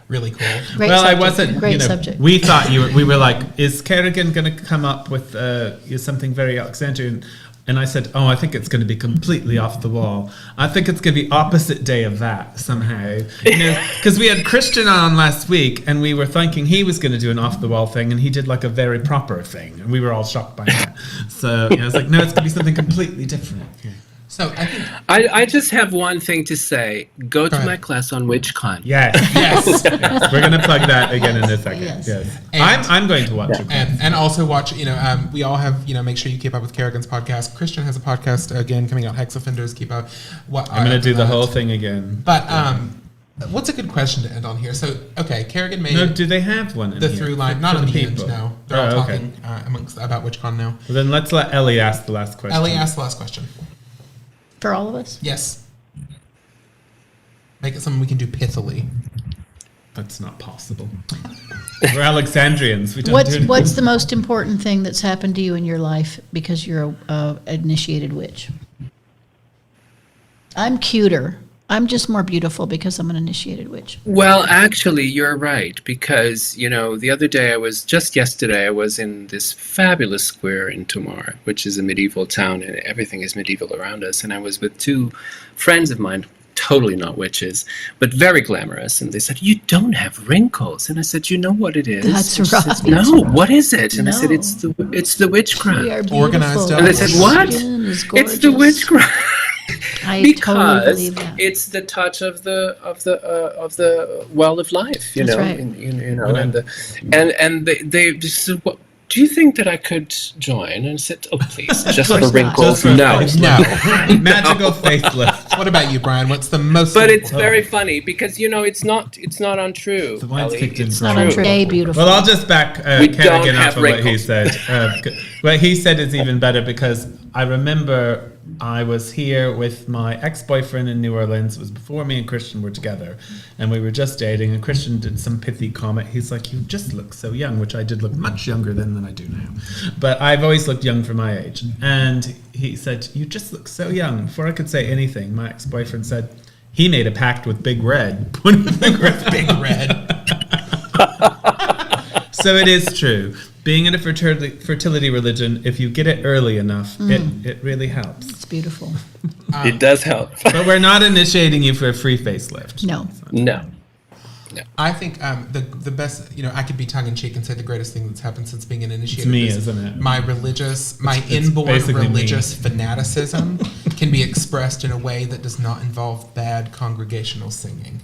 really cool. Great Well, subject. I wasn't. Great subject. We thought we were like, is Karagan going to come up with something very Alexandrian? And I said, I think it's going to be completely off the wall. I think it's going to be opposite day of that somehow. Because we had Christian on last week, and we were thinking he was going to do an off the wall thing, and he did like a very proper thing, and we were all shocked by that. So I was like, no, it's going to be something completely different. Yeah. So I think I just have one thing to say. Go to my class on WitchCon. Yes. yes, We're going to plug that again in a second. Yes. Yes. I'm going to watch it. and also watch. We all have. Make sure you keep up with Karagan's podcast. Christian has a podcast again coming out. Hex Offenders. Keep up. I'm going to do the whole thing again. But what's a good question to end on here? So Karagan made. No, do they have one? The through line, not in the end. people? No, they're all okay. talking about WitchCon now. Well, then let's let Ellie ask the last question. Ellie, ask the last question. For all of us? Yes. Make it something we can do pithily. That's not possible. We're Alexandrians. We don't do What's the most important thing that's happened to you in your life because you're a initiated witch? I'm cuter. I'm just more beautiful because I'm an initiated witch. Well, actually, you're right, because, the other day yesterday, I was in this fabulous square in Tomar, which is a medieval town, and everything is medieval around us. And I was with two friends of mine, totally not witches, but very glamorous. And they said, "You don't have wrinkles." And I said, "You know what it is?" That's and she right. said, "No, what is it?" And I said, No. "It's the witchcraft." We are beautiful. Organized And they said, "What?" Skin is It's the gorgeous. witchcraft. I Because totally believe that. it's the touch of the well of life, That's right. and they just said, "What do you think that I could join?" And I said, "Oh, please, just for course not. wrinkles, Just for no." faceless. No. Magical faceless. What about you, Brian? What's the most? But it's very funny because it's not untrue. The wine's Ellie. kicked in It's strong. Not true. untrue. Beautiful. Well, I'll just back We don't Karagan have up on what he wrinkles. said. What he said is even better because I remember I was here with my ex-boyfriend in New Orleans. It was before me and Christian were together, and we were just dating, and Christian did some pithy comment. He's like, "You just look so young," which I did look much younger then than I do now. But I've always looked young for my age. And he said, "You just look so young." Before I could say anything, my ex-boyfriend said, he made a pact with Big Red. Big Red. So it is true. Being in a fertility religion, if you get it early enough, it really helps. It's beautiful. It does help. But we're not initiating you for a free facelift. No. No. I think the best, I could be tongue in cheek and say the greatest thing that's happened since being an initiator. It's me, is isn't it? My inborn basically religious fanaticism can be expressed in a way that does not involve bad congregational singing.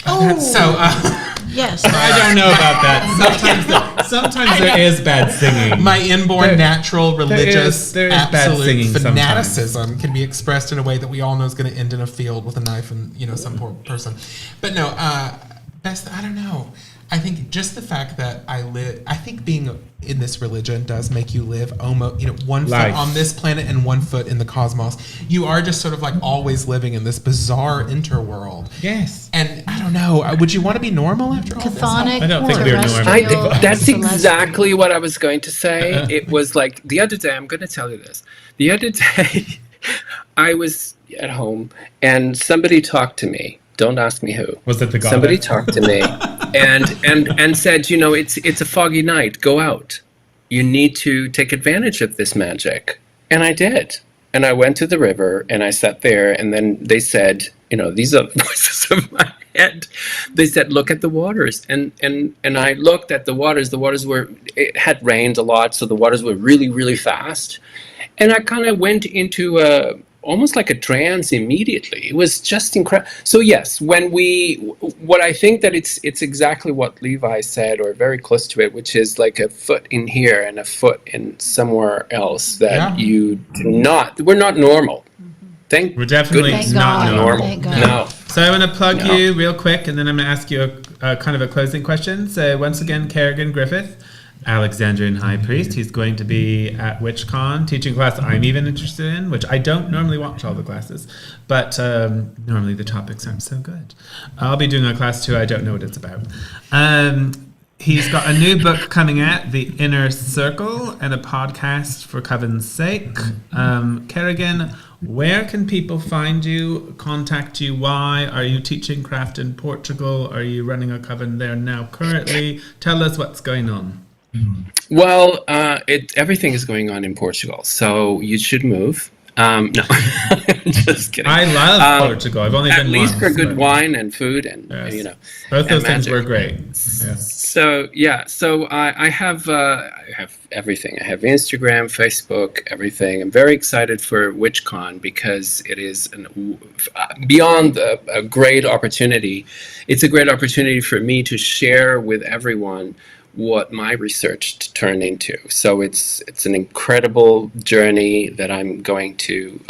Yes. I don't know about that. Sometimes there is bad singing. My inborn natural religious there is bad absolute singing fanaticism can be expressed in a way that we all know is going to end in a field with a knife and some poor person. But no, I don't know. I think just the fact that I think being in this religion does make you live almost, one Life. foot on this planet and 1 foot in the cosmos. You are just sort of like always living in this bizarre interworld. Yes. And I don't know, would you want to be normal after all this? Chthonic, I don't think we're normal. terrestrial, That's and exactly what I was going to say. It was like the other day, I'm going to tell you this. The other day, I was at home and somebody talked to me. Don't ask me who. Was it the god? Somebody talked to me and said, it's a foggy night. Go out. You need to take advantage of this magic. And I did. And I went to the river and I sat there. And then they said, these are voices of my head. They said, look at the waters. And I looked at the waters. The waters it had rained a lot, so the waters were really, really fast. And I kind of went into almost like a trance immediately. It was just incredible. So yes, what I think that it's exactly what Levi said, or very close to it, which is like a foot in here and a foot in somewhere else that we're not normal. We're definitely Thank not God. normal. Thank God. No. So I want to plug you real quick, and then I'm going to ask you a kind of a closing question. So once again, Karagan Griffith, Alexandrian High Priest. He's going to be at WitchCon teaching a class I'm even interested in, which I don't normally watch all the classes, but normally the topics aren't so good. I'll be doing a class too. I don't know what it's about. He's got a new book coming out, The Inner Circle, and a podcast for Coven's sake. Karagan, where can people find you, contact you? Why? Are you teaching craft in Portugal? Are you running a coven there now currently? Tell us what's going on. Well, everything is going on in Portugal, so you should move. No, just kidding. I love Portugal. I've only at been least once, for good but- wine and food, and Yes. Both those things magic. were great. Yes. So I have everything. I have Instagram, Facebook, everything. I'm very excited for WitchCon because it is beyond a great opportunity. It's a great opportunity for me to share with everyone what my research turned into. So it's an incredible journey that I'm going to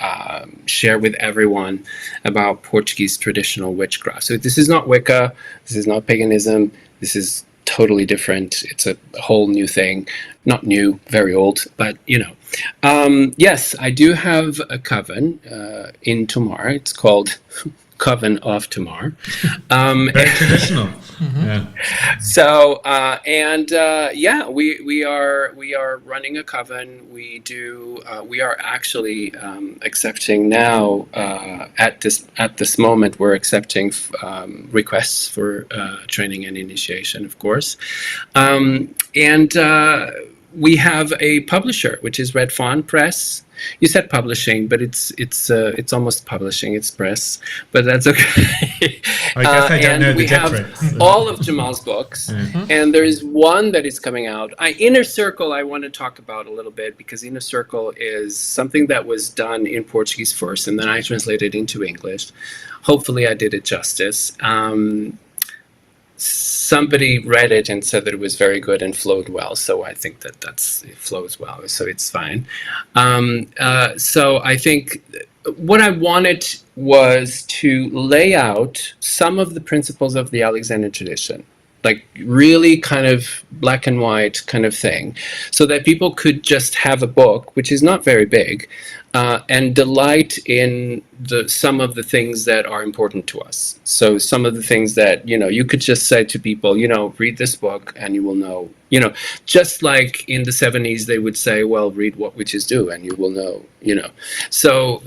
share with everyone about Portuguese traditional witchcraft. So this is not Wicca, this is not paganism, this is totally different. It's a whole new thing. Not new, very old, but yes, I do have a coven in Tamar. It's called Coven of Tamar. Very traditional. Yeah. So we are running a coven. We are actually accepting now at this moment we're accepting requests for training and initiation, of course, and we have a publisher, which is Red Fawn Press. You said publishing, but it's almost publishing. It's press, but that's okay. I guess I don't know the we difference. have all of Jamal's books, and there is one that is coming out. Inner Circle, I want to talk about a little bit because Inner Circle is something that was done in Portuguese first, and then I translated into English. Hopefully, I did it justice. Somebody read it and said that it was very good and flowed well, so I think it flows well, so it's fine. So I think what I wanted was to lay out some of the principles of the Alexandrian tradition, like really kind of black and white kind of thing, so that people could just have a book, which is not very big, and delight in some of the things that are important to us. So some of the things that, you could just say to people, read this book and you will know, just like in the 70s, they would say, well, read What Witches Do and you will know, So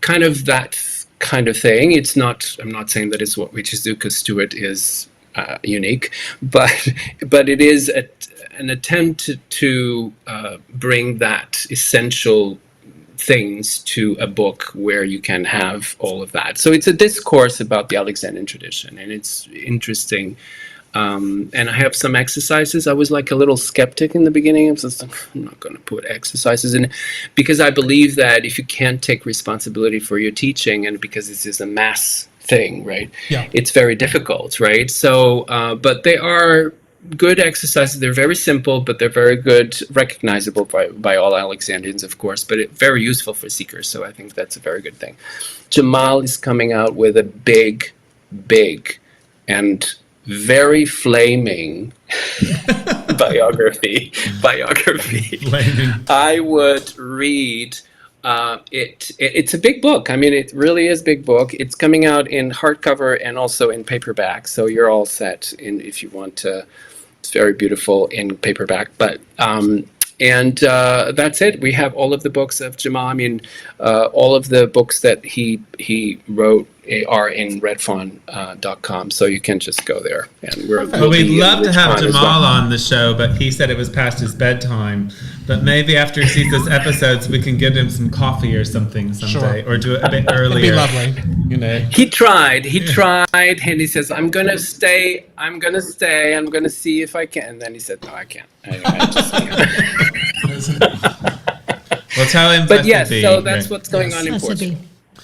kind of that kind of thing. I'm not saying that it's What Witches Do because Stuart is unique, but it is an attempt to bring that essential things to a book where you can have all of that. So it's a discourse about the Alexandrian tradition, and it's interesting. And I have some exercises. I was like a little skeptic in the beginning. I was just like, I'm not going to put exercises in, because I believe that if you can't take responsibility for your teaching, and because this is a mass thing, right? Yeah. It's very difficult, right? So, but they are good exercises. They're very simple, but they're very good, recognizable by all Alexandrians, of course, but very useful for seekers. So I think that's a very good thing. Jamal is coming out with a big, and very flaming biography. Flaming. I would read it. It's a big book. I mean, it really is a big book. It's coming out in hardcover and also in paperback. So you're all set if you want to. It's very beautiful in paperback, but that's it. We have all of the books of Jamal. I mean, all of the books that he wrote are in redfawn.com, so you can just go there. And We'd love to have Jamal Jamal on the show, but he said it was past his bedtime. But maybe after he sees those episodes, we can give him some coffee or something someday, or do it a bit earlier. It'd be lovely. He tried, and he says, I'm gonna stay, I'm gonna see if I can. And then he said, no, I can't. I just can't. Well, tell him. But yes, so that's what's going on in That's a Portugal. B.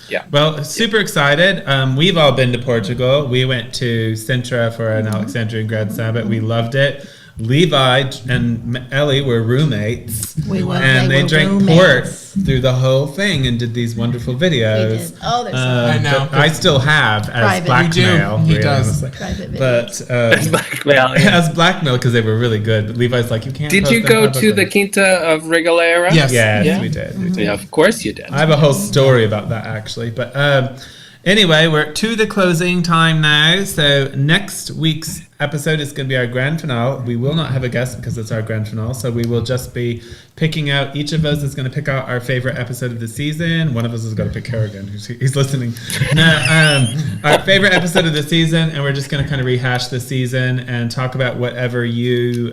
Yeah. Well, super excited. We've all been to Portugal. We went to Sintra for an Alexandrian grad sabbat. We loved it. Levi and Ellie were roommates. We were. And they were drank roommates. port through the whole thing and did these wonderful videos. We did. Oh, they're so I know. But I still have as Private. blackmail. You do. He really, does. honestly. private videos. But Blackmail, yeah. as blackmail because they were really good. But Levi's like, you can't. Did post you them go to publicly. the Quinta of Regalera? Yes. Yes, Yeah. we did. We did. Yeah, of course you did. I have a whole story about that actually. But anyway, we're to the closing time now. So next week's episode is going to be our grand finale. We will not have a guest because it's our grand finale. So we will just be picking out, each of us is going to pick out our favorite episode of the season. One of us is going to pick Karagan. He's listening. Our favorite episode of the season. And we're just going to kind of rehash the season and talk about whatever you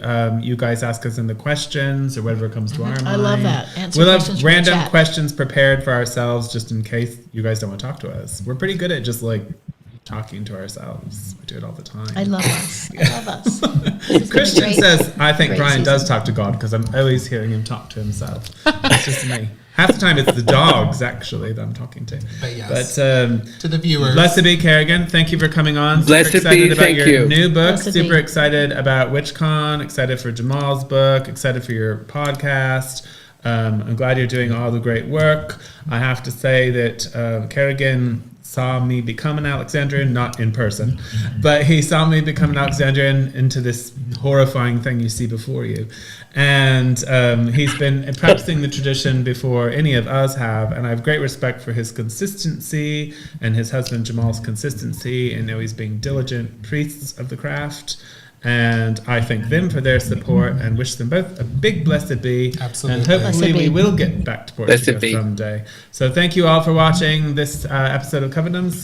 guys ask us in the questions or whatever comes to our mind. I love that. Answer We'll questions have from the random chat. questions prepared for ourselves just in case you guys don't want to talk to us. We're pretty good at just like talking to ourselves. We do it all the time. I love us. I love us. This is gonna Christian be great. says, I think Great Brian season. does talk to God because I'm always hearing him talk to himself. It's just me. Half the time it's the dogs actually that I'm talking to. But yes. But To the viewers. blessed be Karagan. Thank you for coming on. Blessed Super be, excited about thank your you. new book. Blessed Super be. excited about WitchCon. Excited for Jamal's book. Excited for your podcast. I'm glad you're doing all the great work. I have to say that Karagan saw me become an Alexandrian, not in person, but he saw me become an Alexandrian into this horrifying thing you see before you. And he's been practicing the tradition before any of us have, and I have great respect for his consistency and his husband Jamal's consistency, and he's being diligent priests of the craft. And I thank them for their support and wish them both a big blessed be. Absolutely. And hopefully Blessed we be. will get back to Blessed Portugal be. someday. So thank you all for watching this episode of Covendom. See